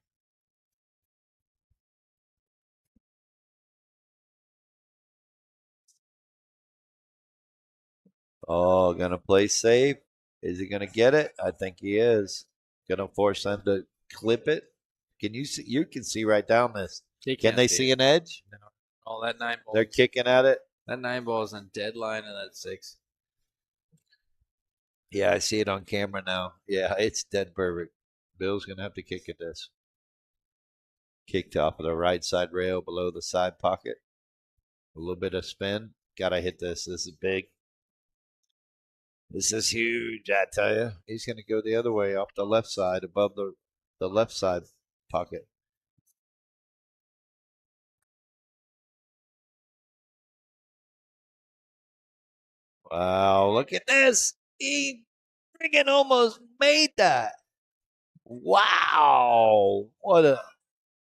Oh, gonna play safe. Is he gonna get it? I think he is. Gonna force them to clip it. Can you see? You can see right down this. He Can can't they see it. an edge? No. Oh, that 9 ball. They're kicking at it. That 9 ball is on deadline, and that's 6. Yeah, I see it on camera now. Yeah, it's dead perfect. Bill's gonna have to kick at this. Kicked off of the right side rail below the side pocket. A little bit of spin. Gotta hit this. This is big. This is huge, I tell you. He's going to go the other way off the left side above the left side pocket. Wow, look at this. He freaking almost made that. Wow. What a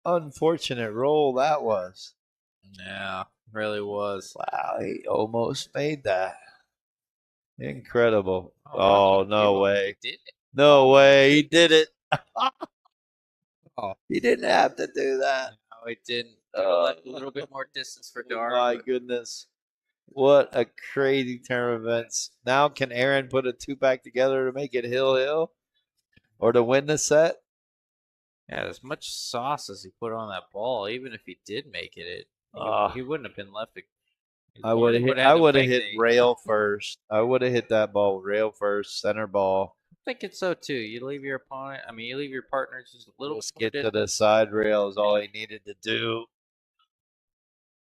unfortunate roll that was. Yeah, really was. Wow, he almost made that. Incredible. Oh, Oh, no way. He did it. No way. He did it. Oh, He didn't have to do that. no, he didn't. Left a little bit more distance for Dara. My but goodness. What a crazy turn of events. Now can Aaron put a 2-pack together to make it hill or to win the set? Yeah, as much sauce as he put on that ball, even if he did make it, he wouldn't have been left. I would have hit rail first. I would have hit that ball rail first, center ball. I think it's so too. You leave your opponent. I mean, you leave your partner just a little. Just get to the side rail is all he needed to do.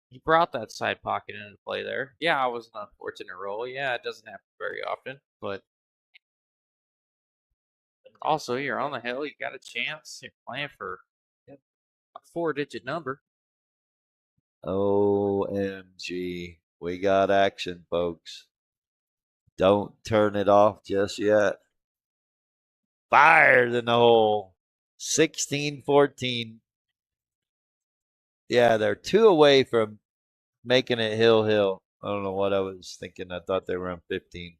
He brought that side pocket into play there. Yeah, it was an unfortunate roll. Yeah, it doesn't happen very often, but also you're on the hill. You got a chance. You're playing for a 4-digit number. OMG. We got action, folks. Don't turn it off just yet. Fires in the hole. 16-14. Yeah, they're 2 away from making it hill. I don't know what I was thinking. I thought they were on 15.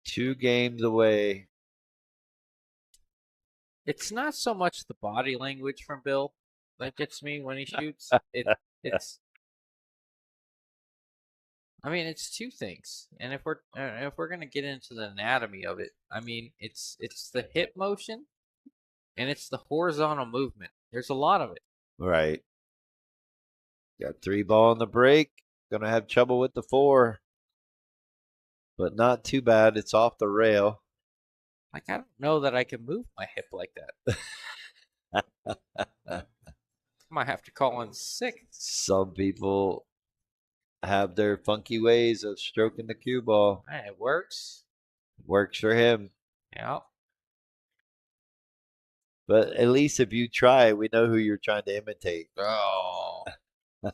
2 games away. It's not so much the body language from Bill that gets me when he shoots. It's. I mean, it's 2 things, and if we're gonna get into the anatomy of it, I mean, it's the hip motion, and it's the horizontal movement. There's a lot of it. Right. Got 3 ball in the break. Gonna have trouble with the 4. But not too bad. It's off the rail. Like, I don't know that I can move my hip like that. I might have to call in sick. Some people have their funky ways of stroking the cue ball. Hey, it works. Works for him. Yeah. But at least if you try, we know who you're trying to imitate. Oh. I'll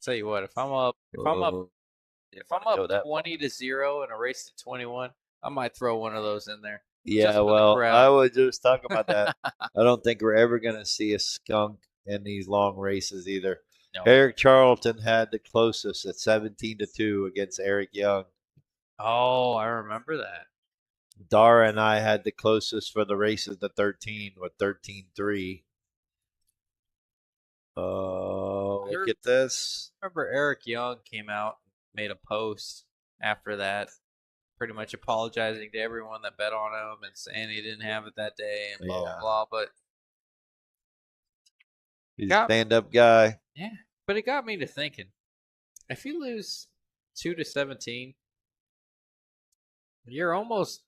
tell you what, if I'm up if I'm up 20-0 in a race to 21, I might throw one of those in there. Yeah, well, I was just talking about that. I don't think we're ever going to see a skunk in these long races either. No. Eric Charlton had the closest at 17-2 against Eric Young. Oh, I remember that. Dara and I had the closest for the races to 13 with 13-3. Look at this. I remember Eric Young came out and made a post after that, pretty much apologizing to everyone that bet on him and saying he didn't have it that day and blah Yeah. blah blah. But He's a Got- stand-up guy. yeah, but it got me to thinking: if you lose 2-17, you're almost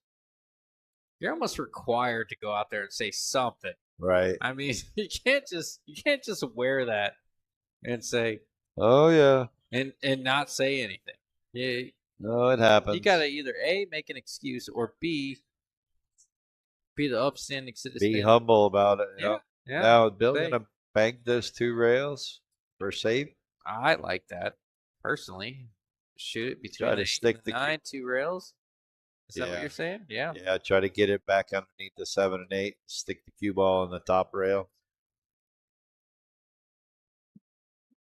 required to go out there and say something. Right. I mean, you can't just wear that and say Oh, yeah. and not say anything. Yeah, No, it happens. you gotta either A, make an excuse, or B, be the upstanding citizen. Be humble about it. Yeah, Yep. yeah. Now, Bill Say. going to bank those 2 rails for safe? I like that personally. Shoot it between Try to the stick 8 and the the 9, 2 rails. Is that what Yeah. you're saying? Yeah. Yeah, try to get it back underneath the 7 and 8. Stick the cue ball on the top rail.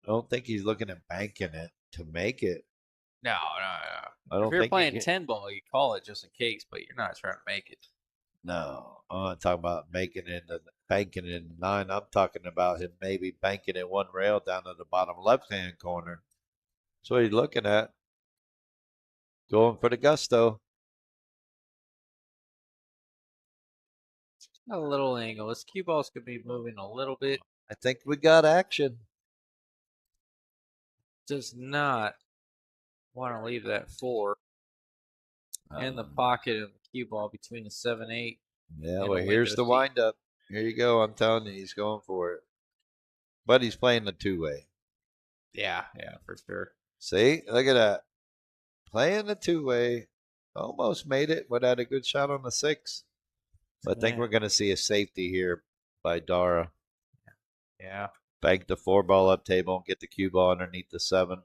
I don't think he's looking at banking it to make it. No. I don't If you're think playing he can- 10 ball, you call it just in case, but you're not trying to make it. No, I'm not talking about making it banking it in 9. I'm talking about him maybe banking it 1 rail down to the bottom left-hand corner. That's what he's looking at. Going for the gusto. A little angle. This cue ball's could be moving a little bit. I think we got action. Does not want to leave that 4 in the Um, pocket of the cue ball between the 7-8. Yeah, in a well, here's window the seat. windup. Here you go. I'm telling you, he's going for it. But he's playing the 2-way. Yeah, for sure. See? Look at that. Playing the 2-way. Almost made it, but had a good shot on the 6. But I think Yeah. we're going to see a safety here by Dara. Yeah. Bank the 4-ball up table and get the cue ball underneath the 7.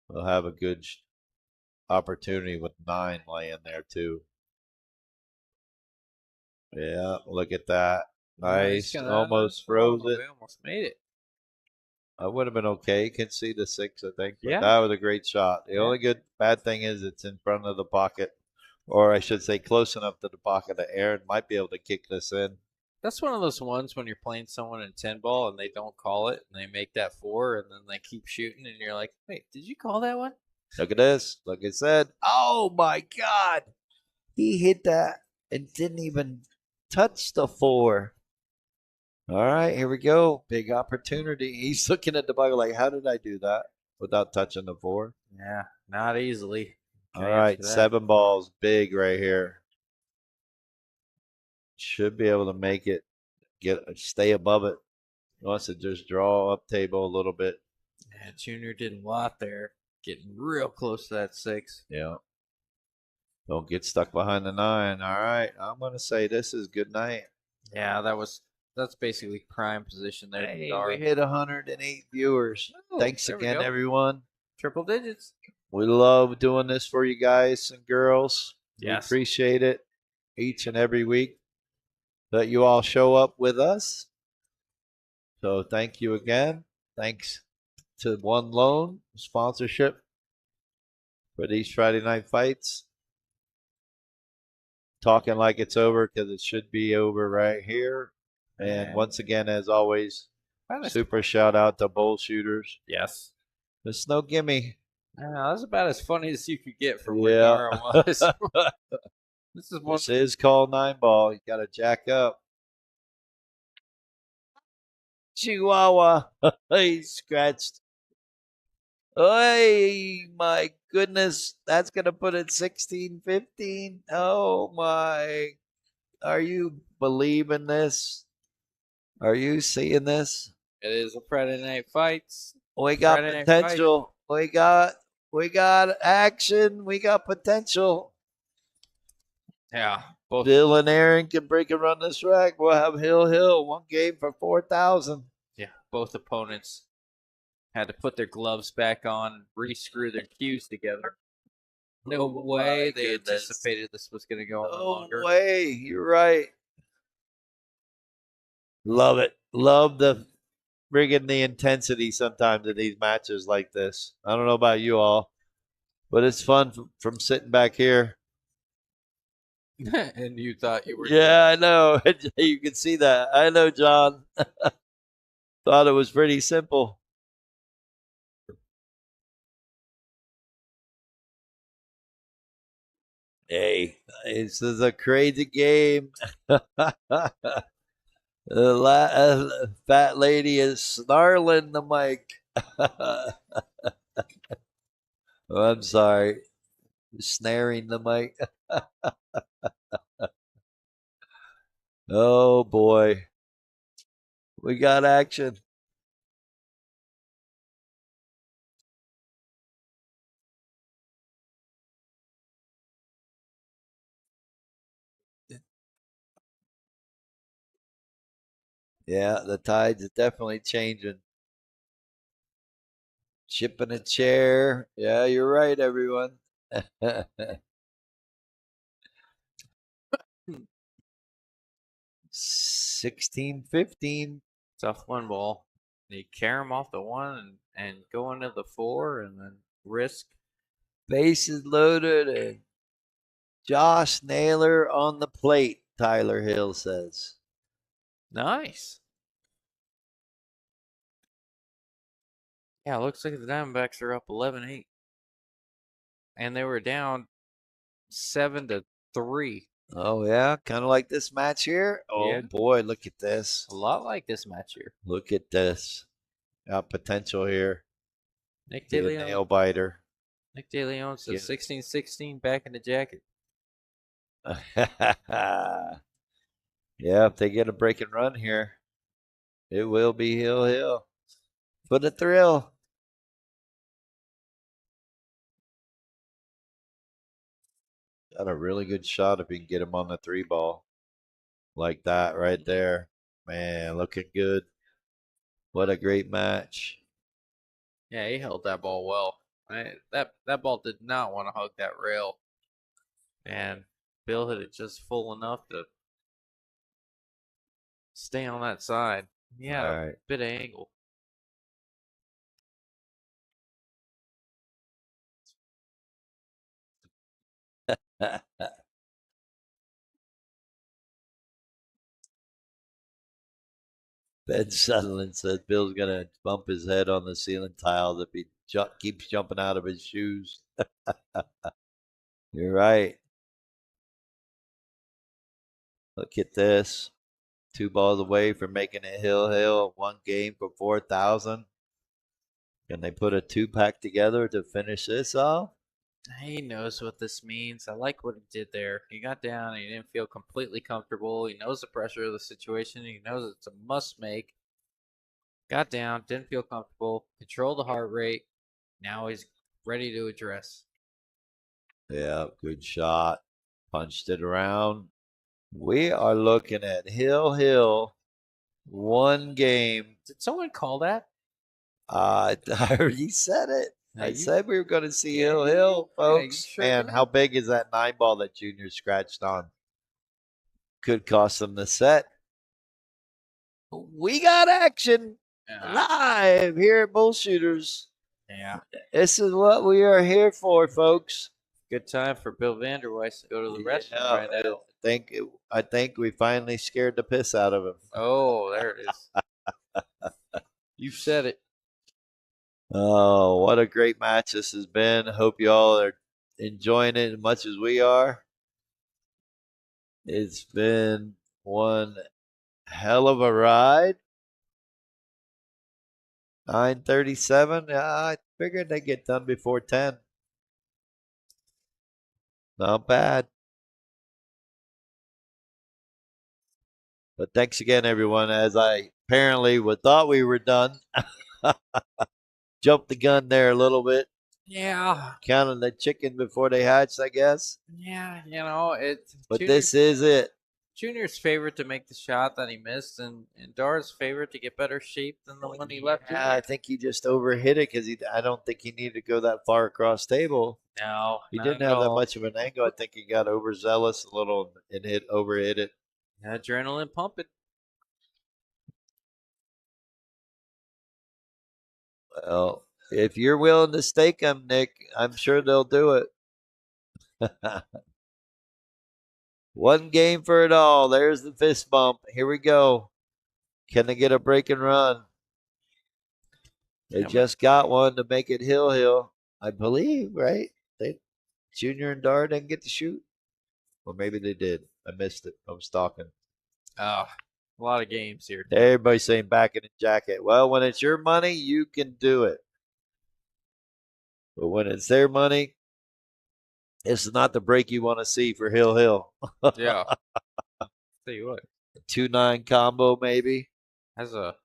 We'll have a good opportunity with 9 laying there too. Yeah, look at that. Nice. Almost froze it. We almost made it. I would have been okay. Can see the 6, I think. But Yeah. that was a great shot. The Yeah. only bad thing is it's in front of the pocket. Or I should say close enough to the pocket that Aaron might be able to kick this in. That's one of those ones when you're playing someone in 10 ball and they don't call it and they make that 4 and then they keep shooting and you're like, wait, did you call that one? Look at this. Like I said. Oh my God. He hit that and didn't even touch the 4. All right, here we go. Big opportunity. He's looking at the ball like, how did I do that without touching the 4? Yeah, not easily. All right, 7 balls. Big right here. Should be able to make it. Stay above it. He wants to just draw up table a little bit. Yeah, Junior did a lot there. Getting real close to that 6. Yeah. Don't get stuck behind the 9. All right. I'm going to say this is good night. Yeah, that's basically prime position there. Hey, Dara. we hit 108 viewers. Oh, Thanks there we again, go. everyone. Triple digits. We love doing this for you guys and girls. Yes. We appreciate it each and every week that you all show up with us. So thank you again. Thanks to One Loan sponsorship for these Friday night fights. Talking like it's over because it should be over right here. And Yeah. once again, as always, That was- super shout out to Bull Shooters. Yes. It's no gimme. That was about as funny as you could get for where Yeah. Dara was. This is one. This is called 9 ball. You got to jack up. Chihuahua. He scratched. Oh my goodness. That's going to put it 16-15. Oh my. Are you believing this? Are you seeing this? It is a Friday night fights. We got Friday night potential. We got action. We got potential. Yeah. Both. Bill and Aaron can break and run this rack. We'll have Hill 1 game for 4,000. Yeah. Both opponents had to put their gloves back on, re-screw their cues together. No Oh, way my they goodness. anticipated this was going to go on No longer. way. You're right. Love it. Love the bringing the intensity sometimes in these matches like this. I don't know about you all, but it's fun from sitting back here. And you thought you were. Yeah, I know. You can see that. I know, John. Thought it was pretty simple. Hey, this is a crazy game. The fat lady is snarling the mic. Oh, I'm sorry. Snaring the mic. Oh boy. We got action. Yeah, the tides are definitely changing. Shipping a chair. Yeah, you're right, everyone. 16-15. Tough one ball. You carry him off the one and go into the 4 and then risk. Bases loaded and Josh Naylor on the plate, Tyler Hill says. Nice. Yeah, looks like the Diamondbacks are up 11-8. And they were down 7-3. Oh, yeah, kind of like this match here. Oh, Yeah. boy, look at this. A lot like this match here. Look at this. Got potential here. Nick Be a DeLeon. nail biter. Nick DeLeon says Yeah. 16-16 back in the jacket. Yeah, if they get a break and run here, it will be Hill. For the thrill. Got a really good shot if you can get him on the 3 ball. Like that right there. Man, looking good. What a great match. Yeah, he held that ball well. That ball did not want to hug that rail. And Bill hit it just full enough to stay on that side. He had a bit of angle. Ben Sutherland says Bill's going to bump his head on the ceiling tiles if he keeps jumping out of his shoes. You're right. Look at this. 2 balls away from making it Hill. 1 game for 4,000. Can they put a 2-pack together to finish this off? He knows what this means. I like what he did there. He got down and he didn't feel completely comfortable. He knows the pressure of the situation. He knows it's a must make. Got down, didn't feel comfortable, control the heart rate. Now he's ready to address. Yeah, good shot. Punched it around. We are looking at Hill. 1 game. Did someone call that? I already said it. I said we were going to see Hill, Yeah, folks. sure Man, did. how big is that 9 ball that Junior scratched on? Could cost them the set. We got action live here at Bullshooters. Yeah. This is what we are here for, folks. Good time for Bill Vanderweiss to go to the restroom right now. I think we finally scared the piss out of him. Oh, there it is. You said it. Oh, what a great match this has been. Hope you all are enjoying it as much as we are. It's been one hell of a ride. 9:37. I figured they'd get done before 10. Not bad. But thanks again, everyone. As I apparently thought we were done. Jumped the gun there a little bit. Yeah. Counting the chicken before they hatched, I guess. Yeah, you know, it's But this is it. Junior's favorite to make the shot that he missed, and Dara's favorite to get better shape than the one he left. Yeah, I think he just overhit it because I don't think he needed to go that far across table. No, He didn't have that much of an angle. I think he got overzealous a little and overhit it. Adrenaline pumping. Well, if you're willing to stake them, Nick, I'm sure they'll do it. One game for it all. There's the fist bump. Here we go. Can they get a break and run? They just got one to make it Hill, I believe, right? Junior and Dara didn't get to shoot. Or maybe they did. I missed it. I was stalking. Oh, a lot of games here. Everybody's saying back in the jacket. Well, when it's your money, you can do it. But when it's their money, it's not the break you want to see for Hill. Yeah. Tell you what. 2-9 combo, maybe. As a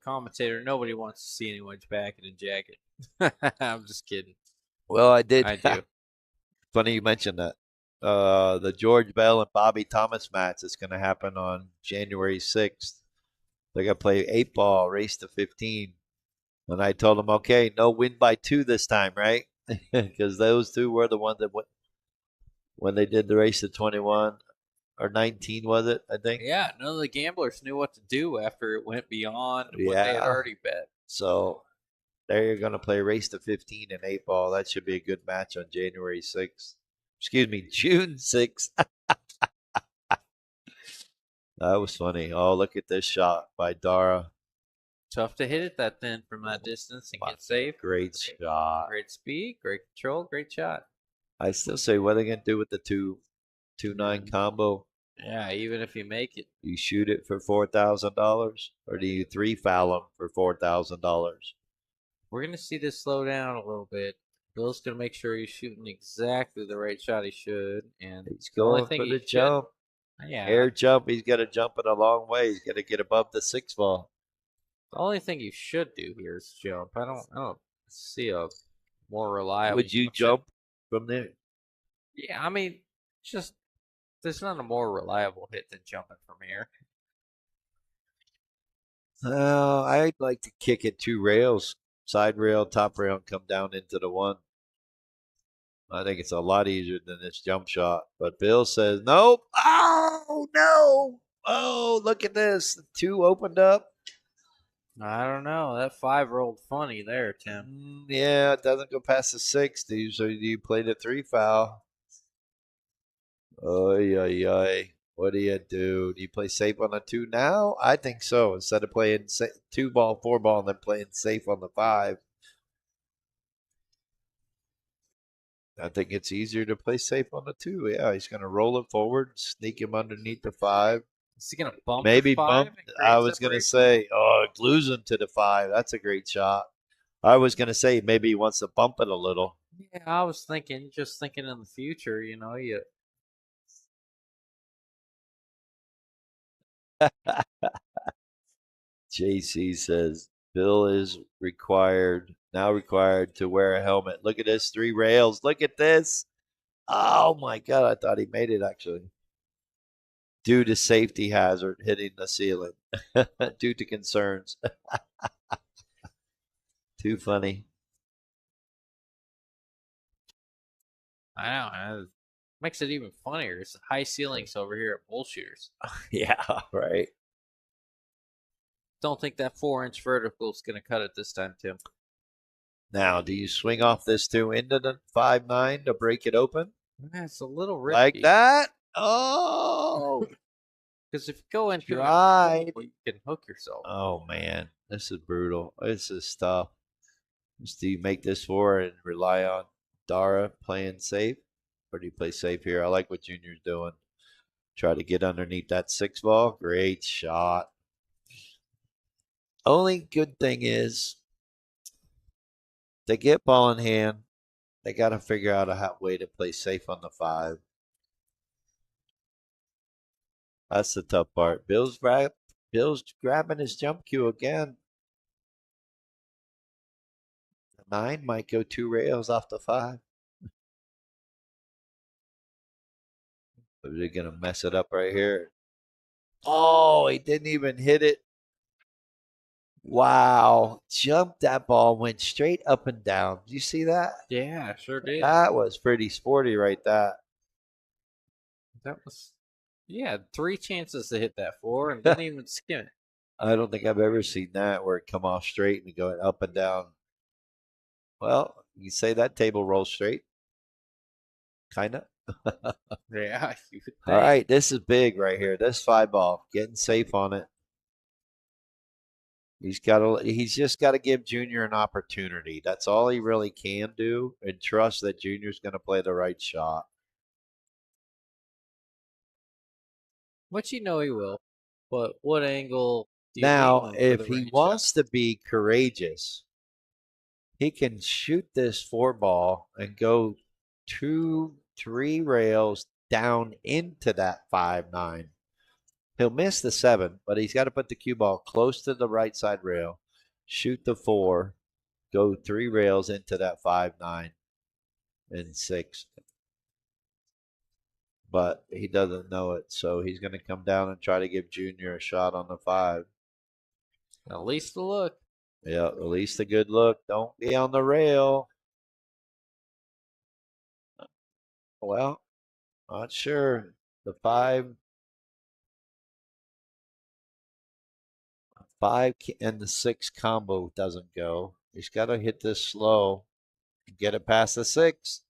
commentator, nobody wants to see anyone's back in a jacket. I'm just kidding. Well, I did. I do. Funny you mentioned that. The George Bell and Bobby Thomas match is going to happen on January 6th. They're going to play 8-ball, race to 15. And I told them, okay, no win by 2 this time, right? Because those two were the ones that went when they did the race to 21 or 19, was it? I think. Yeah, none of the gamblers knew what to do after it went beyond what they had Yeah. already bet. So they're going to play race to 15 and 8-ball. That should be a good match on January 6th. Excuse me, June 6th. That was funny. Oh, look at this shot by Dara. Tough to hit it that thin from that distance and get safe. Great shot. Great speed, great control, great shot. I still say, what are they going to do with the 2-9 combo? Yeah, even if you make it. You shoot it for $4,000, or do you 3-foul them for $4,000? We're going to see this slow down a little bit. Bill's going to make sure he's shooting exactly the right shot he should. And He's the only going thing for he the should- jump. Yeah. Air jump. He's got to jump it a long way. He's got to get above the 6-ball. The only thing you should do here is jump. I don't see a more reliable. Would you jump from there? Yeah, I mean, just there's not a more reliable hit than jumping from here. I'd like to kick it 2 rails, side rail, top rail, and come down into the 1. I think it's a lot easier than this jump shot. But Bill says, nope. Oh, no. Oh, look at this. The 2 opened up. I don't know. That 5 rolled funny there, Tim. Yeah, it doesn't go past the 6, do you? So you play the 3-foul. Oy, oy, oy. What do you do? Do you play safe on the 2 now? I think so. Instead of playing 2-ball, 4-ball, and then playing safe on the 5. I think it's easier to play safe on the 2. Yeah, he's going to roll it forward, sneak him underneath the 5. Is he gonna bump? Maybe the 5 bump. and create I was going to separation? say, it glues him to the 5. That's a great shot. I was going to say maybe he wants to bump it a little. Yeah, I was just thinking in the future. You know, you. JC says Bill is now required to wear a helmet. Look at this, 3 rails. Look at this. Oh my God, I thought he made it actually. Due to safety hazard hitting the ceiling. Due to concerns. Too funny. I know. It makes it even funnier. It's high ceilings over here at bullshooters. Yeah, right. Don't think that 4-inch vertical is gonna cut it this time, Tim. Now, do you swing off this 2 into the 5-9 to break it open? That's a little risky. Like that? Oh. Because if you go into Tried. it, you can hook yourself. Oh man, this is brutal. This is tough. Do you make this 4 and rely on Dara playing safe? Or do you play safe here? I like what Junior's doing. Try to get underneath that 6-ball. Great shot. Only good thing is they get ball in hand. They got to figure out a way to play safe on the 5. That's the tough part. Bill's grabbing his jump cue again. The 9 might go 2 rails off the 5. Are they going to mess it up right here? Oh, he didn't even hit it. Wow. Jumped that ball, went straight up and down. Did you see that? Yeah, sure did. That was pretty sporty right there. That was. You had 3 chances to hit that 4 and didn't even skim it. I don't think I've ever seen that where it come off straight and going up and down. Well, you say that table rolls straight. Kind of. Yeah, you would All think. right, this is big right here. This 5-ball, getting safe on it. He's just got to give Junior an opportunity. That's all he really can do, and trust that Junior's going to play the right shot. Which you know he will. But what angle do you Now, lean him for if the he range wants to be courageous, he can shoot this 4-ball and go 2, 3 rails down into that 5-9. He'll miss the 7, but he's got to put the cue ball close to the right side rail, shoot the 4, go 3 rails into that 5-9 and 6. But he doesn't know it, so he's going to come down and try to give Junior a shot on the 5. shot? At least a look. Yeah, at least a good look. Don't be on the rail. Well, not sure. The 5 and the 6 combo doesn't go. He's got to hit this slow and get it past the 6.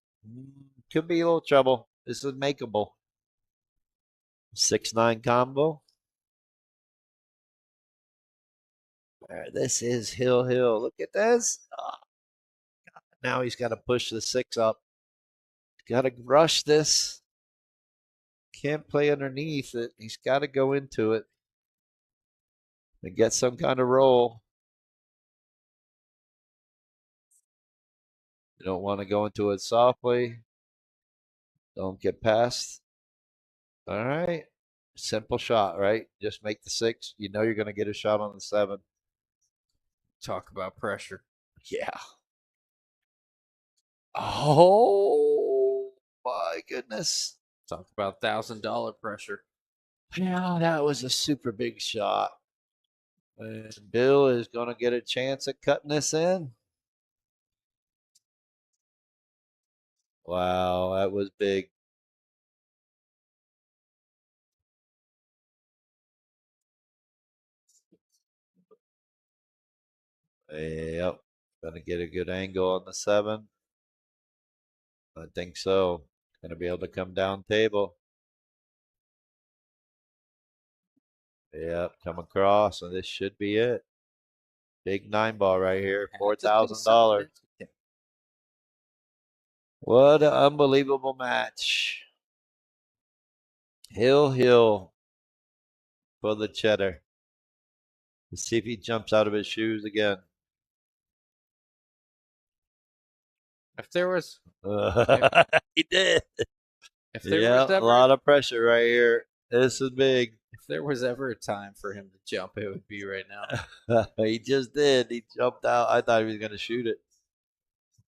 Could be a little trouble. This is makeable. 6-9 combo. This is Hill. Look at this. Oh, now he's got to push the 6 up. Got to rush this. Can't play underneath it. He's got to go into it and get some kind of roll. You don't want to go into it softly. Don't get past. All right. Simple shot, right? Just make the 6. You know you're going to get a shot on the 7. Talk about pressure. Yeah. Oh, my goodness. Talk about $1,000 pressure. Yeah, that was a super big shot. And Bill is going to get a chance at cutting this in. Wow, that was big. Yep. Going to get a good angle on the 7. I think so. Going to be able to come down table. Yep, come across, and this should be it. Big 9-ball right here, $4,000. What an unbelievable match. Hill for the cheddar. Let's see if he jumps out of his shoes again. If there was He did. if there Yeah, was a ever lot of pressure right here. This is big. if there was ever a time for him to jump, it would be right now. He just did. He jumped out. I thought he was going to shoot it.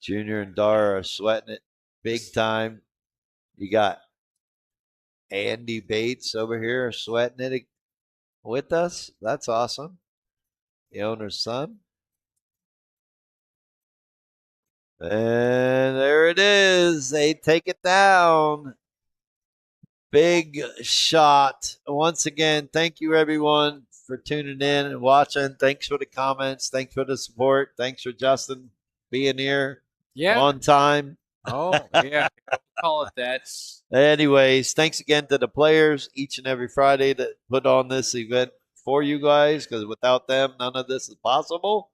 Junior and Dara are sweating it big time. You got Andy Bates over here sweating it with us. That's awesome. The owner's son. And there it is. They take it down. Big shot. Once again, thank you everyone for tuning in and watching. Thanks for the comments. Thanks for the support. Thanks for Justin being here on time. Oh, yeah. Call it that. Anyways, thanks again to the players each and every Friday that put on this event for you guys, because without them, none of this is possible.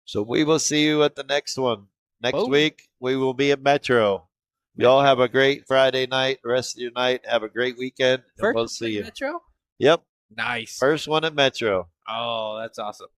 So we will see you at the next one. Next week, we will be at Metro. Y'all have a great Friday night, the rest of your night. Have a great weekend, and we'll see you. Metro? Yep. Nice. First one at Metro. Oh, that's awesome.